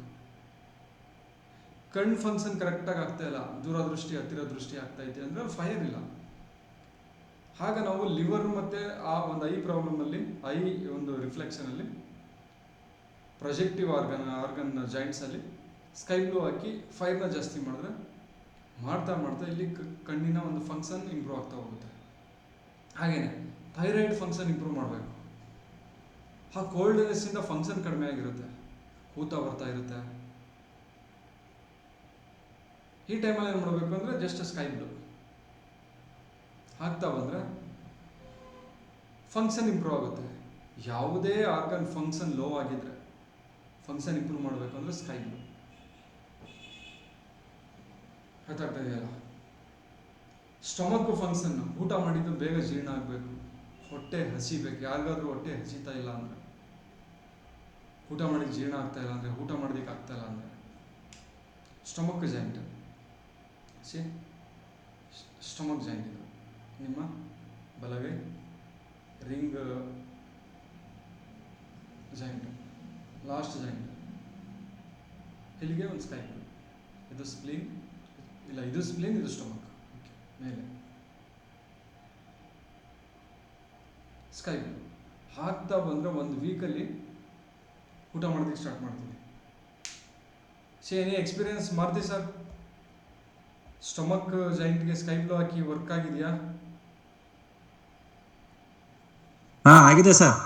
S2: ಕಣ್ಣು ಫಂಕ್ಷನ್ ಕರೆಕ್ಟಾಗಿ ಆಗ್ತಾ ಇಲ್ಲ, ದೂರದೃಷ್ಟಿ ಹತ್ತಿರ ದೃಷ್ಟಿ ಆಗ್ತಾ ಇದೆ ಅಂದರೆ ಅಲ್ಲಿ ಫೈರ್ ಇಲ್ಲ. ಆಗ ನಾವು ಲಿವರ್ ಮತ್ತು ಆ ಒಂದು ಐ ಪ್ರಾಬ್ಲಮಲ್ಲಿ, ಐ ಒಂದು ರಿಫ್ಲೆಕ್ಷನಲ್ಲಿ ಪ್ರೊಜೆಕ್ಟಿವ್ ಆರ್ಗನ್ ಜಾಯಿಂಟ್ಸಲ್ಲಿ ಸ್ಕೈ ಬ್ಲೂ ಹಾಕಿ ಫೈರ್ನ ಜಾಸ್ತಿ ಮಾಡಿದ್ರೆ ಮಾಡ್ತಾ ಇಲ್ಲಿ ಕಣ್ಣಿನ ಒಂದು ಫಂಕ್ಷನ್ ಇಂಪ್ರೂವ್ ಆಗ್ತಾ ಹೋಗುತ್ತೆ. ಹಾಗೆಯೇ ಥೈರಾಯ್ಡ್ ಫಂಕ್ಷನ್ ಇಂಪ್ರೂವ್ ಮಾಡಬೇಕು. ಆ ಕೋಲ್ಡ್ನೆಸ್ಸಿಂದ ಫಂಕ್ಷನ್ ಕಡಿಮೆ ಆಗಿರುತ್ತೆ, ಊತ ಬರ್ತಾ ಇರುತ್ತೆ. ಈ ಟೈಮಲ್ಲಿ ಏನು ಮಾಡಬೇಕು ಅಂದರೆ ಜಸ್ಟ್ ಸ್ಕೈ ಬ್ಲೂ ಆಗ್ತಾ ಬಂದರೆ ಫಂಕ್ಷನ್ ಇಂಪ್ರೂವ್ ಆಗುತ್ತೆ. ಯಾವುದೇ ಆರ್ಗನ್ ಫಂಕ್ಷನ್ ಲೋ ಆಗಿದ್ರೆ ಫಂಕ್ಷನ್ ಇಂಪ್ರೂವ್ ಮಾಡಬೇಕು ಅಂದರೆ ಸ್ಕೈ ಬ್ಲೂ. ಗೊತ್ತಾಗ್ತಾ ಇದೆಯಲ್ಲ? ಸ್ಟೊಮಕ್ ಫಂಕ್ಷನ್, ಊಟ ಮಾಡಿದ್ದು ಬೇಗ ಜೀರ್ಣ ಆಗಬೇಕು, ಹೊಟ್ಟೆ ಹಸಿಬೇಕು. ಯಾರಿಗಾದ್ರೂ ಹೊಟ್ಟೆ ಹಸಿತಾ ಇಲ್ಲ ಅಂದರೆ, ಊಟ ಮಾಡಿದ್ದು ಜೀರ್ಣ ಆಗ್ತಾ ಇಲ್ಲ ಅಂದರೆ, ಊಟ ಮಾಡೋದಕ್ಕೆ ಆಗ್ತಾ ಇಲ್ಲ ಅಂದರೆ ಸ್ಟೊಮಕ್ ಜಾಯಿಂಟ್, ಸ್ಟೊಮಕ್ ಜಾಯಿಂಟ್ ಇದು ನಿಮ್ಮ ಬಲಗೈ ರಿಂಗ್ ಜಾಯಿಂಟ್, ಲಾಸ್ಟ್ ಜಾಯಿಂಟ್, ಇಲ್ಲಿಗೆ ಒಂದು ಸ್ಕೈ ಬ್ಲೂ. ಇದು ಸ್ಪ್ಲೀನ್ ಇಲ್ಲ, ಇದು ಸ್ಪ್ಲೀನ್, ಇದು ಸ್ಟೊಮಕ್. ಮೇಲೆ ಸ್ಕೈ ಬ್ಲೂ ಹಾಕ್ತಾ ಬಂದರೆ ಒಂದು ವೀಕಲ್ಲಿ ಊಟ ಮಾಡೋದಕ್ಕೆ ಸ್ಟಾರ್ಟ್ ಮಾಡ್ತೀವಿ. ಏನೇ ಎಕ್ಸ್ಪೀರಿಯನ್ಸ್ ಮಾಡ್ತೀವಿ ಸರ್? ಸ್ಟೊಮಕ್ ಜಾಯಿಂಟ್ಗೆ ಸ್ಕೈ ಬ್ಲೂ ಹಾಕಿ ವರ್ಕ್ ಆಗಿದೆಯಾ?
S1: ಆಗಿದೆ ಸರ್.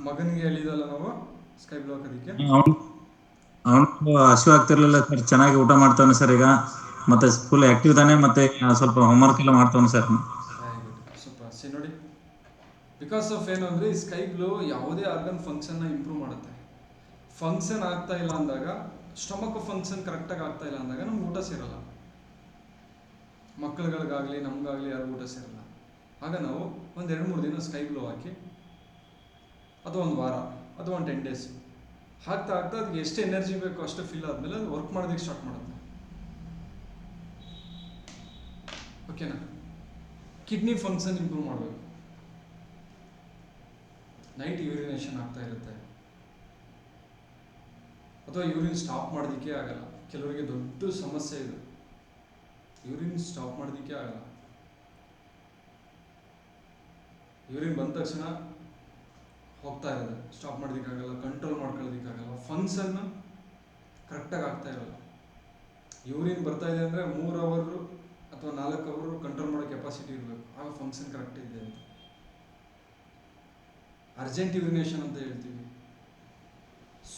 S2: ಮಗನಿಗೆ ಹೇಳಿದಲ್ಲ ನಾವು ಸ್ಕೈ ಬ್ಲೂ ಹಾಕೋದಕ್ಕೆ.
S1: ಅವನು ಹಸಿವು ಆಗ್ತಿರ್ಲಿಲ್ಲ ಸರ್, ಚೆನ್ನಾಗಿ ಊಟ ಮಾಡ್ತಾನೆ ಸರ್ ಈಗ, ಮತ್ತೆ ಫುಲ್ ಆಕ್ಟಿವ್ ತಾನೆ, ಮತ್ತೆ ಸ್ವಲ್ಪ ಹೋಮ್ವರ್ಕ್ ಎಲ್ಲ ಮಾಡ್ತಾನೆ ಸರ್.
S2: Very good, super. ನೋಡಿ, ಬಿಕಾಸ್ ಆಫ್ ಏನು ಅಂದರೆ ಈ ಸ್ಕೈ ಬ್ಲೂ ಯಾವುದೇ ಆರ್ಗನ್ ಫಂಕ್ಷನ್ನ ಇಂಪ್ರೂವ್ ಮಾಡುತ್ತೆ. ಫಂಕ್ಷನ್ ಆಗ್ತಾ ಇಲ್ಲ ಅಂದಾಗ, ಸ್ಟೊಮಕ್ ಫಂಕ್ಷನ್ ಕರೆಕ್ಟಾಗಿ ಆಗ್ತಾ ಇಲ್ಲ ಅಂದಾಗ ನಮ್ಗೆ ಊಟ ಸೇರಲ್ಲ. ಮಕ್ಕಳುಗಳಿಗಾಗಲಿ ನಮಗಾಗಲಿ ಯಾರು ಊಟ ಸೇರಲ್ಲ. ಆಗ ನಾವು ಒಂದು 2-3 ದಿನ ಸ್ಕೈ ಬ್ಲೂ ಹಾಕಿ, ಅಥವಾ ಒಂದು ವಾರ ಅಥವಾ ಒಂದು 10 days ಹಾಕ್ತಾ ಅದಕ್ಕೆ ಎಷ್ಟು ಎನರ್ಜಿ ಬೇಕೋ ಅಷ್ಟು ಫಿಲ್ ಆದಮೇಲೆ ಅದು ವರ್ಕ್ ಮಾಡೋದಕ್ಕೆ ಸ್ಟಾರ್ಟ್ ಮಾಡುತ್ತೆ. ಓಕೆನಾ? ಕಿಡ್ನಿ ಫಂಕ್ಷನ್ ಇಂಪ್ರೂವ್ ಮಾಡಬೇಕು. ನೈಟ್ ಯೂರಿನೇಷನ್ ಆಗ್ತಾ ಇರುತ್ತೆ, ಅಥವಾ ಯೂರಿನ್ ಸ್ಟಾಪ್ ಮಾಡೋದಕ್ಕೆ ಆಗಲ್ಲ. ಕೆಲವರಿಗೆ ದೊಡ್ಡ ಸಮಸ್ಯೆ ಇದು, ಯೂರಿನ್ ಸ್ಟಾಪ್ ಮಾಡೋದಕ್ಕೆ ಆಗಲ್ಲ. ಯೂರಿನ್ ಬಂದ ತಕ್ಷಣ ಹೋಗ್ತಾ ಇರೋದು, ಸ್ಟಾಪ್ ಮಾಡೋದಕ್ಕಾಗಲ್ಲ, ಕಂಟ್ರೋಲ್ ಮಾಡ್ಕೊಳ್ಳೋದಕ್ಕಾಗಲ್ಲ. ಫಂಕ್ಷನ್ ಕರೆಕ್ಟಾಗಿ ಆಗ್ತಾ ಇರಲ್ಲ. ಯೂರಿನ್ ಬರ್ತಾ ಇದೆ ಅಂದರೆ 3 hour ಅಥವಾ 4 hour ಕಂಟ್ರೋಲ್ ಮಾಡೋ ಕೆಪಾಸಿಟಿ ಇರಬೇಕು, ಆಗ ಫಂಕ್ಷನ್ ಕರೆಕ್ಟ್ ಇದೆ ಅಂತ. ಅರ್ಜೆಂಟ್ ಯೂರಿನೇಷನ್ ಅಂತ ಹೇಳ್ತೀವಿ.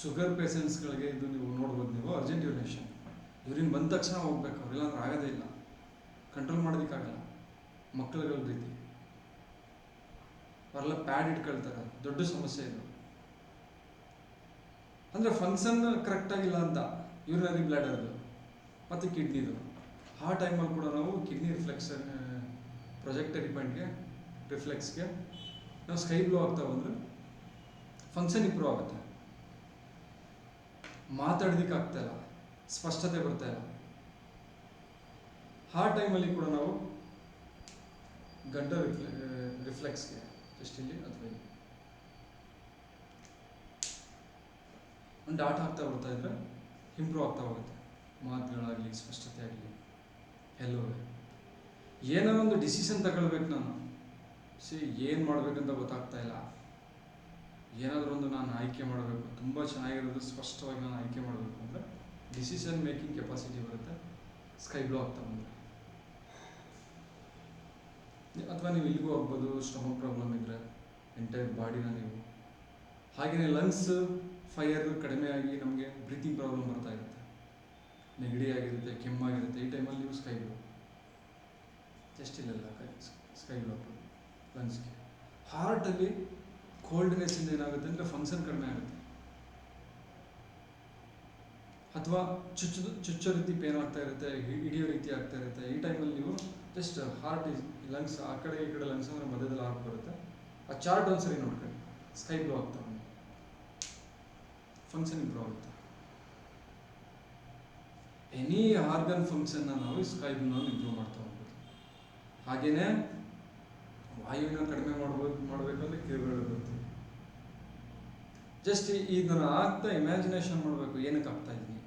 S2: ಶುಗರ್ ಪೇಷಂಟ್ಸ್ಗಳಿಗೆ ಇದು ನೀವು ನೋಡ್ಬೋದು. ನೀವು ಅರ್ಜೆಂಟ್ ಯೂರಿನೇಷನ್, ಯೂರಿನ್ ಬಂದ ತಕ್ಷಣ ಹೋಗ್ಬೇಕು ಅವ್ರು, ಇಲ್ಲಾಂದ್ರೆ ಆಗೋದೇ ಇಲ್ಲ, ಕಂಟ್ರೋಲ್ ಮಾಡೋದಕ್ಕಾಗಲ್ಲ. ಮಕ್ಕಳುಗಳ ರೀತಿ ಅವರೆಲ್ಲ ಪ್ಯಾಡ್ ಇಟ್ಕೊಳ್ತಾರೆ, ದೊಡ್ಡ ಸಮಸ್ಯೆ ಇದು. ಅಂದರೆ ಫಂಕ್ಷನ್ ಕರೆಕ್ಟಾಗಿಲ್ಲ ಅಂತ ಯೂರಿನರಿ ಬ್ಲಾಡರ್ದು ಮತ್ತು ಕಿಡ್ನಿದು. ಆ ಟೈಮಲ್ಲಿ ಕೂಡ ನಾವು ಕಿಡ್ನಿ ಪ್ರೊಜೆಕ್ಟರಿ ಪಾಯಿಂಟ್ಗೆ ರಿಫ್ಲೆಕ್ಸ್ಗೆ ನಾವು ಸ್ಕೈ ಬ್ಲೂ ಆಗ್ತಾ ಬಂದರೆ ಫಂಕ್ಷನ್ ಇಂಪ್ರೂವ್ ಆಗುತ್ತೆ. ಮಾತಾಡೋದಕ್ಕೆ ಆಗ್ತಾಯಿಲ್ಲ, ಸ್ಪಷ್ಟತೆ ಬರ್ತಾಯಿಲ್ಲ. ಆ ಟೈಮಲ್ಲಿ ಕೂಡ ನಾವು ಗಡ್ಡ ರಿಫ್ಲೆಕ್ಸ್ಗೆ ಜಸ್ಟ್ ಇಲ್ಲಿ ಅಥವಾ ಇಲ್ಲಿ ಒಂದು ಡಾಟ್ ಆಗ್ತಾ ಬರ್ತಾ ಇದ್ರೆ ಇಂಪ್ರೂವ್ ಆಗ್ತಾ ಹೋಗುತ್ತೆ. ಮಾತುಗಳಾಗಲಿ, ಸ್ಪಷ್ಟತೆ ಆಗಲಿ, ಎಲ್ಲವೂ. ಏನೋ ಒಂದು ಡಿಸಿಷನ್ ತಗೊಳ್ಬೇಕು ನಾನು, ಏನು ಮಾಡಬೇಕಂತ ಗೊತ್ತಾಗ್ತಾ ಇಲ್ಲ. ಏನಾದರೂ ಒಂದು ನಾನು ಆಯ್ಕೆ ಮಾಡಬೇಕು, ತುಂಬ ಚೆನ್ನಾಗಿರೋದು ಸ್ಪಷ್ಟವಾಗಿ ನಾನು ಆಯ್ಕೆ ಮಾಡಬೇಕು ಅಂದರೆ ಡಿಸಿಷನ್ ಮೇಕಿಂಗ್ ಕೆಪಾಸಿಟಿ ಬರುತ್ತೆ ಸ್ಕೈ ಬ್ಲೂ ಆಗ್ತಾ ಬಂದರೆ. ಅಥವಾ ನೀವು ಇಲ್ಲಿಗೂ ಹೋಗ್ಬೋದು, ಸ್ಟಮಕ್ ಪ್ರಾಬ್ಲಮ್ ಇದ್ದರೆ ಎಂಟೈರ್ ಬಾಡಿನ ನೀವು. ಹಾಗೆಯೇ ಲಂಗ್ಸ್ ಫೈರ್ ಕಡಿಮೆ ಆಗಿ ನಮಗೆ ಬ್ರೀತಿಂಗ್ ಪ್ರಾಬ್ಲಮ್ ಬರ್ತಾ ಇರುತ್ತೆ, ನೆಗಡಿ ಆಗಿರುತ್ತೆ, ಕೆಮ್ಮಾಗಿರುತ್ತೆ. ಈ ಟೈಮಲ್ಲಿ ನೀವು ಸ್ಕೈ ಬ್ಲೂ ಜಸ್ಟ್ ಇಲ್ಲೆಲ್ಲ ಸ್ಕೈ ಬ್ಲೂ ಲಂಗ್ಸ್ಗೆ. ಹಾರ್ಟಲ್ಲಿ ಕೋಲ್ಡ್ನೆಸ್ಸಿಂದ ಏನಾಗುತ್ತೆ ಅಂದರೆ ಫಂಕ್ಷನ್ ಕಡಿಮೆ ಆಗುತ್ತೆ, ಅಥವಾ ಚುಚ್ಚೋ ರೀತಿ ಪೇನ್ ಆಗ್ತಾ ಇರುತ್ತೆ, ಹಿಡಿಯೋ ರೀತಿ ಆಗ್ತಾ ಇರುತ್ತೆ. ಈ ಟೈಮಲ್ಲಿ ನೀವು ಜಸ್ಟ್ ಹಾರ್ಟ್ ಲಂಗ್ಸ್ ಆ ಕಡೆ ಈ ಕಡೆ ಲಂಗ್ಸ್ ಅಂದರೆ ಮಧ್ಯದಲ್ಲಿ ಹಾರ್ಟ್ ಬರುತ್ತೆ. ಆ ಚಾರ್ಟ್ ಒಂದ್ಸರಿ ನೋಡ್ಕೊಳ್ಳಿ, ಸ್ಕೈ ಬ್ಲೂ ಆಗ್ತಾ ಫಂಕ್ಷನ್ ಇಂಪ್ರೂವ್ ಆಗುತ್ತೆ. ಎನಿ ಆರ್ಗನ್ ಫಂಕ್ಷನ್ನ ನಾವು ಸ್ಕೈ ಬ್ಲೂನಲ್ಲಿ ಇಂಪ್ರೂವ್ ಮಾಡ್ತಾ ಹೋಗ್ಬೋದು. ಹಾಗೆಯೇ ವಾಯುವಿನ ಕಡಿಮೆ ಮಾಡಬೇಕಂದ್ರೆ ಕಿವಿಗಳು ಬರುತ್ತೆ. ಜಸ್ಟ್ ಇದನ್ನು ಆಗ್ತಾ ಇಮ್ಯಾಜಿನೇಷನ್ ಮಾಡಬೇಕು, ಏನಕ್ಕೆ ಆಗ್ತಾ ಇದ್ದೀನಿ,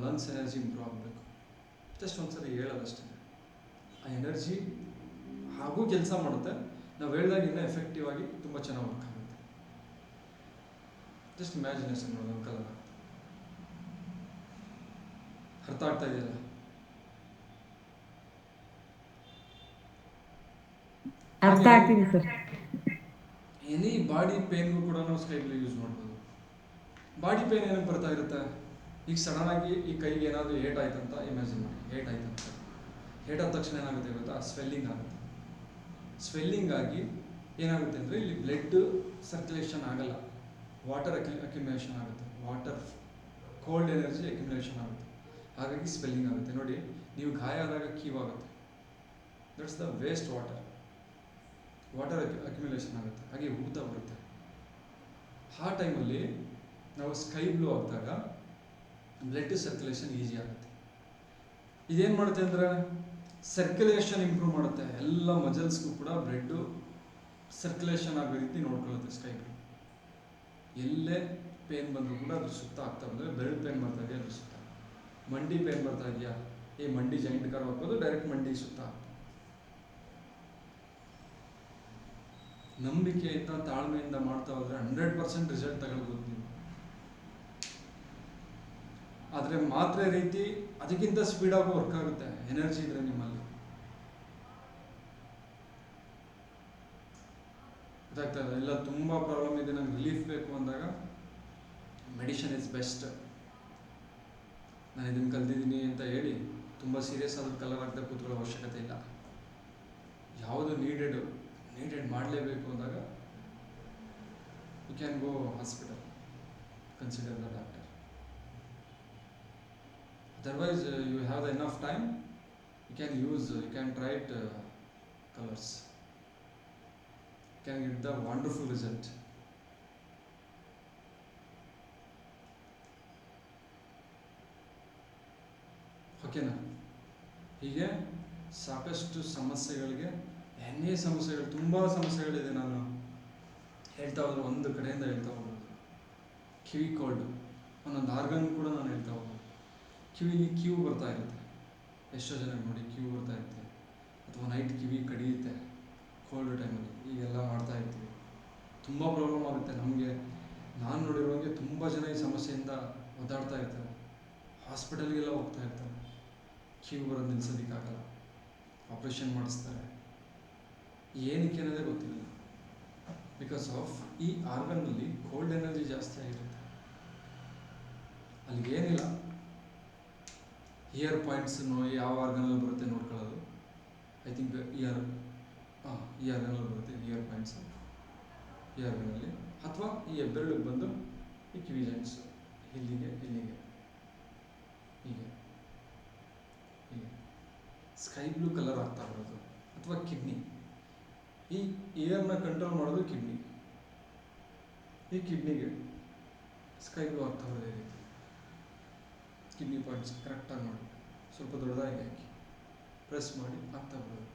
S2: ಲಂಗ್ಸ್ ಎನರ್ಜಿ ಇಂಪ್ರೂವ್ ಆಗಬೇಕು. ಜಸ್ಟ್ ಒಂದ್ಸರಿ ಹೇಳೋದಷ್ಟೇ. ಆ ಎನರ್ಜಿ ಹಾಗೂ ಕೆಲಸ ಮಾಡುತ್ತೆ. ನಾವು ಹೇಳಿದಾಗ ಇನ್ನೂ ಎಫೆಕ್ಟಿವ್ ಆಗಿ ತುಂಬ ಚೆನ್ನಾಗಿ ವರ್ಕ್ ಆಗುತ್ತೆ. ಜಸ್ಟ್ ಇಮ್ಯಾಜಿನೇಷನ್ ಮಾಡೋದು ಕಲರ್ ಆಗ್ತದೆ. ಅರ್ಥ ಆಗ್ತಾ ಇದೆಯಲ್ಲ?
S5: ಅರ್ಥ ಆಗ್ತಿದೆ ಸರ್.
S2: ಎನಿ ಬಾಡಿ ಪೇನ್ಗೂ ಕೂಡ ನಾವು ಸ್ಕೈ ಬ್ಲೂ ಯೂಸ್ ಮಾಡ್ಬೋದು. ಬಾಡಿ ಪೇನ್ ಏನಕ್ಕೆ ಬರ್ತಾ ಇರುತ್ತೆ? ಈಗ ಸಡನ್ನಾಗಿ ಈ ಕೈಗೆ ಏನಾದರೂ ಏಟ್ ಆಯ್ತಂತ ಇಮ್ಯಾಜಿನ್ ಮಾಡಿ. ಏಟ್ ಆಯ್ತಂತ ಏಟಾದ ತಕ್ಷಣ ಏನಾಗುತ್ತೆ ಗೊತ್ತಾ? ಸ್ವೆಲ್ಲಿಂಗ್ ಆಗುತ್ತೆ. ಸ್ವೆಲ್ಲಿಂಗ್ ಆಗಿ ಏನಾಗುತ್ತೆ ಅಂದರೆ ಇಲ್ಲಿ ಬ್ಲಡ್ ಸರ್ಕ್ಯುಲೇಷನ್ ಆಗಲ್ಲ, ವಾಟರ್ ಅಕ್ಯುಮುಲೇಷನ್ ಆಗುತ್ತೆ. ವಾಟರ್ ಕೋಲ್ಡ್ ಎನರ್ಜಿ ಅಕ್ಯುಮುಲೇಷನ್ ಆಗುತ್ತೆ. ಹಾಗಾಗಿ ಸ್ವೆಲ್ಲಿಂಗ್ ಆಗುತ್ತೆ. ನೋಡಿ, ನೀವು ಗಾಯ ಆದಾಗ ಕೀವಾಗುತ್ತೆ. That's the waste water accumulation ಆಗುತ್ತೆ, ಹಾಗೆ ಊತ ಬರುತ್ತೆ. ಆ ಟೈಮಲ್ಲಿ ನಾವು ಸ್ಕೈ ಬ್ಲೂ ಆಗಿದಾಗ ಬ್ಲಡ್ ಸರ್ಕ್ಯುಲೇಷನ್ ಈಸಿ ಆಗುತ್ತೆ. ಇದೇನು ಮಾಡುತ್ತೆ ಅಂದರೆ ಸರ್ಕ್ಯುಲೇಷನ್ ಇಂಪ್ರೂವ್ ಮಾಡುತ್ತೆ. ಎಲ್ಲ ಮಜಲ್ಸ್ಗೂ ಕೂಡ ಬ್ಲಡ್ಡು ಸರ್ಕ್ಯುಲೇಷನ್ ಆಗೋ ರೀತಿ ನೋಡ್ಕೊಳ್ಳುತ್ತೆ ಸ್ಕೈ ಬ್ಲೂ. ಎಲ್ಲೇ ಪೇನ್ ಬಂದರೂ ಕೂಡ ಅದ್ರ ಸುತ್ತ ಆಗ್ತಾ ಬಂದರೆ, ಬೆರಳು ಪೇನ್ ಬರ್ತಾ ಇದೆಯಾ ಅದ್ರ ಸುತ್ತ, ಮಂಡಿ ಪೇನ್ ಬರ್ತಾ ಇದೆಯಾ, ಈ ಮಂಡಿ ಜಾಯಿಂಟ್ ಕರ್ ಹಾಕೋದು ಡೈರೆಕ್ಟ್ ಮಂಡಿ ಸುತ್ತ. ನಂಬಿಕೆಯಿಂದ ತಾಳ್ಮೆಯಿಂದ ಮಾಡ್ತಾ ಹೋದರೆ 100% ರಿಸಲ್ಟ್ ತಗೊಳ್ಬೋದು ನೀವು. ಆದರೆ ಮಾತ್ರೆ ರೀತಿ ಅದಕ್ಕಿಂತ ಸ್ಪೀಡಾಗಿ ವರ್ಕ್ ಆಗುತ್ತೆ ಎನರ್ಜಿ ಇದ್ರೆ ನಿಮ್ಮಲ್ಲಿ. ಗೊತ್ತಾಗ್ತಾ ಇದೆ? ಎಲ್ಲ ತುಂಬ ಪ್ರಾಬ್ಲಮ್ ಇದೆ, ನಂಗೆ ರಿಲೀಫ್ ಬೇಕು ಅಂದಾಗ ಮೆಡಿಷನ್ ಇಸ್ ಬೆಸ್ಟ್. ನಾನು ಇದನ್ನು ಕಲ್ತಿದ್ದೀನಿ ಅಂತ ಹೇಳಿ ತುಂಬ ಸೀರಿಯಸ್ ಆದ ಕಲರ್ ಆಗದೆ ಕೂತ್ಕೊಳ್ಳೋ ಅವಶ್ಯಕತೆ ಇಲ್ಲ. ಯಾವುದು ನೀಡೆಡ್ ಮಾಡಲೇಬೇಕು ಅಂದಾಗ you can go hospital, consider the doctor. Otherwise, you have enough time, you can try it colors. You can get the wonderful result. ಓಕೆನಾ? ಹೀಗೆ ಸಾಕಷ್ಟು ಸಮಸ್ಯೆಗಳಿಗೆ, ಏನೇ ಸಮಸ್ಯೆಗಳು, ತುಂಬ ಸಮಸ್ಯೆಗಳಿದೆ. ನಾನು ಹೇಳ್ತಾ ಹೋದ್ರೆ ಒಂದು ಕಡೆಯಿಂದ ಹೇಳ್ತಾ ಹೋಗ್ಬೋದು. ಕಿವಿ ಕೋಲ್ಡು, ಒಂದೊಂದು ಆರ್ಗನ್ ಕೂಡ ನಾನು ಹೇಳ್ತಾ ಹೋಗ್ಬೋದು. ಕಿವಿಲಿ ಕ್ಯೂ ಬರ್ತಾ ಇರುತ್ತೆ, ಎಷ್ಟೋ ಜನಕ್ಕೆ ನೋಡಿ ಕ್ಯೂ ಬರ್ತಾ ಇರುತ್ತೆ, ಅಥವಾ ನೈಟ್ ಕಿವಿ ಕಡಿಯುತ್ತೆ ಕೋಲ್ಡ್ ಟೈಮಲ್ಲಿ. ಈಗೆಲ್ಲ ಮಾಡ್ತಾ ಇರ್ತೀವಿ, ತುಂಬ ಪ್ರಾಬ್ಲಮ್ ಆಗುತ್ತೆ ನಮಗೆ. ನಾನು ನೋಡಿರೋಂಗೆ ತುಂಬ ಜನ ಈ ಸಮಸ್ಯೆಯಿಂದ ಒದ್ದಾಡ್ತಾ ಇರ್ತಾರೆ, ಹಾಸ್ಪಿಟಲ್ಗೆಲ್ಲ ಹೋಗ್ತಾ ಇರ್ತಾರೆ. ಕ್ಯೂ ಬರೋದು ನಿಲ್ಸೋದಕ್ಕಾಗಲ್ಲ, ಆಪ್ರೇಷನ್ ಮಾಡಿಸ್ತಾರೆ. ಏನಕ್ಕೆ ಅನ್ನೋದೇ ಗೊತ್ತಿಲ್ಲ. ಬಿಕಾಸ್ ಆಫ್ ಈ ಆರ್ಗನ್ನಲ್ಲಿ ಕೋಲ್ಡ್ ಎನರ್ಜಿ ಜಾಸ್ತಿ ಆಗಿರುತ್ತೆ. ಅಲ್ಲಿಗೇನಿಲ್ಲ, ಇಯರ್ ಪಾಯಿಂಟ್ಸ್ ಯಾವ ಆರ್ಗನಲ್ಲಿ ಬರುತ್ತೆ ನೋಡ್ಕೊಳ್ಳೋದು. ಐ ಥಿಂಕ್ ಈ ಆರ್ಗನಲ್ಲಿ ಬರುತ್ತೆ ಇಯರ್ ಪಾಯಿಂಟ್ಸ್, ಈ ಆರ್ಗನಲ್ಲಿ. ಅಥವಾ ಈ ಹೆಬ್ಬೆರಳಿಗೆ ಬಂದು ಈ ಕಿವಿ ಜಾಯಿಂಟ್ಸು ಇಲ್ಲಿಗೆ ಹೀಗೆ ಹೀಗೆ ಸ್ಕೈ ಬ್ಲೂ ಕಲರ್ ಆಗ್ತಾ ಬರೋದು. ಅಥವಾ ಕಿಡ್ನಿ, ಈ ಏರ್ನ ಕಂಟ್ರೋಲ್ ಮಾಡೋದು ಕಿಡ್ನಿ. ಈ ಕಿಡ್ನಿಗೆ ಸ್ಕೈ ಬ್ಲೂ ಆಗ್ತಾ ಬರೋದು ಈ ರೀತಿ. ಕಿಡ್ನಿ ಪಾಯಿಂಟ್ಸ್ ಕರೆಕ್ಟಾಗಿ ಮಾಡಿ ಸ್ವಲ್ಪ ದೊಡ್ಡದಾಗಿ ಹಾಕಿ ಪ್ರೆಸ್ ಮಾಡಿ ಆಗ್ತಾ ಬರೋದು.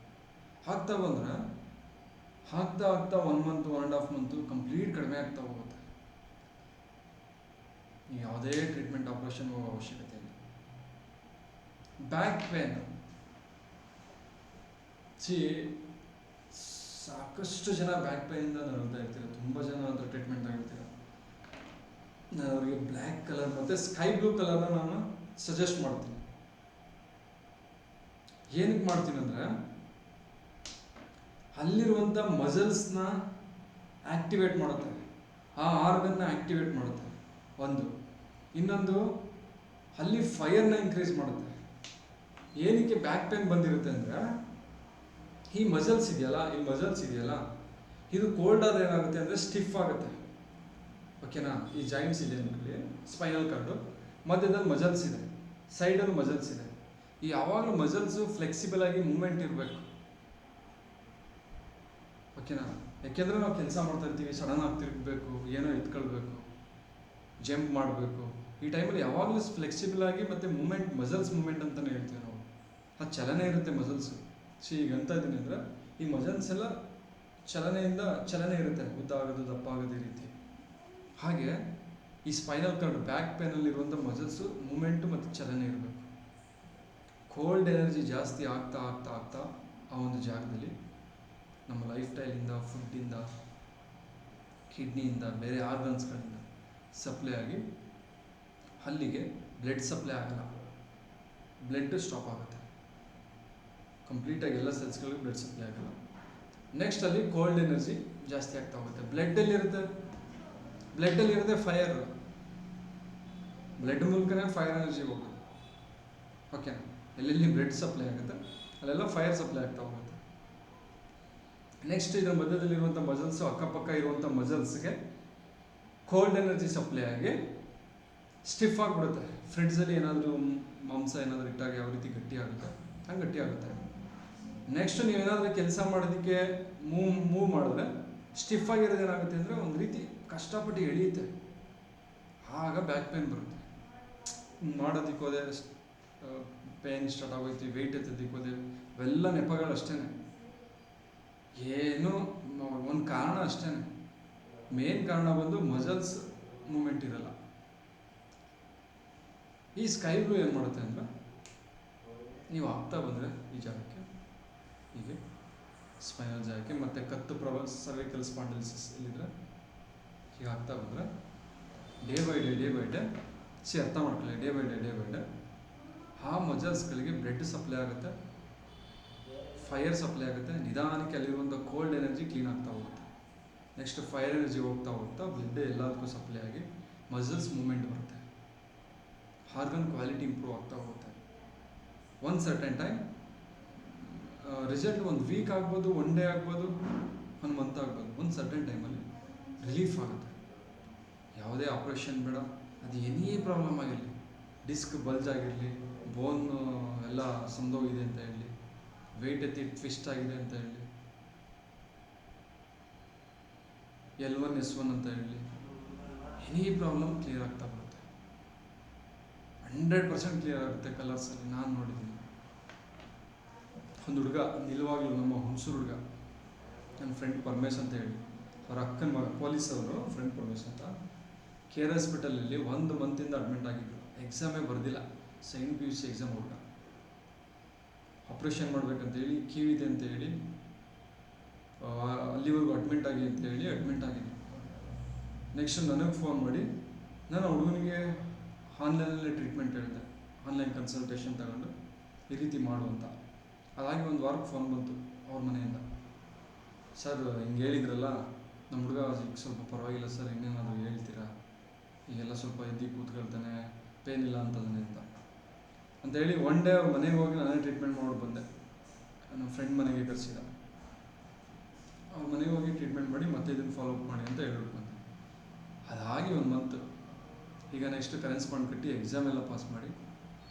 S2: ಆಗ್ತಾ ಬಂದ್ರೆ ಆಗ್ತಾ ಆಗ್ತಾ 1 ಮಂತ್ 1.5 ಮಂತು ಕಂಪ್ಲೀಟ್ ಕಡಿಮೆ ಆಗ್ತಾ ಹೋಗುತ್ತೆ. ನೀವು ಯಾವುದೇ ಟ್ರೀಟ್ಮೆಂಟ್ ಆಪರೇಷನ್ ಹೋಗೋ ಅವಶ್ಯಕತೆ ಇಲ್ಲ. ಬ್ಯಾಕ್ ಪೇನ್ ಸಾಕಷ್ಟು ಜನ ಬ್ಯಾಕ್ ಪೇನಿಂದ ನರಳ್ತಾ ಇರ್ತೀರ, ತುಂಬ ಜನ ಅದರ ಟ್ರೀಟ್ಮೆಂಟ್ ಆಗಿರ್ತೀರ. ನಾನು ಅವರಿಗೆ ಬ್ಲ್ಯಾಕ್ ಕಲರ್ ಮತ್ತು ಸ್ಕೈ ಬ್ಲೂ ಕಲರ್ನ ನಾನು ಸಜೆಸ್ಟ್ ಮಾಡ್ತೀನಿ. ಏನಕ್ಕೆ ಮಾಡ್ತೀನಿ ಅಂದರೆ ಅಲ್ಲಿರುವಂಥ ಮಸಲ್ಸ್ನ ಆ್ಯಕ್ಟಿವೇಟ್ ಮಾಡುತ್ತೆ, ಆ ಆರ್ಗನ್ನ ಆ್ಯಕ್ಟಿವೇಟ್ ಮಾಡುತ್ತೆ ಒಂದು. ಇನ್ನೊಂದು ಅಲ್ಲಿ ಫೈರ್ನ ಇನ್ಕ್ರೀಸ್ ಮಾಡುತ್ತೆ. ಏನಕ್ಕೆ ಬ್ಯಾಕ್ ಪೇನ್ ಬಂದಿರುತ್ತೆ ಅಂದರೆ ಈ ಮಸಲ್ಸ್ ಇದೆಯಲ್ಲ ಇದು ಕೋಲ್ಡ್ ಆದ್ರೆ ಏನಾಗುತ್ತೆ ಅಂದರೆ ಸ್ಟಿಫ್ ಆಗುತ್ತೆ. ಓಕೆನಾ? ಈ ಜಾಯಿಂಟ್ಸ್ ಇದೆ ಅಂದ್ಕೊಳ್ಳಿ, ಸ್ಪೈನಲ್ ಕಾರ್ಡು ಮಧ್ಯದಲ್ಲಿ ಮಸಲ್ಸ್ ಇದೆ, ಸೈಡಲ್ಲಿ ಮಸಲ್ಸ್ ಇದೆ. ಈ ಯಾವಾಗಲೂ ಮಸಲ್ಸು ಫ್ಲೆಕ್ಸಿಬಲ್ ಆಗಿ ಮೂವ್ಮೆಂಟ್ ಇರಬೇಕು. ಓಕೆನಾ? ಯಾಕೆಂದರೆ ನಾವು ಕೆಲಸ ಮಾಡ್ತಾ ಇರ್ತೀವಿ, ಸಡನ್ ಆಗಿ ತಿರುಗಬೇಕು, ಏನೋ ಎತ್ಕೊಳ್ಬೇಕು, ಜಂಪ್ ಮಾಡಬೇಕು. ಈ ಟೈಮಲ್ಲಿ ಯಾವಾಗಲೂ ಫ್ಲೆಕ್ಸಿಬಲ್ ಆಗಿ ಮತ್ತು ಮೂಮೆಂಟ್, ಮಸಲ್ಸ್ ಮೂಮೆಂಟ್ ಅಂತಲೇ ಹೇಳ್ತೀವಿ ನಾವು. ಅದು ಚಲನೆ ಇರುತ್ತೆ ಮಸಲ್ಸು. ಈಗ ಅಂತ ಇದ್ದೀನಿ ಅಂದರೆ ಈ ಮಸಲ್ಸ್ ಎಲ್ಲ ಚಲನೆ ಇರುತ್ತೆ, ಉದ್ದ ಆಗೋದು ದಪ್ಪ ಆಗೋದು ಈ ರೀತಿ. ಹಾಗೆ ಈ ಸ್ಪೈನಲ್ ಕಾರ್ಡ್ ಬ್ಯಾಕ್ ಪೇನಲ್ಲಿರುವಂಥ ಮಸಲ್ಸು ಮೂಮೆಂಟು ಮತ್ತು ಚಲನೆ ಇರಬೇಕು. ಕೋಲ್ಡ್ ಎನರ್ಜಿ ಜಾಸ್ತಿ ಆಗ್ತಾ ಆಗ್ತಾ ಆಗ್ತಾ ಆ ಒಂದು ಜಾಗದಲ್ಲಿ ನಮ್ಮ ಲೈಫ್ ಸ್ಟೈಲಿಂದ, ಫುಡ್ಡಿಂದ, ಕಿಡ್ನಿಯಿಂದ, ಬೇರೆ ಆರ್ಗನ್ಸ್ಗಳಿಂದ ಸಪ್ಲೈ ಆಗಿ ಅಲ್ಲಿಗೆ ಬ್ಲಡ್ ಸಪ್ಲೈ ಆಗಲ್ಲ, ಬ್ಲಡ್ ಸ್ಟಾಪ್ ಆಗುತ್ತೆ ಕಂಪ್ಲೀಟಾಗಿ. ಎಲ್ಲ ಸೆಲ್ಸ್ಗಳಿಗೆ ಬ್ಲಡ್ ಸಪ್ಲೈ ಆಗಲ್ಲ. ನೆಕ್ಸ್ಟ್ ಅಲ್ಲಿ ಕೋಲ್ಡ್ ಎನರ್ಜಿ ಜಾಸ್ತಿ ಆಗ್ತಾ ಹೋಗುತ್ತೆ. ಬ್ಲಡ್ಡಲ್ಲಿರುತ್ತೆ ಫೈರ್, ಬ್ಲಡ್ ಮೂಲಕನೇ ಫೈರ್ ಎನರ್ಜಿ ಹೋಗುತ್ತೆ. ಓಕೆ, ಎಲ್ಲೆಲ್ಲಿ ಬ್ಲಡ್ ಸಪ್ಲೈ ಆಗುತ್ತೆ ಅಲ್ಲೆಲ್ಲ ಫೈರ್ ಸಪ್ಲೈ ಆಗ್ತಾ ಹೋಗುತ್ತೆ. ನೆಕ್ಸ್ಟ್ ಇದರ ಮಧ್ಯದಲ್ಲಿರುವಂಥ ಮಸಲ್ಸು, ಅಕ್ಕಪಕ್ಕ ಇರುವಂಥ ಮಸಲ್ಸ್ಗೆ ಕೋಲ್ಡ್ ಎನರ್ಜಿ ಸಪ್ಲೈ ಆಗಿ ಸ್ಟಿಫ್ ಆಗಿಬಿಡುತ್ತೆ. ಫ್ರಿಡ್ಜಲ್ಲಿ ಏನಾದರೂ ಮಾಂಸ ಏನಾದರೂ ಇಟ್ಟಾಗ ಯಾವ ರೀತಿ ಗಟ್ಟಿ ಆಗುತ್ತೆ ಹಂಗೆ ಗಟ್ಟಿ ಆಗುತ್ತೆ. ನೆಕ್ಸ್ಟ್ ನೀವೇನಾದರೂ ಕೆಲಸ ಮಾಡೋದಕ್ಕೆ ಮೂವ್ ಮಾಡಿದ್ರೆ ಸ್ಟಿಫ್ ಆಗಿರೋದು ಏನಾಗುತ್ತೆ ಅಂದರೆ ಒಂದು ರೀತಿ ಕಷ್ಟಪಟ್ಟು ಎಳೆಯುತ್ತೆ, ಆಗ ಬ್ಯಾಕ್ ಪೇನ್ ಬರುತ್ತೆ. ಮಾಡೋದಕ್ಕೆ ಹೋದೆ ಪೇನ್ ಸ್ಟಾರ್ಟ್ ಆಗೋಯ್ತು, ವೆಯ್ಟ್ ಎತ್ತೋದಕ್ಕೆ ಹೋದೆ, ಇವೆಲ್ಲ ನೆಪಗಳು ಅಷ್ಟೇ. ಏನು ಒಂದು ಕಾರಣ ಅಷ್ಟೇ, ಮೇನ್ ಕಾರಣ ಬಂದು ಮಸಲ್ಸ್ ಮೂಮೆಂಟ್ ಇರಲ್ಲ. ಈ ಸ್ಕೈ ಬ್ಲೂ ಏನು ಮಾಡುತ್ತೆ ಅಂದರೆ ನೀವು ಆಗ್ತಾ ಬಂದರೆ ಈ ಜಾಗಕ್ಕೆ, ಹೀಗೆ ಸ್ಪೈನಲ್ ಜಾಗಕ್ಕೆ ಮತ್ತು ಕತ್ತು ಸರ್ವಿಕಲ್ ಸ್ಪಾಂಡಿಲಿಸಿಸ್ ಇಲ್ಲಿದ್ರೆ ಹೀಗೆ ಆಗ್ತಾ ಬಂದರೆ ಡೇ ಬೈ ಡೇ ಅರ್ಥ ಮಾಡ್ಕೊಳ್ಳಿ, ಡೇ ಬೈ ಡೇ ಆ ಮಸಲ್ಸ್ಗಳಿಗೆ ಬ್ಲಡ್ ಸಪ್ಲೈ ಆಗುತ್ತೆ, ಫೈರ್ ಸಪ್ಲೈ ಆಗುತ್ತೆ. ನಿಧಾನಕ್ಕೆ ಅಲ್ಲಿರುವಂಥ ಕೋಲ್ಡ್ ಎನರ್ಜಿ ಕ್ಲೀನ್ ಆಗ್ತಾ ಹೋಗುತ್ತೆ. ನೆಕ್ಸ್ಟ್ ಫೈರ್ ಎನರ್ಜಿ ಹೋಗ್ತಾ ಬ್ಲಡ್ ಎಲ್ಲದಕ್ಕೂ ಸಪ್ಲೈ ಆಗಿ ಮಸಲ್ಸ್ ಮೂಮೆಂಟ್ ಬರುತ್ತೆ, ಆರ್ಗನ್ ಕ್ವಾಲಿಟಿ ಇಂಪ್ರೂವ್ ಆಗ್ತಾ ಹೋಗುತ್ತೆ. ಒಂದು ಸರ್ಟನ್ ಟೈಮ್ ರಿಸಲ್ಟ್ 1 ವೀಕ್ ಆಗ್ಬೋದು, 1 ಡೇ ಆಗ್ಬೋದು, 1 ಮಂತ್ ಆಗ್ಬೋದು. ಒಂದು ಸರ್ಟನ್ ಟೈಮಲ್ಲಿ ರಿಲೀಫ್ ಆಗುತ್ತೆ. ಯಾವುದೇ ಆಪ್ರೇಷನ್ ಬೇಡ, ಅದು ಎನಿ ಪ್ರಾಬ್ಲಮ್ ಆಗಿರಲಿ, ಡಿಸ್ಕ್ ಬಲ್ಜ್ ಆಗಿರಲಿ, ಬೋನ್ ಎಲ್ಲ ಸಂದೋಗಿದೆ ಅಂತ ಹೇಳಿ, ವೆಯ್ಟ್ ಎತ್ತಿ ಟ್ವಿಸ್ಟ್ ಆಗಿದೆ ಅಂತ ಹೇಳಿ, L1 S1 ಅಂತ ಹೇಳಿ, ಎನಿ ಪ್ರಾಬ್ಲಮ್ ಕ್ಲಿಯರ್ ಆಗ್ತಾ ಬರುತ್ತೆ. 100% ಕ್ಲಿಯರ್ ಆಗುತ್ತೆ ಕಲರ್ಸಲ್ಲಿ. ನಾನು ನೋಡಿದ್ದೀನಿ. ಒಂದು ಹುಡುಗ ನಿಲ್ವಾಗ್ಲೂ, ನಮ್ಮ ಹುಣಸೂರು ಹುಡುಗ, ನನ್ನ ಫ್ರೆಂಡ್ ಪರಮೇಶ್ ಅಂತ ಹೇಳಿ, ಅವ್ರ ಅಕ್ಕನ ಮಗ, ಪೊಲೀಸ್ ಅವರು, ಫ್ರೆಂಡ್ ಪರಮೇಶ್ ಅಂತ, KR ಹಾಸ್ಪಿಟಲಲ್ಲಿ 1 ಮಂತಿಂದ ಅಡ್ಮಿಟ್ ಆಗಿದ್ರು. ಎಕ್ಸಾಮೇ ಬರೆದಿಲ್ಲ, ಸೆಕೆಂಡ್ PUC ಎಕ್ಸಾಮ್ ಹುಡುಗ. ಆಪ್ರೇಷನ್ ಮಾಡಬೇಕಂತೇಳಿ, ಕಿವಿದೆ ಅಂತ ಹೇಳಿ ಅಲ್ಲಿವರೆಗೂ ಅಡ್ಮಿಟ್ ಆಗಿ ಅಂತ ಹೇಳಿ ಅಡ್ಮಿಟ್ ಆಗಿದೆ. ನೆಕ್ಸ್ಟ್ ನನಗೆ ಫೋನ್ ಮಾಡಿ, ನಾನು ಹುಡುಗನಿಗೆ ಆನ್ಲೈನಲ್ಲೇ ಟ್ರೀಟ್ಮೆಂಟ್ ಹೇಳಿದೆ, ಆನ್ಲೈನ್ ಕನ್ಸಲ್ಟೇಷನ್ ತಗೊಂಡು ಈ ರೀತಿ ಮಾಡು ಅಂತ. ಅದಾಗಿ 1 ವಾರಕ್ಕೆ ಫೋನ್ ಬಂತು ಅವ್ರ ಮನೆಯಿಂದ, ಸರ್ ಹಿಂಗೆ ಹೇಳಿದ್ರಲ್ಲ, ನಮ್ಮ ಹುಡುಗ ಈಗ ಸ್ವಲ್ಪ ಪರವಾಗಿಲ್ಲ ಸರ್, ಇನ್ನೇನಾದರೂ ಹೇಳ್ತೀರಾ, ಈಗೆಲ್ಲ ಸ್ವಲ್ಪ ಎದ್ದು ಕೂತ್ಕೊಳ್ತಾನೆ, ಪೇನ್ ಇಲ್ಲ ಅಂತದಾನೆ ಅಂತೇಳಿ 1 ಡೇ ಅವ್ರ ಮನೆಗೆ ಹೋಗಿ ನಾನೇ ಟ್ರೀಟ್ಮೆಂಟ್ ಮಾಡಿ ಬಂದೆ. ನಮ್ಮ ಫ್ರೆಂಡ್ ಮನೆಗೆ ಕರೆಸಿದ, ಅವ್ರ ಮನೆಗೆ ಹೋಗಿ ಟ್ರೀಟ್ಮೆಂಟ್ ಮಾಡಿ ಮತ್ತೆ ಇದನ್ನು ಫಾಲೋಅಪ್ ಮಾಡಿ ಅಂತ ಹೇಳ್ಬಿಟ್ಟು ಬಂದೆ. ಅದಾಗಿ 1 ಮಂತ್. ಈಗ ನೆಕ್ಸ್ಟ್ ಕರೆನ್ಸ್ಪಾಂಡ್ ಕಟ್ಟಿ ಎಕ್ಸಾಮ್ ಎಲ್ಲ ಪಾಸ್ ಮಾಡಿ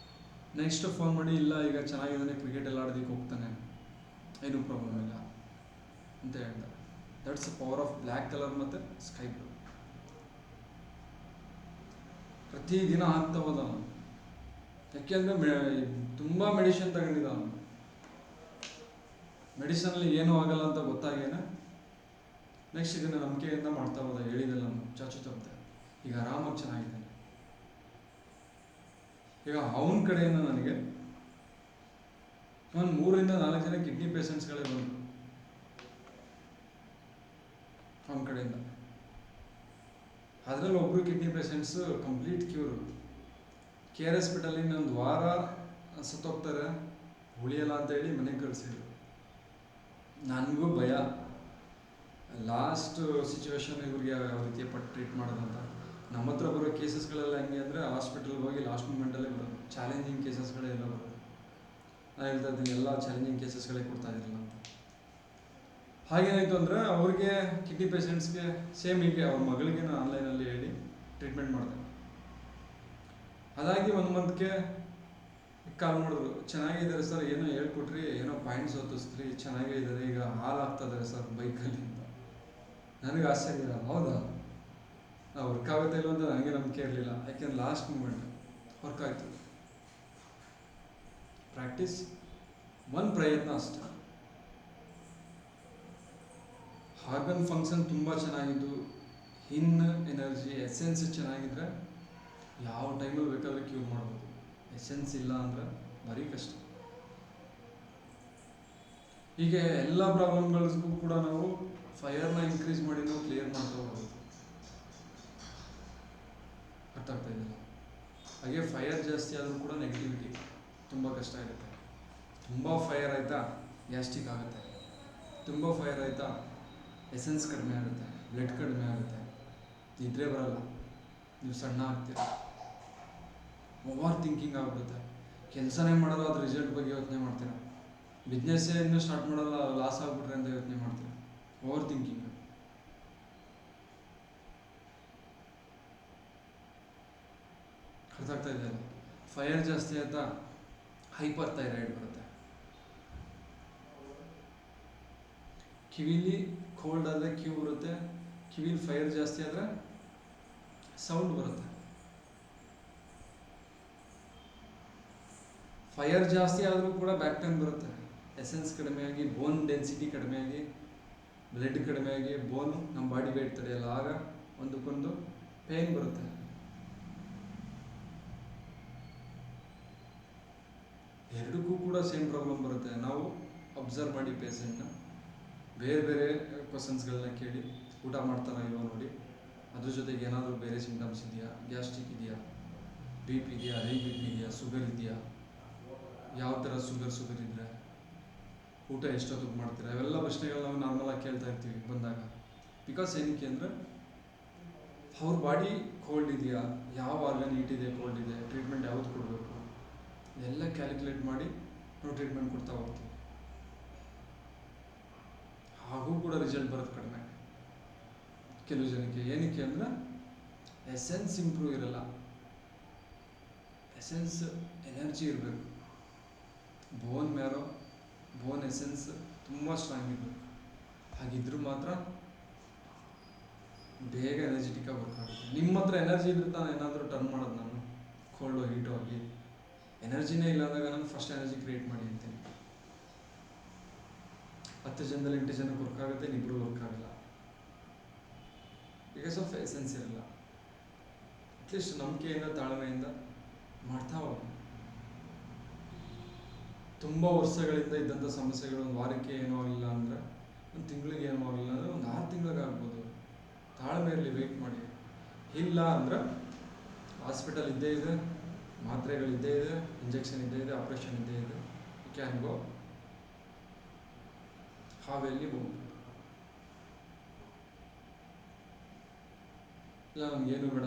S2: ನೆಕ್ಸ್ಟ್ ಫೋನ್ ಮಾಡಿ, ಇಲ್ಲ ಈಗ ಚೆನ್ನಾಗಿದ್ದಾನೆ, ಕ್ರಿಕೆಟ್ ಎಲ್ಲ ಆಡೋದಕ್ಕೆ ಹೋಗ್ತಾನೆ, ಏನೂ ಪ್ರಾಬ್ಲಮ್ ಇಲ್ಲ ಅಂತ ಹೇಳ್ತಾರೆ. That's power of black colour ಮತ್ತು ಸ್ಕೈ ಬ್ಲೂ. ಪ್ರತಿದಿನ ಆಗ್ತಾ ಹೋದ ಅವನು. ಯಾಕೆಂದರೆ ತುಂಬ ಮೆಡಿಸಿನ್ ತಗೊಂಡಿದ್ದ ಅವನು. ಮೆಡಿಸನಲ್ಲಿ ಏನೂ ಆಗಲ್ಲ ಅಂತ ಗೊತ್ತಾಗೇನೆ ನೆಕ್ಸ್ಟ್ ಇದನ್ನು ನಂಬಿಕೆಯಿಂದ ಮಾಡ್ತಾ ಹೋದ. ಹೇಳಿದೆಲ್ಲ ನಾನು ಚಾಚು ತಪ್ಪದೆ ಈಗ ಆರಾಮಾಗಿ ಚೆನ್ನಾಗಿದ್ದಾನೆ. ಈಗ ಅವನ ಕಡೆಯಿಂದ ನನಗೆ ಒಂದು 3-4 ಜನ ಕಿಡ್ನಿ ಪೇಷಂಟ್ಸ್ಗಳೇ ಬಂದರು ಅವನ ಕಡೆಯಿಂದ. ಅದರಲ್ಲಿ ಒಬ್ಬರು kidney patients complete cure. KR ಹಾಸ್ಪಿಟಲ್ಲಿ ಒಂದು ವಾರ ಸತ್ತೋಗ್ತಾರೆ, ಉಳಿಯಲ್ಲ ಅಂತೇಳಿ ಮನೆಗೆ ಕಳಿಸಿದ್ರು. ನನಗೂ ಭಯ, ಲಾಸ್ಟ್ ಸಿಚುವೇಶನ್ ಇವ್ರಿಗೆ ಯಾವ ರೀತಿ ಪಟ್ಟು ಟ್ರೀಟ್ ಮಾಡೋದಂತ. ನಮ್ಮ ಹತ್ರ ಬರೋ ಕೇಸಸ್ಗಳೆಲ್ಲ ಹೆಂಗೆ ಅಂದರೆ ಹಾಸ್ಪಿಟಲ್ಗೆ ಹೋಗಿ ಲಾಸ್ಟ್ ಮೂಮೆಂಟಲ್ಲೇ ಬರೋದು, ಚಾಲೆಂಜಿಂಗ್ ಕೇಸಸ್ಗಳೆಲ್ಲ ಬರೋದು. ನಾನು ಹೇಳ್ತಾ ಇದ್ದೀನಿ ಎಲ್ಲ ಚಾಲೆಂಜಿಂಗ್ ಕೇಸಸ್ಗಳೇ ಕೊಡ್ತಾ ಇದ್ದಿಲ್ಲ ಅಂತ. ಹಾಗೇನಾಯಿತು ಅಂದರೆ ಅವ್ರಿಗೆ ಕಿಡ್ನಿ ಪೇಷಂಟ್ಸ್ಗೆ ಸೇಮ್ ಹೀಗೆ ಅವ್ರ ಮಗಳಿಗೆ ನಾನು ಆನ್ಲೈನಲ್ಲಿ ಹೇಳಿ ಟ್ರೀಟ್ಮೆಂಟ್ ಮಾಡಿದೆ. ಅದಾಗಿ 1 ಮಂತ್ಗೆ ಕಾಲ್ ಮಾಡಿದ್ರು, ಚೆನ್ನಾಗಿದ್ದಾರೆ ಸರ್, ಏನೋ ಹೇಳ್ಕೊಟ್ರಿ, ಏನೋ ಪಾಯಿಂಟ್ಸ್ ಓದಿಸ್ರಿ, ಚೆನ್ನಾಗೇ ಇದ್ದಾರೆ, ಈಗ ಹಾಲು ಆಗ್ತಾಯಿದ್ದಾರೆ ಸರ್ ಬೈಕಲ್ಲಿ ಅಂತ. ನನಗೆ ಆಶ್ಚರ್ಯ, ಹೌದಾ ವರ್ಕ್ ಆಗುತ್ತೆ ಇಲ್ಲ ಅಂತ ನನಗೆ ನಂಬಿಕೆ ಇರಲಿಲ್ಲ. ಯಾಕೆಂದ್ರೆ ಲಾಸ್ಟ್ ಮೂಮೆಂಟ್ ವರ್ಕ್ ಆಯಿತು. ಪ್ರಾಕ್ಟೀಸ್ ಒಂದು ಪ್ರಯತ್ನ ಅಷ್ಟೆ. ಆರ್ಗನ್ ಫಂಕ್ಷನ್ ತುಂಬ ಚೆನ್ನಾಗಿದ್ದು, ಎನರ್ಜಿ ಎಸೆನ್ಸ್ ಚೆನ್ನಾಗಿದ್ರೆ ಯಾವ ಟೈಮಲ್ಲಿ ಬೇಕಾದ್ರೆ ಕ್ಯೂರ್ ಮಾಡ್ಬೋದು. ಎಸೆನ್ಸ್ ಇಲ್ಲ ಅಂದರೆ ಭಾರಿ ಕಷ್ಟ. ಹೀಗೆ ಎಲ್ಲ ಪ್ರಾಬ್ಲಮ್ಗಳಿಗೂ ಕೂಡ ನಾವು ಫೈರ್ನ ಇನ್ಕ್ರೀಸ್ ಮಾಡಿ ನಾವು ಕ್ಲಿಯರ್ ಮಾಡ್ತಾ ಹೋಗ್ಬೋದು. ಅರ್ಥ ಆಗ್ತಾ ಇದೆಯಲ್ಲ? ಹಾಗೆ ಫೈರ್ ಜಾಸ್ತಿ ಆದರೂ ಕೂಡ ನೆಗೆಟಿವಿಟಿ ತುಂಬ ಕಷ್ಟ ಇರುತ್ತೆ. ತುಂಬ ಫೈರ್ ಆಯಿತಾ ಗ್ಯಾಸ್ಟ್ರಿಕ್ ಆಗುತ್ತೆ, ತುಂಬ ಫೈರ್ ಆಯಿತಾ ಎಸೆನ್ಸ್ ಕಡಿಮೆ ಆಗುತ್ತೆ, ಬ್ಲಡ್ ಕಡಿಮೆ ಆಗುತ್ತೆ, ನಿದ್ರೆ ಬರಲ್ಲ, ನೀವು ಸಣ್ಣ ಆಗ್ತೀರ, ಓವರ್ ಥಿಂಕಿಂಗ್ ಆಗ್ಬಿಡುತ್ತೆ, ಕೆಲಸನೇ ಮಾಡಲ್ಲ, ಅದು ರಿಸಲ್ಟ್ ಬಗ್ಗೆ ಯೋಚನೆ ಮಾಡ್ತೀರ, ಬಿಸ್ನೆಸ್ಸೇ ಇನ್ನೂ ಸ್ಟಾರ್ಟ್ ಮಾಡಲ್ಲ, ಲಾಸ್ ಆಗಿಬಿಟ್ರೆ ಅಂತ ಯೋಚನೆ ಮಾಡ್ತೀರ. Over thinking. ಅರ್ಥ ಆಗ್ತಾ ಇದೆಯಲ್ಲ? ಫೈರ್ ಜಾಸ್ತಿ ಆಯ್ತಾ ಹೈಪರ್ ಥೈರಾಯ್ಡ್ ಬರುತ್ತೆ. ಕಿವಿಲಿ ಕೋಲ್ಡ್ ಆದರೆ ಕ್ಯೂ ಬರುತ್ತೆ, ಕಿವಿಲಿ ಫೈರ್ ಜಾಸ್ತಿ ಆದರೆ ಸೌಂಡ್ ಬರುತ್ತೆ. ಫೈರ್ ಜಾಸ್ತಿ ಆದರೂ ಕೂಡ ಬ್ಯಾಕ್ ಪೇನ್ ಬರುತ್ತೆ. ಎಸೆನ್ಸ್ ಕಡಿಮೆಯಾಗಿ, ಬೋನ್ ಡೆನ್ಸಿಟಿ ಕಡಿಮೆಯಾಗಿ, ಬ್ಲಡ್ ಕಡಿಮೆಯಾಗಿ, ಬೋನು ನಮ್ಮ ಬಾಡಿ ವೇಟ್ ತಡೆಯಲ್ಲ, ಆಗ ಒಂದಕ್ಕೊಂದು ಪೇನ್ ಬರುತ್ತೆ. ಎರಡಕ್ಕೂ ಕೂಡ ಸೇಮ್ ಪ್ರಾಬ್ಲಮ್ ಬರುತ್ತೆ. ನಾವು ಅಬ್ಸರ್ವ್ ಮಾಡಿ ಪೇಷಂಟ್ನ, ಬೇರೆ ಬೇರೆ ಕ್ವಶನ್ಸ್ಗಳನ್ನ ಕೇಳಿ, ಊಟ ಮಾಡ್ತಾರಾ ಇಲ್ವೋ ನೋಡಿ, ಅದ್ರ ಜೊತೆಗೆ ಏನಾದರೂ ಬೇರೆ ಸಿಂಟಮ್ಸ್ ಇದೆಯಾ, ಗ್ಯಾಸ್ಟ್ರಿಕ್ ಇದೆಯಾ, BP ಇದೆಯಾ, ಹೈ BP ಇದೆಯಾ, ಶುಗರ್ ಇದೆಯಾ, ಯಾವ ಥರ ಶುಗರ್ ಇದ್ದರೆ, ಊಟ ಎಷ್ಟೊತ್ತಿಗೆ ಮಾಡ್ತೀರಾ, ಇವೆಲ್ಲ ಪ್ರಶ್ನೆಗಳನ್ನ ನಾವು ನಾರ್ಮಲಾಗಿ ಕೇಳ್ತಾ ಇರ್ತೀವಿ ಬಂದಾಗ. ಬಿಕಾಸ್ ಏನಕ್ಕೆ ಅಂದರೆ ಅವ್ರ ಬಾಡಿ ಕೋಲ್ಡ್ ಇದೆಯಾ, ಯಾವ ಆರ್ಗನ್ ಹೀಟ್ ಇದೆ, ಕೋಲ್ಡ್ ಇದೆ, ಟ್ರೀಟ್ಮೆಂಟ್ ಯಾವುದು ಕೊಡಬೇಕು, ಇದೆಲ್ಲ ಕ್ಯಾಲ್ಕುಲೇಟ್ ಮಾಡಿ ನಾವು ಟ್ರೀಟ್ಮೆಂಟ್ ಕೊಡ್ತಾ ಹೋಗ್ತೀವಿ. ಹಾಗೂ ಕೂಡ ರಿಸಲ್ಟ್ ಬರೋದು ಕಡಿಮೆ ಕೆಲವು ಜನಕ್ಕೆ. ಏನಕ್ಕೆ ಅಂದರೆ ಎಸೆನ್ಸ್ ಇಂಪ್ರೂವ್ ಇರಲ್ಲ, ಎಸೆನ್ಸ್ ಎನರ್ಜಿ ಇರಬೇಕು. ಬೋನ್ ಮ್ಯಾರೋ, ಬೋನ್ ಎಸೆನ್ಸ್ ತುಂಬ ಸ್ಟ್ರಾಂಗ್ ಇರಬೇಕು. ಹಾಗಿದ್ರೂ ಮಾತ್ರ ಬೇಗ ಎನರ್ಜೆಟಿಕ್ಕಾಗಿ ವರ್ಕ್ ಆಗುತ್ತೆ. ನಿಮ್ಮ ಹತ್ರ ಎನರ್ಜಿ ಇದ್ರೆ ತಾನು ಏನಾದರೂ ಟರ್ನ್ ಮಾಡೋದು. ನಾನು ಕೋಲ್ಡೋ ಹೀಟೋ ಆಗಿ ಎನರ್ಜಿನೇ ಇಲ್ಲ ಅಂದಾಗ ನಾನು ಫಸ್ಟ್ ಎನರ್ಜಿ ಕ್ರಿಯೇಟ್ ಮಾಡಿ ಅಂತೀನಿ. 10 ಜನದಲ್ಲಿ 8 ಜನಕ್ಕೆ ವರ್ಕ್ ಆಗುತ್ತೆ, ಇನ್ನಿಬ್ಬರು ವರ್ಕ್ ಆಗಲ್ಲ. ಬಿಕಾಸ್ ಆಫ್ ಎಸೆನ್ಸ್ ಇರಲ್ಲ. ಅಟ್ಲೀಸ್ಟ್ ನಂಬಿಕೆಯಿಂದ, ತಾಳ್ಮೆಯಿಂದ ಮಾಡ್ತಾ ಹೋಗಿ. ತುಂಬ ವರ್ಷಗಳಿಂದ ಇದ್ದಂಥ ಸಮಸ್ಯೆಗಳು ಒಂದು ವಾರಕ್ಕೆ ಏನೂ ಆಗಲಿಲ್ಲ ಅಂದರೆ, ಒಂದು ತಿಂಗಳಿಗೆ ಏನೂ ಆಗಲಿಲ್ಲ ಅಂದರೆ, ಒಂದು 6 ತಿಂಗಳಿಗೆ ಆಗ್ಬೋದು. ತಾಳ್ಮೆಯಲ್ಲಿ ವೆಯ್ಟ್ ಮಾಡಿ. ಇಲ್ಲ ಅಂದರೆ ಹಾಸ್ಪಿಟಲ್ ಇದ್ದೇ ಇದೆ, ಮಾತ್ರೆಗಳಿದ್ದೇ ಇದೆ, ಇಂಜೆಕ್ಷನ್ ಇದ್ದೇ ಇದೆ, ಆಪ್ರೇಷನ್ ಇದ್ದೇ ಇದೆ. ಯು ಕ್ಯಾನ್ ಗೋ ಹಾವೆಯಲ್ಲಿ ಹೋಗ್ಬೋದು. ಇಲ್ಲ ನಮಗೇನು ಬೇಡ,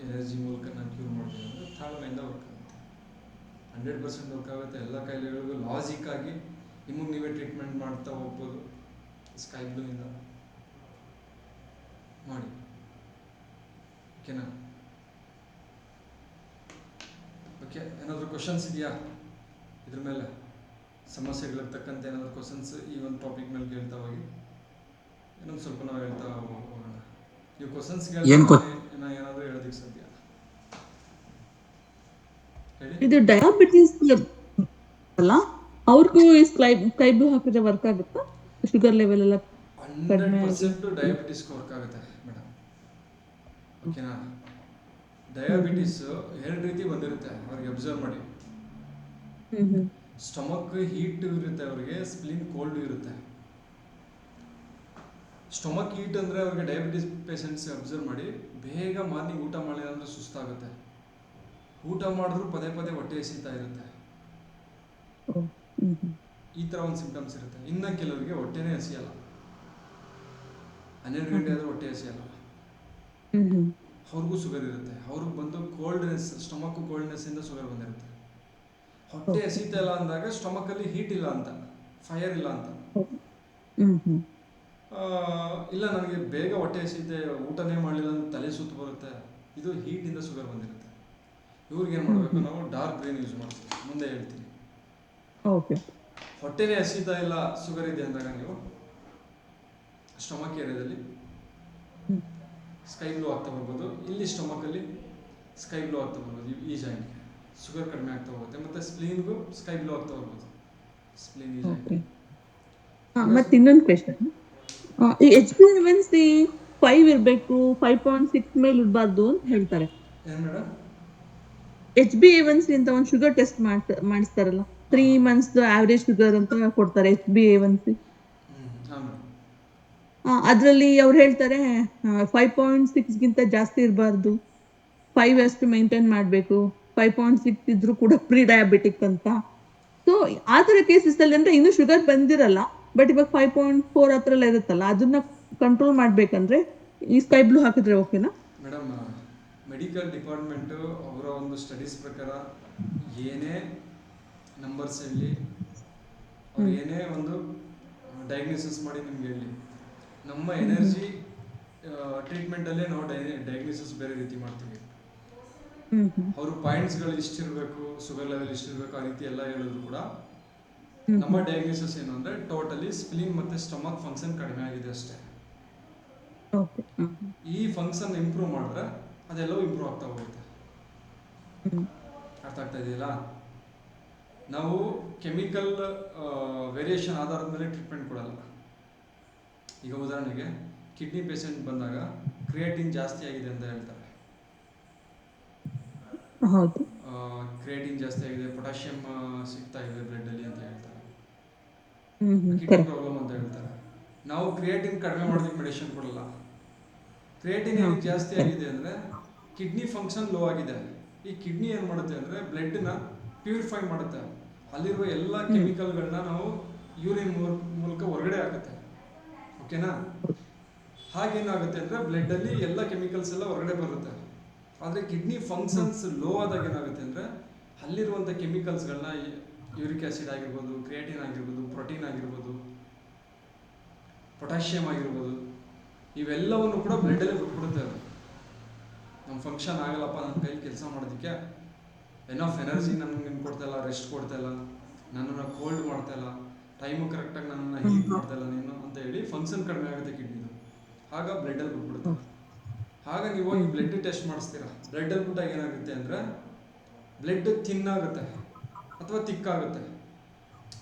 S2: ಎನರ್ಜಿ ಮೂಲಕ ನಾನು ಕ್ಯೂರ್ ಮಾಡ್ತೀನಿ ಅಂದರೆ ತಾಳ್ಮೆಯಿಂದ ವರ್ಕ್ ಆಗುತ್ತೆ. 100% ವರ್ಕ್ ಆಗುತ್ತೆ. ಎಲ್ಲ ಕಾಯಿಲೆಗಳಿಗೂ ಲಾಜಿಕ್ಕಾಗಿ ನಿಮಗೆ ನೀವೇ ಟ್ರೀಟ್ಮೆಂಟ್ ಮಾಡ್ತಾ ಹೋಗ್ಬೋದು. ಸ್ಕೈ ಬ್ಲೂಯಿಂದ ಮಾಡಿ, ಓಕೆನಾ? ಓಕೆ. ಓಕೆ, ಏನಾದರೂ ಕ್ವಶನ್ಸ್ ಇದೆಯಾ ಇದ್ರ ಮೇಲೆ? ಸಮಸ್ಯೆಗಳಿಗೆ ತಕ್ಕಂತೆ ಏನಾದರೂ ಕ್ವಶನ್ಸ್ ಈ ಒಂದು ಟಾಪಿಕ್ ಮೇಲೆ ಕೇಳ್ತಾ ಹೋಗಿ, ಇನ್ನೊಂದು ಸ್ವಲ್ಪ ನಾವು ಹೇಳ್ತಾ ಹೋಗೋಣ. ನೀವು ಕ್ವಶನ್ಸ್ ಏನಾದರೂ ಹೇಳೋದಕ್ಕೆ ಸಾಧ್ಯ ಹೇಳಿ.
S3: ಇದು ಡಯಾಬಿಟಿಸ್ ಅಲ್ಲ, ಅವ್ರಿಗೂ ಸ್ಕೈ ಬ್ಲೂ ಹಾಕಿದ್ರೆ ವರ್ಕ್ ಆಗುತ್ತಾ? ಶುಗರ್ ಲೆವೆಲ್ ಎಲ್ಲ
S2: 100% ಡಯಾಬಿಟಿಸ್ಗೆ ವರ್ಕ್ ಆಗುತ್ತೆ ಮೇಡಮ್. ಓಕೆನಾ? ಡಯಾಬಿಟಿಸ್ ಎರಡು ರೀತಿ ಬಂದಿರುತ್ತೆ ಅವ್ರಿಗೆ, ಅಬ್ಸರ್ವ್ ಮಾಡಿ. ಸ್ಟಮಕ್ ಹೀಟ್ ಇರುತ್ತೆ ಅವ್ರಿಗೆ, ಸ್ಪ್ಲಿನ್ ಕೋಲ್ಡ್ ಇರುತ್ತೆ. ಸ್ಟಮಕ್ ಹೀಟ್ ಅಂದರೆ ಅವ್ರಿಗೆ ಡಯಾಬಿಟಿಸ್ ಪೇಷಂಟ್ಸ್ ಅಬ್ಸರ್ವ್ ಮಾಡಿ, ಬೇಗ ಮಾರ್ನಿಂಗ್ ಊಟ ಮಾಡಿಲ್ಲ ಅಂದರೆ ಸುಸ್ತಾಗುತ್ತೆ, ಊಟ ಮಾಡಿದ್ರೂ ಪದೇ ಪದೇ ಹೊಟ್ಟೆ ಎಸೀತಾ ಇರುತ್ತೆ. ಈ ಥರ ಒಂದು ಸಿಂಪ್ಟಮ್ಸ್ ಇರುತ್ತೆ. ಇನ್ನು ಕೆಲವರಿಗೆ ಹೊಟ್ಟೆನೇ ಹಸಿಯಲ್ಲ, 12 ಗಂಟೆ ಆದರೂ ಹೊಟ್ಟೆ ಹಸಿಯಲ್ಲ, ಅವ್ರಿಗೂ ಶುಗರ್ ಇರುತ್ತೆ. ಅವ್ರಿಗೆ ಬಂದು ಕೋಲ್ಡ್ನೆಸ್, ಸ್ಟಮಕ್ ಕೋಲ್ಡ್ನೆಸ್ಸಿಂದ ಶುಗರ್ ಬಂದಿರುತ್ತೆ. ಹೊಟ್ಟೆ ಹಸಿತಾ ಇಲ್ಲ ಅಂದಾಗ ಸ್ಟಮಕಲ್ಲಿ ಹೀಟ್ ಇಲ್ಲ ಅಂತ, ಫೈರ್ ಇಲ್ಲ ಅಂತ. ಇಲ್ಲ ನನಗೆ ಬೇಗ ಹೊಟ್ಟೆ ಹಸಿತೆ, ಊಟನೇ ಮಾಡಲಿಲ್ಲ ಅಂತ ತಲೆ ಸುತ್ತು ಬರುತ್ತೆ, ಇದು ಹೀಟಿಂದ ಶುಗರ್ ಬಂದಿರುತ್ತೆ. ಇವ್ರಿಗೆ ಏನು ಮಾಡಬೇಕು, ನಾವು ಡಾರ್ಕ್ ಗ್ರೀನ್ ಯೂಸ್ ಮಾಡ್ತೀವಿ, ಮುಂದೆ ಹೇಳ್ತೀನಿ. ಹೊಟ್ಟೆನೇ ಹಸಿತಾ ಇಲ್ಲ, ಶುಗರ್ ಇದೆ ಅಂದಾಗ ನೀವು ಸ್ಟಮಕ್ ಏರಿಯಾದಲ್ಲಿ ಸ್ಕೈ ಬ್ಲೂ ಆಗ್ತಾ ಬರ್ಬೋದು. ಇಲ್ಲಿ ಸ್ಟಮಕಲ್ಲಿ ಸ್ಕೈ ಬ್ಲೂ ಆಗ್ತಾ ಬರ್ಬೋದು, ಈ ಜಾಯಿಂಟ್ಗೆ ಶುಗರ್ ಕಡಿಮೆ ಆಗ್ತಾ ಹೋಗುತ್ತೆ. ಮತ್ತು ಸ್ಪ್ಲೀನ್ಗೂ ಸ್ಕೈ ಬ್ಲೂ ಆಗ್ತಾ ಬರ್ಬೋದು, ಸ್ಪ್ಲೀನ್ ಈ ಜಾಯಿಂಟ್.
S3: ಮತ್ತೆ ಇನ್ನೊಂದು ಕ್ವೆಶನ್, ಈ HbA1c 5 ಇರಬೇಕು, 5.6 ಮೇಲೆ ಇರಬಾರ್ದು ಅಂತ ಹೇಳ್ತಾರೆ.
S2: ಏನು ಮೇಡಮ್?
S3: HbA1c ಅಂತ ಒಂದು ಶುಗರ್ ಟೆಸ್ಟ್ ಮಾಡಿಸ್ತಾರಲ್ಲ, 3 months ಆವರೇಜ್ ಶುಗರ್ ಅಂತ ಕೊಡ್ತಾರೆ HbA1c. ಅದರಲ್ಲಿ ಅವ್ರು ಹೇಳ್ತಾರೆ 5.6ಗಿಂತ ಜಾಸ್ತಿ ಇರಬಾರ್ದು, 5 ಅಷ್ಟು ಮೇಂಟೈನ್ ಮಾಡಬೇಕು, 5.6 ಇದ್ರೂ ಕೂಡ ಪ್ರೀ ಡಯಾಬಿಟಿಕ್ ಅಂತ. ಸೊ ಆ ಥರ ಕೇಸಸ್ಸಲ್ಲಿ ಅಂದರೆ ಇನ್ನೂ ಶುಗರ್ ಬಂದಿರಲ್ಲ, ಬಟ್ ಇವಾಗ 5.4 ಹತ್ರ ಎಲ್ಲ ಇರುತ್ತಲ್ಲ, ಅದನ್ನ ಕಂಟ್ರೋಲ್ ಮಾಡಬೇಕಂದ್ರೆ ಈ ಸ್ಕೈ ಬ್ಲೂ ಹಾಕಿದ್ರೆ ಓಕೆನಾ?
S2: ಮೇಡಮ್, ಮೆಡಿಕಲ್ ಡಿಪಾರ್ಟ್ಮೆಂಟು ಅವರ ಒಂದು ಸ್ಟಡೀಸ್ ಪ್ರಕಾರ ಏನೇ ನಂಬರ್ಸ್ ಹೇಳಿ, ಅವ್ರು ಏನೇ ಒಂದು ಡಯಾಗ್ನೋಸಿಸ್ ಮಾಡಿ ನಿಮ್ಗೆ ಹೇಳಿ, ನಮ್ಮ ಎನರ್ಜಿ ಟ್ರೀಟ್ಮೆಂಟಲ್ಲೇ ನಾವು ಡಯಾಗ್ನೋಸಿಸ್ ಬೇರೆ ರೀತಿ ಮಾಡ್ತೀವಿ. ಅವರು ಪಾಯಿಂಟ್ಸ್ಗಳು ಇಷ್ಟಿರಬೇಕು, ಶುಗರ್ ಲೆವೆಲ್ ಇಷ್ಟಿರಬೇಕು, ಆ ರೀತಿ ಎಲ್ಲ ಹೇಳಿದ್ರು ಕೂಡ ನಮ್ಮ ಡಯಾಗ್ನೋಸಿಸ್ ಏನು ಅಂದರೆ ಟೋಟಲಿ ಸ್ಪ್ಲೀನ್ ಮತ್ತು ಸ್ಟಮಕ್ ಫಂಕ್ಷನ್ ಕಡಿಮೆ ಆಗಿದೆ ಅಷ್ಟೇ. ಈ ಫಂಕ್ಷನ್ ಇಂಪ್ರೂವ್ ಮಾಡಿದ್ರೆ ಅದೆಲ್ಲವೂ ಇಂಪ್ರೂವ್ ಆಗ್ತಾ ಹೋಗುತ್ತೆ. ಅರ್ಥ ಆಗ್ತಾ ಇದೆಯಲ್ಲ? ನಾವು ಕೆಮಿಕಲ್ ವೇರಿಯೇಷನ್ ಆಧಾರದ ಮೇಲೆ ಟ್ರೀಟ್ಮೆಂಟ್ ಕೊಡಲ್ಲ. ಈಗ ಉದಾಹರಣೆಗೆ ಕಿಡ್ನಿ ಪೇಷಂಟ್ ಬಂದಾಗ ಕ್ರಿಯೇಟಿನ್ ಜಾಸ್ತಿ ಆಗಿದೆ ಅಂತ ಹೇಳ್ತಾರೆ. ಕ್ರಿಯೇಟಿನ್ ಜಾಸ್ತಿ ಆಗಿದೆ, ಪೊಟ್ಯಾಷಿಯಂ ಸಿಗ್ತಾ ಇದೆ ಬ್ಲಡ್ಡಲ್ಲಿ ಅಂತ ಹೇಳ್ತಾರೆ, ಕಿಡ್ನಿ ಪ್ರಾಬ್ಲಮ್ ಅಂತ ಹೇಳ್ತಾರೆ. ನಾವು ಕ್ರಿಯೇಟಿನ್ ಕಡಿಮೆ ಮಾಡೋದಕ್ಕೆ ಮೆಡಿಸಿನ್ ಕೊಡಲ್ಲ. ಕ್ರಿಯೇಟಿನ್ ಏನಕ್ಕೆ ಜಾಸ್ತಿ ಆಗಿದೆ ಅಂದರೆ ಕಿಡ್ನಿ ಫಂಕ್ಷನ್ ಲೋ ಆಗಿದೆ. ಈ ಕಿಡ್ನಿ ಏನು ಮಾಡುತ್ತೆ ಅಂದರೆ ಬ್ಲಡ್ನ ಪ್ಯೂರಿಫೈ ಮಾಡುತ್ತೆ, ಅಲ್ಲಿರುವ ಎಲ್ಲ ಕೆಮಿಕಲ್ಗಳನ್ನ ನಾವು ಯೂರಿನ್ ಮೂಲಕ ಹೊರಗಡೆ ಆಗುತ್ತೆ. ಓಕೆನಾ? ಹಾಗೇನಾಗುತ್ತೆ ಅಂದರೆ ಬ್ಲಡ್ಡಲ್ಲಿ ಎಲ್ಲ ಕೆಮಿಕಲ್ಸ್ ಎಲ್ಲ ಹೊರಗಡೆ ಬರುತ್ತೆ. ಆದರೆ ಕಿಡ್ನಿ ಫಂಕ್ಷನ್ಸ್ ಲೋ ಆದಾಗ ಏನಾಗುತ್ತೆ ಅಂದರೆ ಅಲ್ಲಿರುವಂಥ ಕೆಮಿಕಲ್ಸ್ಗಳನ್ನ, ಯೂರಿಕ್ ಆ್ಯಸಿಡ್ ಆಗಿರ್ಬೋದು, ಕ್ರಿಯೇಟಿನ್ ಆಗಿರ್ಬೋದು, ಪ್ರೋಟೀನ್ ಆಗಿರ್ಬೋದು, ಪೊಟ್ಯಾಷಿಯಮ್ ಆಗಿರ್ಬೋದು, ಇವೆಲ್ಲವನ್ನು ಕೂಡ ಬ್ಲಡ್ಡಲ್ಲೇ ಬಿಟ್ಬಿಡುತ್ತೆ. ಅದು ನಮ್ಮ ಫಂಕ್ಷನ್ ಆಗಲ್ಲಪ್ಪ, ನನ್ನ ಕೈಲಿ ಕೆಲಸ ಮಾಡೋದಕ್ಕೆ ಎನಫ್ ಎನರ್ಜಿ ನನಗೆ ಕೊಡ್ತಾಯಿಲ್ಲ, ರೆಸ್ಟ್ ಕೊಡ್ತಾಯಿಲ್ಲ, ನನ್ನನ್ನು ಕೋಲ್ಡ್ ಮಾಡ್ತಾಯಿಲ್ಲ, ಟೈಮು ಕರೆಕ್ಟಾಗಿ ನನ್ನನ್ನು ಹೀಟ್ ಮಾಡ್ತಾಯಿಲ್ಲ ನೀನು ಅಂತ ಹೇಳಿ ಫಂಕ್ಷನ್ ಕಡಿಮೆ ಆಗುತ್ತೆ ಕಿಡ್ನಿದು. ಆಗ ಬ್ಲಡ್ಡಲ್ಲಿ ಬಿಟ್ಬಿಡುತ್ತೆ. ಆಗ ನೀವು ಈ ಬ್ಲಡ್ ಟೆಸ್ಟ್ ಮಾಡಿಸ್ತೀರಾ, ಬ್ಲಡ್ಡಲ್ಲಿ ಬಿಟ್ಟಾಗ ಏನಾಗುತ್ತೆ ಅಂದರೆ ಬ್ಲಡ್ ತಿನ್ನಾಗುತ್ತೆ ಅಥವಾ ತಿಕ್ಕಾಗುತ್ತೆ,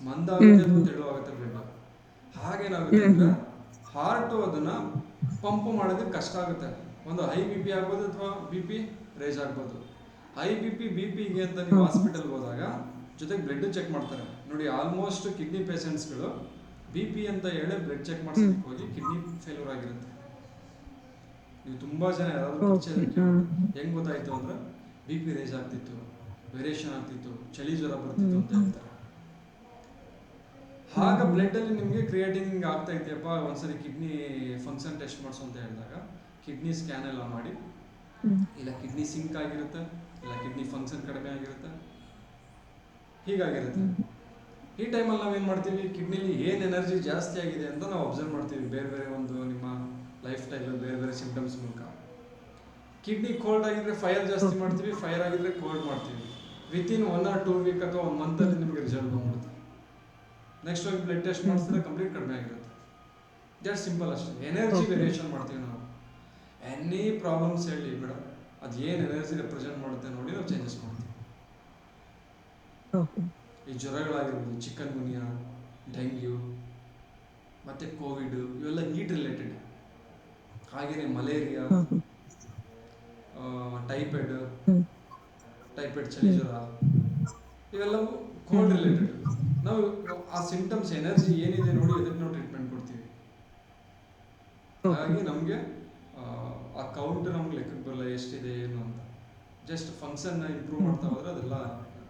S2: ಮಂದಾಗುತ್ತೆ ಅಥವಾ ತೆಳುವಾಗುತ್ತೆ ಬ್ಲಡ್. ಹಾಗೇನಾಗುತ್ತೆ ಅಂದರೆ ಹಾರ್ಟು ಅದನ್ನು ಪಂಪ್ ಮಾಡೋದಕ್ಕೆ ಕಷ್ಟ ಆಗುತ್ತೆ. ಒಂದು ಹೈ ಬಿ ಪಿ ಆಗ್ಬೋದು ಅಥವಾ ಬಿ ಪಿ ರೇಜ್ ಆಗ್ಬೋದು. ಹೈ ಬಿ ಪಿ ಬಿ ಪಿಗೆ ಅಂತ ನೀವು ಹಾಸ್ಪಿಟಲ್ಗೆ ಹೋದಾಗ ಜೊತೆಗೆ ಬ್ಲಡ್ ಚೆಕ್ ಮಾಡ್ತಾರೆ. ನೋಡಿ, ಆಲ್ಮೋಸ್ಟ್ ಕಿಡ್ನಿ ಪೇಷಂಟ್ಸ್ಗಳು ಬಿ ಪಿ ಅಂತ ಹೇಳಿ ಬ್ಲಡ್ ಚೆಕ್ ಮಾಡಿಸೋದಕ್ಕೆ ಹೋಗಿ ಕಿಡ್ನಿ ಫೇಲ್ಯೂರ್ ಆಗಿರುತ್ತೆ. ನೀವು ತುಂಬ ಜನ ಯಾರಾದರೂ ಹೆಂಗೆ ಗೊತ್ತಾಯಿತು ಅಂದರೆ ಬಿ ಪಿ ರೇಜ್ ಆಗ್ತಿತ್ತು, ವೇರಿಯೇಷನ್ ಆಗ್ತಿತ್ತು, ಚಳಿ ಜ್ವರ ಬರ್ತಿತ್ತು ಅಂತ ಹೇಳ್ತಾರೆ. ಆಗ ಬ್ಲಡ್ಡಲ್ಲಿ ನಿಮಗೆ ಕ್ರಿಯೇಟಿನ್ ಹಿಂಗೆ ಆಗ್ತಾ ಇದೆಯಪ್ಪ, ಒಂದ್ಸರಿ ಕಿಡ್ನಿ ಫಂಕ್ಷನ್ ಟೆಸ್ಟ್ ಮಾಡಿಸು ಅಂತ ಹೇಳಿದಾಗ ಕಿಡ್ನಿ ಸ್ಕ್ಯಾನ್ ಎಲ್ಲ ಮಾಡಿ, ಇಲ್ಲ ಕಿಡ್ನಿ ಸಿಂಕ್ ಆಗಿರುತ್ತೆ, ಇಲ್ಲ ಕಿಡ್ನಿ ಫಂಕ್ಷನ್ ಕಡಿಮೆ ಆಗಿರುತ್ತೆ, ಹೀಗಾಗಿರುತ್ತೆ. ಈ ಟೈಮಲ್ಲಿ ನಾವೇನು ಮಾಡ್ತೀವಿ, ಕಿಡ್ನಿಲಿ ಏನು ಎನರ್ಜಿ ಜಾಸ್ತಿ ಆಗಿದೆ ಅಂತ ನಾವು ಅಬ್ಸರ್ವ್ ಮಾಡ್ತೀವಿ ಬೇರೆ ಬೇರೆ ಒಂದು ನಿಮ್ಮ ಲೈಫ್ ಸ್ಟೈಲಲ್ಲಿ ಬೇರೆ ಬೇರೆ ಸಿಂಪ್ಟಮ್ಸ್ ಮೂಲಕ. ಕಿಡ್ನಿ ಕೋಲ್ಡ್ ಆಗಿದ್ರೆ ಫೈರ್ ಜಾಸ್ತಿ ಮಾಡ್ತೀವಿ, ಫೈರ್ ಆಗಿದ್ರೆ ಕೋಲ್ಡ್ ಮಾಡ್ತೀವಿ. ವಿತಿನ್ 1 or 2 ವೀಕ್ ಅಥವಾ 1 ಮಂತಲ್ಲಿ ನಿಮಗೆ ರಿಸಲ್ಟ್ ಬಂದ್ಬಿಡುತ್ತೆ. ನೆಕ್ಸ್ಟ್ ಹೋಗಿ ಬ್ಲಡ್ ಟೆಸ್ಟ್ ಮಾಡಿಸಿದ್ರೆ ಕಂಪ್ಲೀಟ್ ಕಡಿಮೆ ಆಗಿರುತ್ತೆ. ಜಸ್ಟ್ ಸಿಂಪಲ್ ಅಷ್ಟೇ. ಎನರ್ಜಿ ವೇರಿಯೇಷನ್ ಮಾಡ್ತೀವಿ ನಾವು. ಎನಿ ಪ್ರಾಬ್ಲಮ್ಸ್ ಹೇಳಿ ಮೇಡಮ್, ಅದು ಏನು ಎನರ್ಜಿ ರೆಪ್ರೆಸೆಂಟ್ ಮಾಡುತ್ತೆ ನೋಡಿ ನಾವು ಚೇಂಜಸ್ ಮಾಡ್ತೀವಿ. ಈ ಜ್ವರಗಳಾಗಿರ್ಬೋದು, ಚಿಕನ್ ಗುನಿಯಾ, ಡೆಂಗ್ಯೂ ಮತ್ತು ಕೋವಿಡ್, ಇವೆಲ್ಲ ಹೀಟ್ ರಿಲೇಟೆಡ್. ಹಾಗೆಯೇ ಮಲೇರಿಯಾ, ಟೈಫಾಯ್ಡ್ ಚಳಿ ಜ್ವರ, ಇವೆಲ್ಲವೂ ಕೋಲ್ಡ್ ರಿಲೇಟೆಡ್. ನಾವು ಆ ಸಿಂಟಮ್ಸ್ ಎನರ್ಜಿ ಏನಿದೆ ನೋಡಿ ಅದಕ್ಕೆ ನಾವು ಟ್ರೀಟ್ಮೆಂಟ್ ಕೊಡ್ತೀವಿ. ಹಾಗಾಗಿ ನಮಗೆ ಆ ಕೌಂಟ್ ನಮ್ಗೆ ಲೆಕ್ಕಕ್ಕೆ ಬರಲ್ಲ ಎಷ್ಟಿದೆ ಏನು ಅಂತ. ಜಸ್ಟ್ ಫಂಕ್ಷನ್ನ ಇಂಪ್ರೂವ್ ಮಾಡ್ತಾ ಹೋದ್ರೆ ಅದೆಲ್ಲ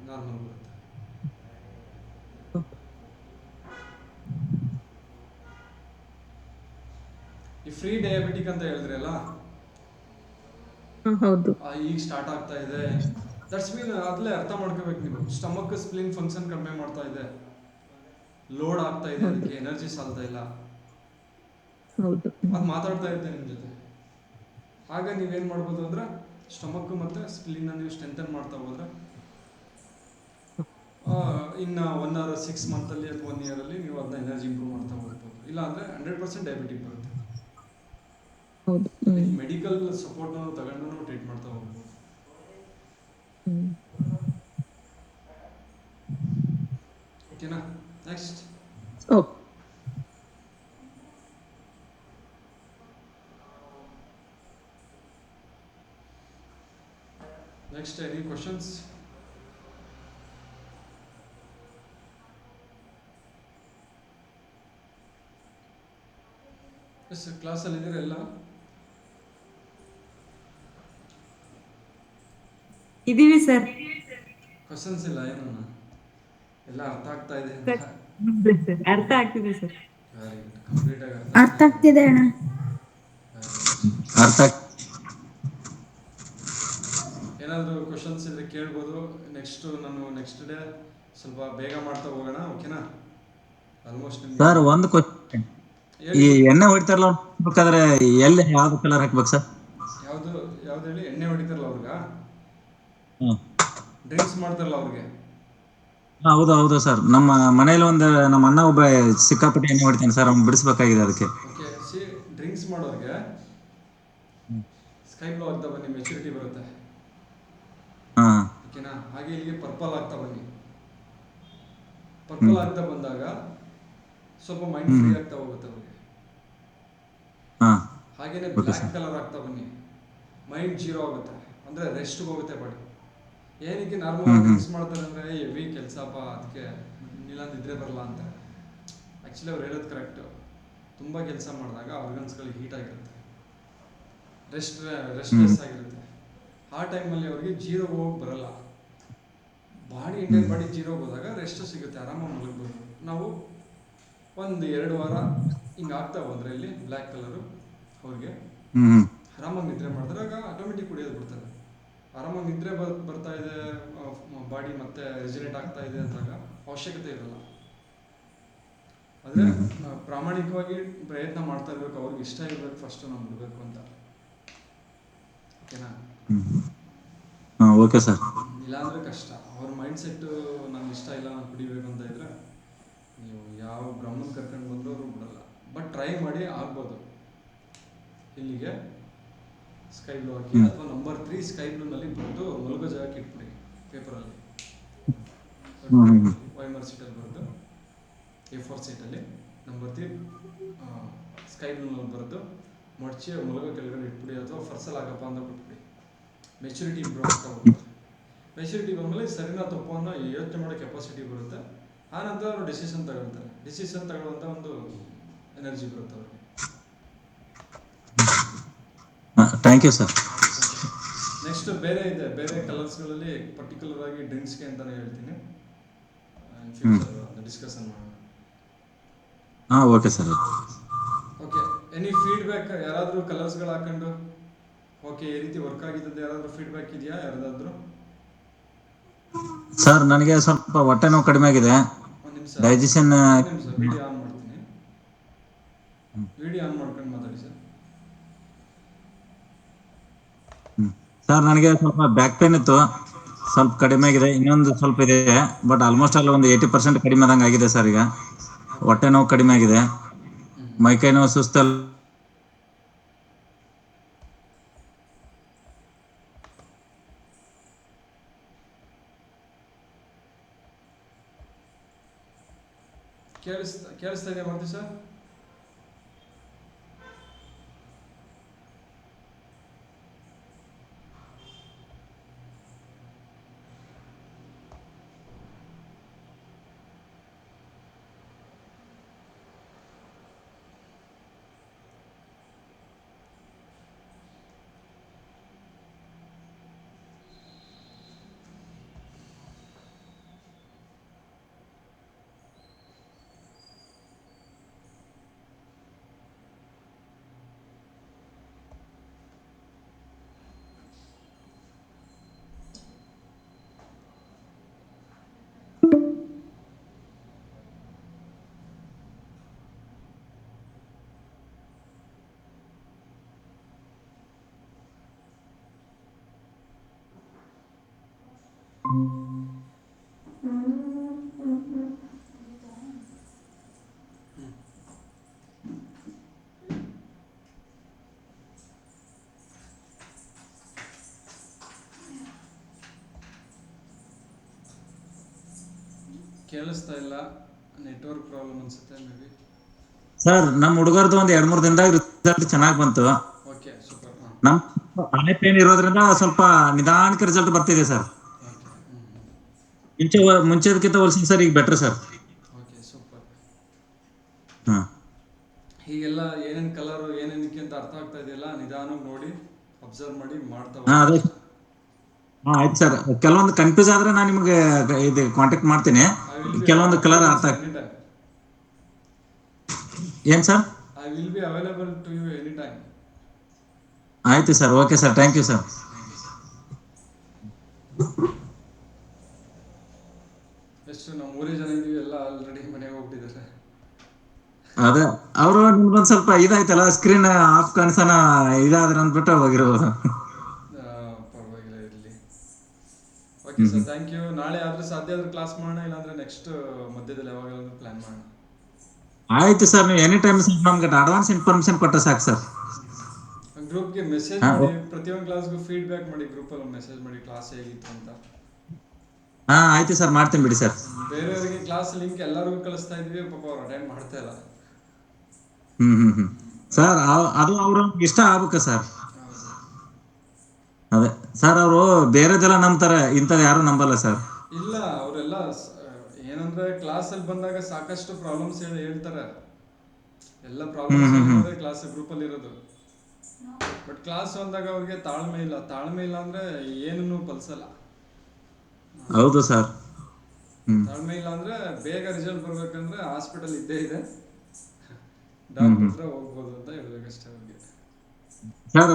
S2: ನಾರ್ಮಲ್ ಬರುತ್ತೆ. ಈ ಫ್ರೀ ಡಯಾಬಿಟಿಕ್ ಅಂತ ಹೇಳಿದ್ರಲ್ಲ,
S3: ಹೌದು.
S2: ಈಗ ಸ್ಟಾರ್ಟ್ ಆಗ್ತಾ ಇದೆ. ದಟ್ಸ್ ಮೀನ್ ಅದ್ಲೇ ಅರ್ಥ ಮಾಡ್ಕೋಬೇಕು ನೀವು. ಸ್ಟಮಕ್ ಸ್ಪ್ಲಿನ್ ಫಂಕ್ಷನ್ ಕಡಿಮೆ ಮಾಡ್ತಾ ಇದೆ, ಲೋಡ್ ಆಗ್ತಾ ಇದೆ, ಅದಕ್ಕೆ ಎನರ್ಜಿ ಸಾಲ್ತಾ ಇಲ್ಲ.
S3: ಹೌದು.
S2: ಅದು ಮಾತಾಡ್ತಾ ಇದ್ದೆ ನಿಮ್ಮ ಜೊತೆ. ಆಗ ನೀವೇನು ಮಾಡ್ಬೋದು ಅಂದ್ರೆ ಸ್ಟಮಕ್ ಮತ್ತು ಸ್ಪ್ಲಿನ್ನ ನೀವು ಸ್ಟ್ರೆಂಥನ್ ಮಾಡ್ತಾ ಹೋದ್ರೆ ಇನ್ನು 1 or 6 ಮಂತಲ್ಲಿ ಅಥವಾ 1 ಇಯರಲ್ಲಿ ನೀವು ಅದನ್ನ ಎನರ್ಜಿ ಇಂಪ್ರೂವ್ ಮಾಡ್ತಾ ಹೋಗ್ಬೋದು. ಇಲ್ಲ ಅಂದರೆ 100% ಡಯಾಬಿಟಿಕ್ ಬರುತ್ತೆ.
S3: ಹೌದು.
S2: ಮೆಡಿಕಲ್ ಸಪೋರ್ಟ್ ನಾವು ತಗೊಂಡು ನಾವು ಟ್ರೀಟ್ ಮಾಡ್ತಾ ಹೋಗ್ಬೋದು. ಓಕೆನಾ? Next.
S3: Okay.
S2: Next, any questions? Yes, class ಅಲ್ಲಿ ಇದ್ದೀರಾ ಎಲ್ಲ?
S5: ಇದೀವಿ ಸರ್.
S2: ಕ್ವಶನ್ಸ್ ಇಲ್ಲ ಏನನ್ನ? ಎಲ್ಲ ಅರ್ಥ ಆಗ್ತಾ ಇದೆ?
S5: ಅರ್ಥ ಆಗ್ತಿದೆ ಸರ್.
S2: ಕಂಪ್ಲೀಟ್ ಆಗಿ
S6: ಅರ್ಥ ಆಗ್ತಿದೆ ಅಣ್ಣ.
S1: ಅರ್ಥ
S2: ಏನಾದರೂ ಕ್ವಶನ್ಸ್ ಇದ್ರೆ ಕೇಳ್ಬೋದು. ನಾನು ನೆಕ್ಸ್ಟ್ ಡೇ ಸ್ವಲ್ಪ ಬೇಗ ಮಾಡ್ತಾ ಹೋಗೋಣ. ಓಕೆನಾ? ಆಲ್ಮೋಸ್ಟ್
S1: ಸರ್ ಒಂದು ಕ್ವಶನ್, ಈ ಎಣ್ಣೆ ಹೊಡಿತಾರಲ್ಲ ಬೇಕಾದ್ರೆ ಎಲ್ಲಿ ಯಾವ್ದು ಕಲರ್ ಹಾಕ್ಬೇಕು ಸರ್?
S2: ಯಾವ್ದು ಹೇಳಿ? ಎಣ್ಣೆ ಹೊಡಿತಾರಲ್ಲ ಅವ್ರಿಗ,
S1: ಹ್ಮ್.
S2: ಡ್ರಿಂಕ್ಸ್ ಮಾಡ್ತಾರಲ್ಲ ಅವ್ರಿಗೆ.
S1: ಹೌದು ಸರ್. ನಮ್ಮ ಮನೇಲಿ ನಮ್ಮ ಅಣ್ಣ ಒಬ್ಬ ಸಿಕ್ಕಾಪಟ್ಟೆ ಎಣ್ಣೆ ಹೊಡಿತಾನೆ ಸರ್, ಅವ್ನು ಬಿಡಿಸ್ಬೇಕಾಗಿದೆ ಅದಕ್ಕೆ.
S2: ಓಕೆ, ಡ್ರಿಂಕ್ಸ್ ಮಾಡೋರಿಗೆ ಸ್ಕೈ ಬ್ಲೂ ಆಗ್ತಾ ಬನ್ನಿ, ಮೆಚುರಿಟಿ ಬರುತ್ತೆ. ಓಕೆನಾ? ಹಾಗೆ ಇಲ್ಲಿಗೆ ಪರ್ಪಲ್ ಆಗ್ತಾ ಬನ್ನಿ. ಪರ್ಪಲ್ ಆಗ್ತಾ ಬಂದಾಗ ಸ್ವಲ್ಪ ಮೈಂಡ್ ಫ್ರೀ ಆಗ್ತಾ ಹೋಗುತ್ತೆ ಅವ್ರಿಗೆ. ಹಾಗೇನೆ ಬ್ಲ್ಯಾಕ್ ಕಲರ್ ಆಗ್ತಾ ಬನ್ನಿ, ಮೈಂಡ್ ಜೀರೋ ಆಗುತ್ತೆ, ಅಂದ್ರೆ ರೆಸ್ಟ್ಗೆ ಹೋಗುತ್ತೆ ಬಾಡಿ. ಏನಕ್ಕೆ ನಾರ್ಮಲ್ ಡ್ರಿಂಕ್ಸ್ ಮಾಡ್ತಾರೆ ಅಂದ್ರೆ ಹೆವಿ ಕೆಲಸಪ್ಪ, ಅದಕ್ಕೆ ಇಲ್ಲ ನಿದ್ರೆ ಬರಲ್ಲ ಅಂತ. ಆ್ಯಕ್ಚುಲಿ ಅವ್ರು ಹೇಳೋದು ಕರೆಕ್ಟು. ತುಂಬ ಕೆಲಸ ಮಾಡಿದಾಗ ಆರ್ಗನ್ಸ್ಗಳು ಹೀಟ್ ಆಗಿರುತ್ತೆ, ರೆಸ್ಟ್ಲೆಸ್ ಆಗಿರುತ್ತೆ. ಆ ಟೈಮಲ್ಲಿ ಅವ್ರಿಗೆ ಜೀರೋ ಹೋಗಿ ಬರಲ್ಲ. ಇಂಡಿಯನ್ ಬಾಡಿ ಜೀರೋ ಹೋದಾಗ ರೆಸ್ಟ್ ಸಿಗುತ್ತೆ, ಆರಾಮಾಗಿ ಮಲಗ್ಬೋದು. ನಾವು 1-2 ವಾರ ಹಿಂಗೆ ಆಗ್ತಾ ಹೋದ್ರೆ ಇಲ್ಲಿ ಬ್ಲ್ಯಾಕ್ ಕಲರು ಅವ್ರಿಗೆ ಆರಾಮಾಗಿ ನಿದ್ರೆ ಮಾಡಿದಾಗ ಆಟೋಮೆಟಿಕ್ ಕುಡಿಯೋದು ಬಿಡ್ತಾರೆ. ಆರಾಮಾಗಿ ನಿದ್ರೆ ಬರ್ತಾ ಇದೆ, ಬಾಡಿ ಮತ್ತೆ ರೆಜಿನೇಟ್ ಆಗ್ತಾ ಇದೆ ಅಂದಾಗ ಅವಶ್ಯಕತೆ ಇರಲ್ಲ. ಆದರೆ ಪ್ರಾಮಾಣಿಕವಾಗಿ ಪ್ರಯತ್ನ ಮಾಡ್ತಾ ಇರ್ಬೇಕು. ಅವ್ರಿಗೆ ಇಷ್ಟ ಇರಬೇಕು ಫಸ್ಟ್ ನಾವು ಬಿಡಬೇಕು ಅಂತ. ಓಕೆನಾ?
S1: Okay sir.
S2: ಇಲ್ಲಾಂದರೆ ಕಷ್ಟ. ಅವ್ರ ಮೈಂಡ್ ಸೆಟ್ಟು ನಂಗೆ ಇಷ್ಟ ಇಲ್ಲ, ನಾನು ಕುಡಿಬೇಕು ಅಂತ ಇದ್ರೆ ನೀವು ಯಾವ ಬ್ರಹ್ಮನ್ ಕರ್ಕೊಂಡು ಬಂದರೂ ಅವರು ಬಿಡಲ್ಲ. ಬಟ್ ಟ್ರೈ ಮಾಡಿ ಆಗ್ಬೋದು. ಇಲ್ಲಿಗೆ ಸ್ಕೈ ಬ್ಲೂ ಹಾಕಿ ಅಥವಾ ನಂಬರ್ 3 ಸ್ಕೈ ಬ್ಲೂನಲ್ಲಿ ಬರೆದು ಮಲಗೋ ಜಾಗಕ್ಕೆ ಇಟ್ಬಿಡಿ ಪೇಪರಲ್ಲಿ. ವೈಮರ್ ಸೀಟಲ್ಲಿ ಬರೆದು A4 ಸೀಟಲ್ಲಿ ನಂಬರ್ 3 ಸ್ಕೈ ಬ್ಲೂನಲ್ಲಿ ಬರೆದು ಮಡಚಿ ಮಲಗೋ ಕೆಳಗಡೆ ಇಟ್ಬಿಡಿ, ಅಥವಾ ಫರ್ಸಲ್ ಆಗಪ್ಪ ಅಂತ ಕೊಟ್ಬಿಡಿ. ಮೆಚುರಿಟಿ ಇಂಪ್ರೂವ್ ಆಗ್ತಾ ಹೋಗುತ್ತೆ. ಮೆಚುರಿಟಿ ಬಂದಮೇಲೆ ಸರಿನಾ ತಪ್ಪು ಅನ್ನೋ ಯೋಚನೆ ಮಾಡೋ ಕೆಪಾಸಿಟಿ ಬರುತ್ತೆ. ಆನಂತರ ಅವರು ಡಿಸಿಷನ್ ತಗೊಳ್ತಾರೆ. ಡಿಸಿಷನ್ ತಗೊಳ್ಳುವಂಥ ಒಂದು ಎನರ್ಜಿ ಬರುತ್ತೆ ಅವ್ರಿಗೆ.
S1: Thank you sir.
S2: ನೆಕ್ಸ್ಟ್ ಬೇರೆ ಕಲರ್ಸ್ಗಳಲ್ಲಿ ಪರ್ಟಿಕ್ಯುಲರ್ ಆಗಿ ಡ್ರಿಂಕ್ಸ್ಗೆ ಅಂತಲೇ ಹೇಳ್ತೀನಿ. ಫ್ಯೂಚರ್ ಡಿಸ್ಕಷನ್ ಮಾಡೋಣ.
S1: Okay sir.
S2: Okay, any feedback? ಯಾರಾದರೂ ಕಲರ್ಸ್ಗಳು ಹಾಕೊಂಡು ಓಕೆ ಈ ರೀತಿ ವರ್ಕ್ ಆಗಿದ್ದು ಯಾರಾದರೂ ಫೀಡ್ಬ್ಯಾಕ್ ಇದೆಯಾ ಯಾರಾದರೂ?
S1: ಸರ್ ನನಗೆ ಸ್ವಲ್ಪ ಹೊಟ್ಟೆ ನೋವು ಕಡಿಮೆ ಆಗಿದೆ.
S2: ಒಂದು ನಿಮಿಷ
S1: ಡೈಜೆಷನ್.
S2: ವಿಡಿಯೋ ಆನ್ ಮಾಡ್ತೀನಿ. ವಿಡಿಯೋ ಆನ್ ಮಾಡ್ಕೊಂಡು ಮಾತಾಡಿ ಸರ್.
S1: ಸರ್ ನನಗೆ ಸ್ವಲ್ಪ ಬ್ಯಾಕ್ ಪೇನ್ ಇತ್ತು. ಸ್ವಲ್ಪ ಕಡಿಮೆ ಆಗಿದೆ, ಇನ್ನೊಂದು ಸ್ವಲ್ಪ ಇದೆ. ಬಟ್ ಆಲ್ಮೋಸ್ಟ್ ಆಲ್ ಒಂದು 80% ಕಡಿಮೆ ಆದಂಗೆ ಆಗಿದೆ ಸರ್. ಈಗ ಹೊಟ್ಟೆ ನೋವು ಕಡಿಮೆ ಆಗಿದೆ, ಮೈಕೈ ನೋವು ಸುಸ್ತಲ್ಲ.
S2: ಕೇಳಿಸ್ತಾ ಇದೆಯಾ ಮಾರುತಿ ಸರ್? ಕೇಳಿಸ್ತಾ ಇಲ್ಲ, ನೆಟ್ವರ್ಕ್ ಪ್ರಾಬ್ಲಮ್ ಅನ್ಸುತ್ತೆ ಮೇ ಬಿ.
S1: ಸರ್ ನಮ್ಮ ಹುಡುಗರದು ಒಂದು 2-3 ದಿನದಾಗ ರಿಸಲ್ಟ್ ಚೆನ್ನಾಗಿ ಬಂತು.
S2: Okay, super. ಹಾಂ,
S1: ನಮ್ ಹಳೆ ಪೇನ್ ಇರೋದ್ರಿಂದ ಸ್ವಲ್ಪ ನಿಧಾನಕ್ಕೆ ರಿಸಲ್ಟ್ ಬರ್ತಿದೆ ಸರ್.
S2: ಓಕೆ.
S1: ಮುಂಚೆದಕ್ಕಿಂತ ಹೋಲಿಸಿ ಸರ್ ಈಗ ಬೆಟರ್ ಸರ್.
S2: Okay, super.
S1: ಹಾ
S2: ಹೀಗೆಲ್ಲ ಏನೇನು ಕಲರು ಏನೇನಕ್ಕೆ ಅಂತ ಅರ್ಥ ಆಗ್ತಾ ಇದೆಯಲ್ಲ, ನಿಧಾನವಾಗಿ ನೋಡಿ ಅಬ್ಸರ್ವ್ ಮಾಡಿ ಮಾಡ್ತಾ
S1: ಹಾ ಅದೇ.
S2: ಹೋಗಿ.
S1: ಹಾ ಆಯ್ತು ಸರ್. ಕೆಲವೊಂದು ಕನ್ಫ್ಯೂಸ್ ಆದ್ರೆ ನಾನು ನಿಮಗೆ ಇದು ಕಾಂಟ್ಯಾಕ್ಟ್ ಮಾಡ್ತೀನಿ.
S2: ಐ ವಿಲ್ ಬಿ
S1: ಕೆಲವೊಂದು ಕಲರ್
S2: ಅವೈಲೇಬಲ್
S1: ಅರ್ಥ
S2: ಸರ್ ಎನಿ ಟೈಮ್.
S1: ಏನ್ sir?
S2: I will be available to you any time.
S1: ಆಯ್ತು sir, okay sir, thank you sir.
S2: ಎಷ್ಟು ನಾವು 3 ಜನ ಇದೀವಿ, ಎಲ್ಲ ಆಲ್ರೆಡಿ ಮನೆಗೆ ಹೋಗ್ಬಿಟ್ಟಿದ್ದಾರೆ.
S1: ಅದೇ ಅವರು ನಿಮ್ಗೊಂದು ಸ್ವಲ್ಪ ಇದಾಯ್ತಲ್ಲ, ಸ್ಕ್ರೀನ್ ಆಫ್ ಕಾಣಿಸೋಣ ಇದಾದ್ರೆ ಅಂದ್ಬಿಟ್ಟು ಹೋಗಿರ್ಬೋದು.
S2: ಪರವಾಗಿಲ್ಲ, ಇರಲಿ. Okay sir, thank you. ನಾಳೆ ಆದ್ರೆ ಸಾಧ್ಯ ಆದ್ರೆ ಕ್ಲಾಸ್ ಮಾಡೋಣ, ಇಲ್ಲಾಂದ್ರೆ ನೆಕ್ಸ್ಟ್ ಮಧ್ಯದಲ್ಲಿ ಯಾವಾಗಲಾದ್ರೂ ಪ್ಲಾನ್ ಮಾಡೋಣ.
S1: ಆಯ್ತು ಸರ್, ನೀವು ಎನಿ ಟೈಮ್ ನಮ್ಗೆ ಅಡ್ವಾನ್ಸ್ ಇನ್ಫಾರ್ಮೇಶನ್ ಕೊಟ್ಟರೆ ಸಾಕು ಸರ್.
S2: ಗ್ರೂಪ್ಗೆ ಮೆಸೇಜ್
S1: ಹಾ,
S2: ಮಾಡಿ, ಪ್ರತಿಯೊಂದು ಕ್ಲಾಸ್ಗೂ ಫೀಡ್ಬ್ಯಾಕ್ ಮಾಡಿ, ಗ್ರೂಪಲ್ಲಿ ಮೆಸೇಜ್ ಮಾಡಿ ಕ್ಲಾಸ್ ಹೇಗಿತ್ತು ಅಂತ.
S1: ಹಾ ಆಯ್ತು ಸರ್, ಮಾಡ್ತೀನಿ ಬಿಡಿ ಸರ್.
S2: ಬೇರೆಯವರಿಗೆ ಕ್ಲಾಸ್ ಲಿಂಕ್ ಎಲ್ಲರಿಗೂ ಕಳಿಸ್ತಾ ಇದೀವಿ, ಪಾಪ ಅವ್ರು ಅಟೆಂಡ್ ಮಾಡ್ತಾ ಇಲ್ಲ.
S1: ಸರ್ ಅದು ಅವ್ರ ಇಷ್ಟ ಆಗ್ಬೇಕ ಸರ್. ಅದೇ ಸರ್, ಅವರು ಬೇರೆದೆಲ್ಲ ನಂಬ್ತಾರೆ, ಇಂಥದ್ದು ಯಾರು ನಂಬಲ್ಲ ಸರ್.
S2: ಇಲ್ಲ, ಅವರೆಲ್ಲ ಏನಂದ್ರೆ ಕ್ಲಾಸಲ್ಲಿ ಬಂದಾಗ ಸಾಕಷ್ಟು ಪ್ರಾಬ್ಲಮ್ಸ್ ಹೇಳ್ತಾರೆ. ಎಲ್ಲ ಪ್ರಾಬ್ಲಮ್ಸ್ ಕ್ಲಾಸ್ ಗ್ರೂಪಲ್ಲಿ ಇರೋದು. ಬಟ್ ಕ್ಲಾಸ್ ಬಂದಾಗ ಅವ್ರಿಗೆ ತಾಳ್ಮೆ ಇಲ್ಲ ಅಂದ್ರೆ ಏನನ್ನು ಕಲ್ಸಲ್ಲ.
S1: ಹೌದು ಸರ್.
S2: ತಾಳ್ಮೆ ಇಲ್ಲ ಅಂದ್ರೆ ಬೇಗ ರಿಸಲ್ಟ್ ಬರ್ಬೇಕಂದ್ರೆ ಹಾಸ್ಪಿಟಲ್ ಇದ್ದೇ ಇದೆ, ಡಾಕ್ಟರ್ ಹತ್ರ ಹೋಗ್ಬೋದು ಅಂತ ಹೇಳ್ಬೇಕಷ್ಟೇ ಅವ್ರಿಗೆ.
S1: ಸರ್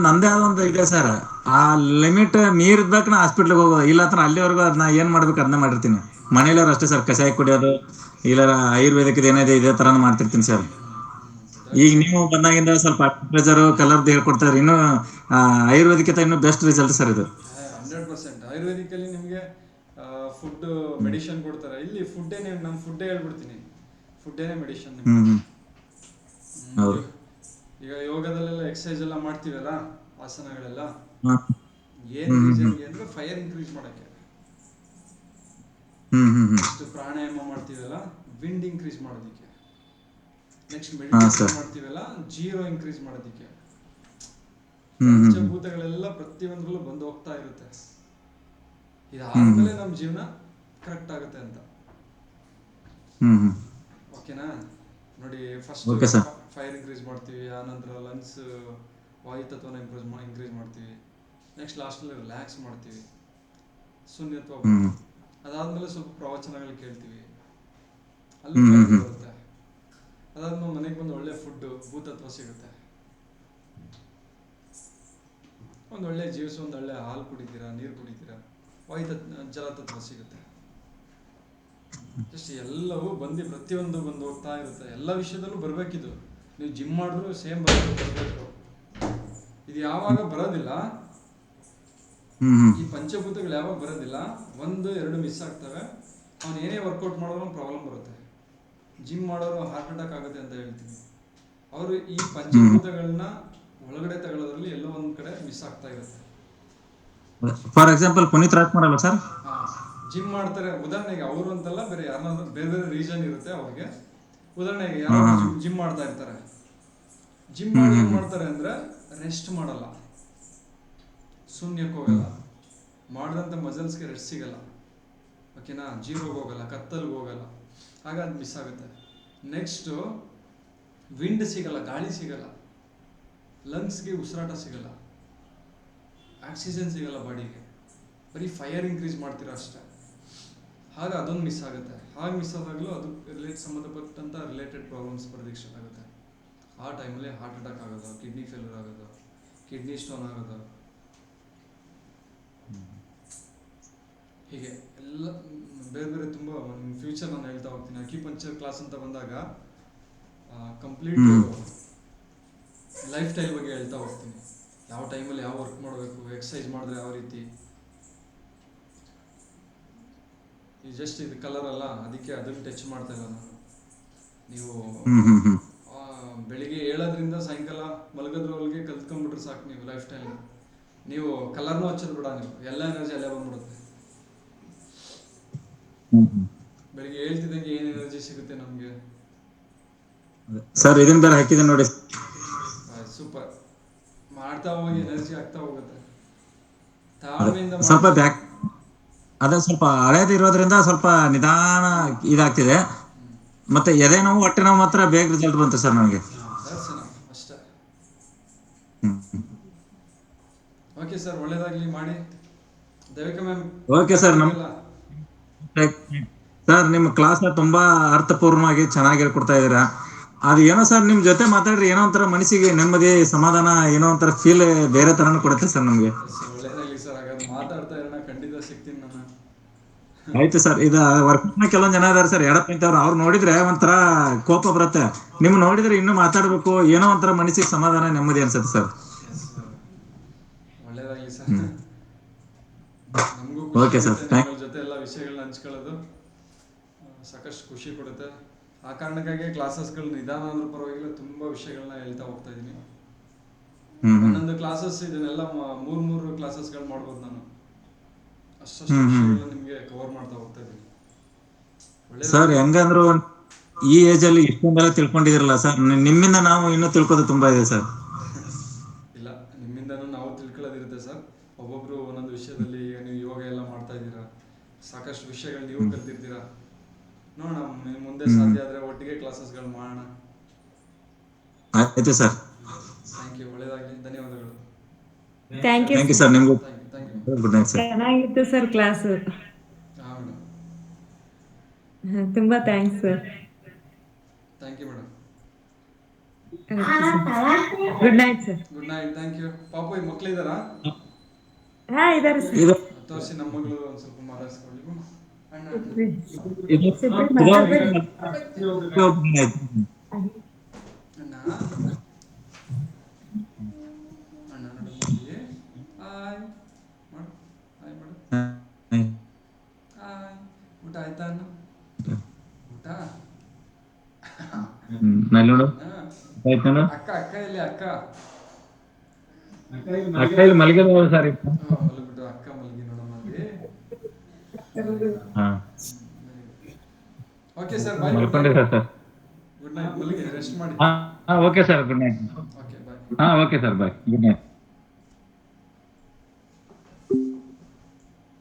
S1: ನಂದೇ ಆದ ಒಂದು ಇದೆ ಸರ್. ಆ ಲಿಮಿಟ್ ಮೀರಿದ್ಬೇಕು ನಾ ಹಾಸ್ಪಿಟ್ಲಿಗೆ ಹೋಗೋದು, ಇಲ್ಲ ಅಂದ್ರೆ ಅಲ್ಲಿವರೆಗೂ ಅದನ್ನ ಏನ್ ಮಾಡ್ಬೇಕು ಅದನ್ನ ಮಾಡಿರ್ತೀನಿ. ಮನೇಲವ್ರು ಅಷ್ಟೇ ಸರ್, ಕಷಾಯ ಕುಡಿಯೋದು ಇಲ್ಲ ಆಯುರ್ವೇದಿಕ್ ಏನಿದೆ ಇದೇ ತರಾನು ಮಾಡ್ತಿರ್ತೀನಿ ಸರ್. ಈಗ ನೀವು ಬಂದಾಗಿಂದ ಸ್ವಲ್ಪ ಪ್ರೆಷರ್ ಕಲರ್ದು ಹೇಳ್ಕೊಡ್ತಾರೆ. ಇನ್ನು ಆಯುರ್ವೇದಿಕ್ಕಿಂತ ಇನ್ನೂ ಬೆಸ್ಟ್ ರಿಸಲ್ಟ್ ಸರ್ ಇದು.
S2: 100% ಆಯುರ್ವೇದಿಕಲ್ಲಿ ನಿಮಗೆ ಫುಡ್ ಮೆಡಿಷನ್ ಕೊಡ್ತಾರೆ. ಇಲ್ಲಿ ನಾನು ಫುಡ್ಡೇ ಹೇಳ್ಬಿಡ್ತೀನಿ, ಫುಡ್ಡೇನೆ ಮೆಡಿಷನ್.
S1: ಹೌದು.
S2: ಈಗ ಯೋಗದಲ್ಲೆಲ್ಲ ಎಕ್ಸರ್ಸೈಸ್ ಎಲ್ಲ ಮಾಡ್ತೀವಲ್ಲ, ಆಸನಗಳೆಲ್ಲ
S1: ಹ್ಮ್
S2: ಏನ್ ರೀಸನ್ಗೆ ಅಂದ್ರೆ ಫೈರ್ ಇನ್ಕ್ರೀಸ್ ಮಾಡಕ್ಕೆ. ನೆಕ್ಸ್ಟ್ ಪ್ರಾಣಾಯಾಮ ಮಾಡ್ತೀವಲ್ಲ, ವಿಂಡ್ ಇನ್ಕ್ರೀಸ್ ಮಾಡೋದಿಕ್ಕೆ. ನೆಕ್ಸ್ಟ್ ಮೆಡಿಟೇಷನ್ ಮಾಡ್ತೀವಲ್ಲ, ಜೀರೋ ಇನ್ಕ್ರೀಸ್ ಮಾಡೋದಿಕ್ಕೆ. ಪಂಚಭೂತಗಳೆಲ್ಲ ಪ್ರತಿಯೊಂದ್ರಲ್ಲೂ ಬಂದು ಹೋಗ್ತಾ ಇರುತ್ತೆ. ಇದಾದ್ಮೇಲೆ ನಮ್ಮ ಜೀವನ ಕರೆಕ್ಟ್ ಆಗುತ್ತೆ ಅಂತ. ಓಕೆನಾ? ನೋಡಿ, ಫಸ್ಟ್ ಫೈರ್ ಇನ್ಕ್ರೀಸ್ ಮಾಡ್ತೀವಿ, ಆನಂತರ ಲಂಗ್ಸ್ ವಾಯುತತ್ವನ ಇನ್ಕ್ರೀಸ್ ಮಾಡ್ತೀವಿ. ನೆಕ್ಸ್ಟ್ ಲಾಸ್ಟಲ್ಲಿ ರಿಲ್ಯಾಕ್ಸ್ ಮಾಡ್ತೀವಿ, ಶೂನ್ಯತ್ವ. ಅದಾದ್ಮೇಲೆ ಸ್ವಲ್ಪ ಪ್ರವಚನಗಳು ಕೇಳ್ತೀವಿ, ಅಲ್ಲಿ ಬರುತ್ತೆ. ಅದಾದ್ಮೇಲೆ ಮನೆಗೆ ಬಂದು ಒಳ್ಳೆ ಫುಡ್, ಭೂತತ್ವ ಸಿಗುತ್ತೆ. ಒಂದೊಳ್ಳೆ ಜೀವಸ, ಒಂದೊಳ್ಳೆ ಹಾಲು ಕುಡಿತೀರಾ, ನೀರು ಕುಡಿತೀರಾ, ಜಲತತ್ವ ಸಿಗುತ್ತೆ. ಜಸ್ಟ್ ಎಲ್ಲವೂ ಪ್ರತಿಯೊಂದು ಬಂದು ಹೋಗ್ತಾ ಇರುತ್ತೆ. ಎಲ್ಲ ವಿಷಯದಲ್ಲೂ ಬರ್ಬೇಕಿದು. ನೀವು ಜಿಮ್ ಮಾಡಿದ್ರು ಸೇಮ್ ಬರಬೇಕು. ಇದು ಯಾವಾಗ ಬರೋದಿಲ್ಲ,
S1: ಹ್ಮ್
S2: ಈ ಪಂಚಭೂತಗಳು ಯಾವಾಗ ಬರೋದಿಲ್ಲ, 1-2 ಮಿಸ್ ಆಗ್ತವೆ, ಅವ್ನು ಏನೇ ವರ್ಕೌಟ್ ಮಾಡೋರು ಪ್ರಾಬ್ಲಮ್ ಬರುತ್ತೆ. ಜಿಮ್ ಮಾಡೋರು ಹಾರ್ಟ್ ಅಟ್ಯಾಕ್ ಆಗುತ್ತೆ ಅಂತ ಹೇಳ್ತೀನಿ. ಅವರು ಈ ಪಂಚಭೂತಗಳನ್ನ ಒಳಗಡೆ ತಗೊಳ್ಳೋದ್ರಲ್ಲಿ ಎಲ್ಲೋ ಒಂದು ಕಡೆ ಮಿಸ್ ಆಗ್ತಾ ಇರುತ್ತೆ.
S1: ಫಾರ್ ಎಕ್ಸಾಂಪಲ್ ಪುನೀತ್ ರಾಜ್ಕುಮಾರ್ ಅಲ್ಲ ಸರ್,
S2: ಜಿಮ್ ಮಾಡ್ತಾರೆ ಉದಾಹರಣೆಗೆ, ಅವರು ಅಂತಲ್ಲ, ಬೇರೆ ಯಾರನ್ನಾದ್ರೂ ಬೇರೆ ಬೇರೆ ರೀಸನ್ ಇರುತ್ತೆ ಅವ್ರಿಗೆ. ಉದಾಹರಣೆಗೆ ಯಾರು ಜಿಮ್ ಮಾಡ್ತಾ ಇರ್ತಾರೆ, ಜಿಮ್ ಮಾಡಿ ಏನು ಮಾಡ್ತಾರೆ ಅಂದರೆ ರೆಸ್ಟ್ ಮಾಡಲ್ಲ, ಶೂನ್ಯಕ್ಕೆ ಹೋಗಲ್ಲ, ಮಾಡಿದಂಥ ಮಸಲ್ಸ್ಗೆ ರೆಸ್ಟ್ ಸಿಗಲ್ಲ, ಓಕೆನಾ, ಜೀರೋಗೆ ಹೋಗಲ್ಲ, ಕತ್ತಲ್ಗೆ ಹೋಗಲ್ಲ, ಆಗ ಅದು ಮಿಸ್ ಆಗುತ್ತೆ. ನೆಕ್ಸ್ಟು ವಿಂಡ್ ಸಿಗಲ್ಲ, ಗಾಳಿ ಸಿಗಲ್ಲ, ಲಂಗ್ಸ್ಗೆ ಉಸಿರಾಟ ಸಿಗಲ್ಲ, ಆಕ್ಸಿಜನ್ ಸಿಗಲ್ಲ ಬಾಡಿಗೆ, ಬರೀ ಫೈರ್ ಇನ್ಕ್ರೀಸ್ ಮಾಡ್ತೀರಾ ಅಷ್ಟೇ. ಆಗ ಅದೊಂದು ಮಿಸ್ ಆಗುತ್ತೆ. ಹಾಗೆ ಮಿಸ್ ಆದಾಗಲೂ ಅದು ಸಂಬಂಧಪಟ್ಟಂಥ ರಿಲೇಟೆಡ್ ಪ್ರಾಬ್ಲಮ್ಸ್ ಬರೋದಕ್ಕೆ ಸ್ಟಾರ್ಟ್ ಆಗುತ್ತೆ. ಆ ಟೈಮಲ್ಲಿ ಹಾರ್ಟ್ ಅಟ್ಯಾಕ್ ಆಗೋದು, ಕಿಡ್ನಿ ಫೇಲ್ಯೂರ್ ಆಗೋದು, ಕಿಡ್ನಿ ಸ್ಟೋನ್ ಆಗೋದು, ಹೀಗೆ ಎಲ್ಲ ಬೇರೆ ಬೇರೆ ತುಂಬ ಫ್ಯೂಚರ್ ನಾನು ಹೇಳ್ತಾ ಹೋಗ್ತೀನಿ. ಅಕ್ಯುಪಂಕ್ಚರ್ ಕ್ಲಾಸ್ ಅಂತ ಬಂದಾಗ ಕಂಪ್ಲೀಟ್ ಲೈಫ್ ಸ್ಟೈಲ್ ಬಗ್ಗೆ ಹೇಳ್ತಾ ಹೋಗ್ತೀನಿ. ಯಾವ ಟೈಮಲ್ಲಿ ಯಾವ ವರ್ಕ್ ಮಾಡಬೇಕು, ಎಕ್ಸಸೈಸ್ ಮಾಡಿದ್ರೆ ಯಾವ ರೀತಿ. ಈ ಜಸ್ಟ್ ಇದು ಕಲರ್ ಅಲ್ಲ, ಅದಕ್ಕೆ ಅದನ್ನು ಟಚ್ ಮಾಡ್ತಾ ಇಲ್ಲ ನಾನು. ನೀವು ಬೆಳಿಗ್ಗೆ ಏಳೋದ್ರಿಂದ ಸಾಯಂಕಾಲ ಮಲಗೋದ್ರೊಳಗೆ ಕಲ್ತ್ಕೊಂಡ್ಬಿಟ್ರೆ ಸಾಕು ನೀವು ಲೈಫ್ ಸ್ಟೈಲ್ನ. ನೀವು ಕಲರ್ನೂ ಹಚ್ಚೋದು ಬಿಡ, ನೀವು ಎಲ್ಲ ಎನರ್ಜಿ ಅಲ್ಲೇ ಬಂದ್ಬಿಡುತ್ತೆ. ಬೆಳಿಗ್ಗೆ ಹೇಳ್ತಿದ್ದಂಗೆ ಏನು ಎನರ್ಜಿ ಸಿಗುತ್ತೆ ನಮಗೆ.
S1: ಸರ್ ಇದನ್ನ ಬೇರೆ ಹಾಕಿದೆ ನೋಡಿ,
S2: ಸೂಪರ್. ಮಾಡ್ತಾ ಹೋಗಿ ಎನರ್ಜಿ ಆಗ್ತಾ ಹೋಗುತ್ತೆ. ತಾಳ್ಮೆಯಿಂದ
S1: ಸ್ವಲ್ಪ ಬ್ಯಾಕ್ ಅದೇ ಸ್ವಲ್ಪ ಹಳೇದು ಇರೋದ್ರಿಂದ ಸ್ವಲ್ಪ ನಿಧಾನ ಇದಾಗ್ತಿದೆ. ಮತ್ತೆ ಎದೆ ನೋವು ಹೊಟ್ಟೆ ನೋವು ಮಾತ್ರ ಬೇಗ ರಿಸಲ್ಟ್ ಬಂತು ಸರ್ ನನಗೆ.
S2: ಅಷ್ಟೇ. ಓಕೆ ಸರ್, ಒಳ್ಳೇದಾಗ್ಲಿ, ಮಾಡಿ. Devika ma'am.
S1: Okay sir. Sir ನಿಮ್ಮ ಕ್ಲಾಸ್ ತುಂಬಾ ಅರ್ಥಪೂರ್ಣವಾಗಿ ಚೆನ್ನಾಗಿ ಹೇಳ್ಕೊಡ್ತಾ ಇದ್ದೀರಾ. ಅದು ಏನೋ ಸರ್ ನಿಮ್ ಜೊತೆ ಮಾತಾಡ್ರಿ ಏನೋ ಒಂಥರ ಮನಸ್ಸಿಗೆ ನೆಮ್ಮದಿ, ಸಮಾಧಾನ, ಏನೋ ಒಂಥರ ಫೀಲ್ ಬೇರೆ ತರನು ಕೊಡುತ್ತೆ ಸರ್ ನಮ್ಗೆ.
S2: ಒಳ್ಳೇದಾಗ್ಲಿ ಸರ್, ಹಾಗಾದ್ರೆ ಮಾತಾಡ್ತಾ ಇರೋಣ, ಖಂಡಿತ ಸಿಗ್ತೀನಿ ನಾನು.
S1: ಆಯ್ತು ಸರ್. ಇದು ವರ್ಕ್ನ ಕೆಲವೊಂದು ಜನ ಇದಾರೆ ಸರ್, ಎಡಪ್ ನಿಂತವ್ರು, ಅವ್ರು ನೋಡಿದ್ರೆ ಒಂಥರ ಕೋಪ ಬರುತ್ತೆ. ನಿಮ್ ನೋಡಿದ್ರೆ ಇನ್ನೂ ಮಾತಾಡ್ಬೇಕು, ಏನೋ ಒಂಥರ ಮನಸ್ಸಿಗೆ ಸಮಾಧಾನ, ನೆಮ್ಮದಿ ಅನ್ಸುತ್ತೆ ಸರ್.
S2: ಒಳ್ಳೇದಾಗ್ಲಿ ಸರ್. ನಮಗೂ ಖುಷಿ ಆಗುತ್ತೆ ನಿಮ್ಮ ಜೊತೆ ಎಲ್ಲ ವಿಷಯಗಳನ್ನ ಹಂಚ್ಕೊಳ್ಳೋದು, ಸಾಕಷ್ಟು ಖುಷಿ ಕೊಡುತ್ತೆ. ಆ ಕಾರಣಕ್ಕಾಗಿ ಕ್ಲಾಸಸ್ಗಳು ನಿಧಾನ ಅಂದ್ರೂ ಪರವಾಗಿಲ್ಲ, ತುಂಬಾ ವಿಷಯಗಳನ್ನ ಹೇಳ್ತಾ ಹೋಗ್ತಾ ಇದ್ದೀನಿ. ಒಂದೊಂದು ಕ್ಲಾಸಸ್ ಇದನ್ನೆಲ್ಲ 3 ಕ್ಲಾಸಸ್ಗಳು ಮಾಡ್ಬೋದು ನಾನು, ಅಷ್ಟು ವಿಷಯಗಳನ್ನ ನಿಮಗೆ ಕವರ್ ಮಾಡ್ತಾ ಹೋಗ್ತಾ ಇದ್ದೀನಿ.
S1: ಸರ್ ಹೆಂಗಂದ್ರು ಈ ಏಜ್ ಅಲ್ಲಿ ಇಷ್ಟೊಂದೆಲ್ಲ ತಿಳ್ಕೊಂಡಿದಿರಲ್ಲ ಸರ್, ನಿಮ್ಮಿಂದ ನಾವು ಇನ್ನೂ ತಿಳ್ಕೋದು ತುಂಬಾ ಇದೆ ಸರ್.
S2: ಇಲ್ಲ, ನಿಮ್ಮಿಂದನೂ ನಾವು ತಿಳ್ಕೊಳ್ಳೋದಿರುತ್ತೆ ಸರ್. ಒಬ್ಬೊಬ್ರು ಒಂದೊಂದು ವಿಷಯದಲ್ಲಿ, ಈಗ ನೀವು ಯೋಗ ಎಲ್ಲ ಮಾಡ್ತಾ ಇದ್ದೀರಾ, ಸಾಕಷ್ಟು ವಿಷಯಗಳು ನೀವು ಕಲ್ತಿರ್ತೀರಾ. ನೋಡೋಣ ಮುಂದೆ ಸಾಧ್ಯ ಆದ್ರೆ ಒಟ್ಟಿಗೆ ಕ್ಲಾಸಸ್ಗಳು ಮಾಡೋಣ.
S1: ಆಯ್ತು ಸರ್.
S2: ಥ್ಯಾಂಕ್ ಯು, ಒಳ್ಳೇದಾಗಲಿ, ಧನ್ಯವಾದಗಳು.
S5: Thank you
S1: sir. ನಿಮ್ಗೂ
S2: thank you.
S1: Good night sir.
S5: ಚೆನ್ನಾಗಿತ್ತು ಸರ್ ಕ್ಲಾಸ್.
S2: ಹಾಂ
S5: ಮೇಡಮ್, ತುಂಬಾ thanks sir.
S2: Thank you madam.
S5: Good night sir.
S2: Good night, thank you. ಪಾಪು ಈ ಮಕ್ಳಿದಾರಾ?
S5: ಹಾ, ಇದಾರೆ ಸರ್.
S2: ತೋರಿಸಿ, ನಮ್ಮ ಮಗಳು ಒಂದು ಸ್ವಲ್ಪ ಮಾತಾಡ್ಸ್ಕೊಳ್ಳಿ. ಅಣ್ಣ ಅಣ್ಣ ನೋಡಿ, ಹಾಯ್ ಮಾಡು, ಹಾಯ್ ಮಾಡು, ಹಾಯ್. ಊಟ ಆಯ್ತಾ ಅಣ್ಣ? ಊಟ
S1: ನೋಡು.
S2: ಅಕ್ಕ ಇಲ್ಲಿ ಅಕ್ಕ
S1: ಇಲ್ಲಿ ಮಲಗಿದ ಸರ್.
S2: ಮಲಗ್ಬಿಟ್ಟು ಅಕ್ಕ ಮಲಗಿ ನೋಡಮ್ಮ ಅಲ್ಲಿ. Okay sir, bye.
S1: ಮಲ್ಕೊಂಡಿದ್ದೀರಾ ಸರ್?
S2: ಗುಡ್ ನೈಟ್, ಮಲಗಿ ರೆಸ್ಟ್ ಮಾಡಿ.
S1: Okay sir, good night.
S2: Okay, bye.
S1: Okay sir, bye, good night.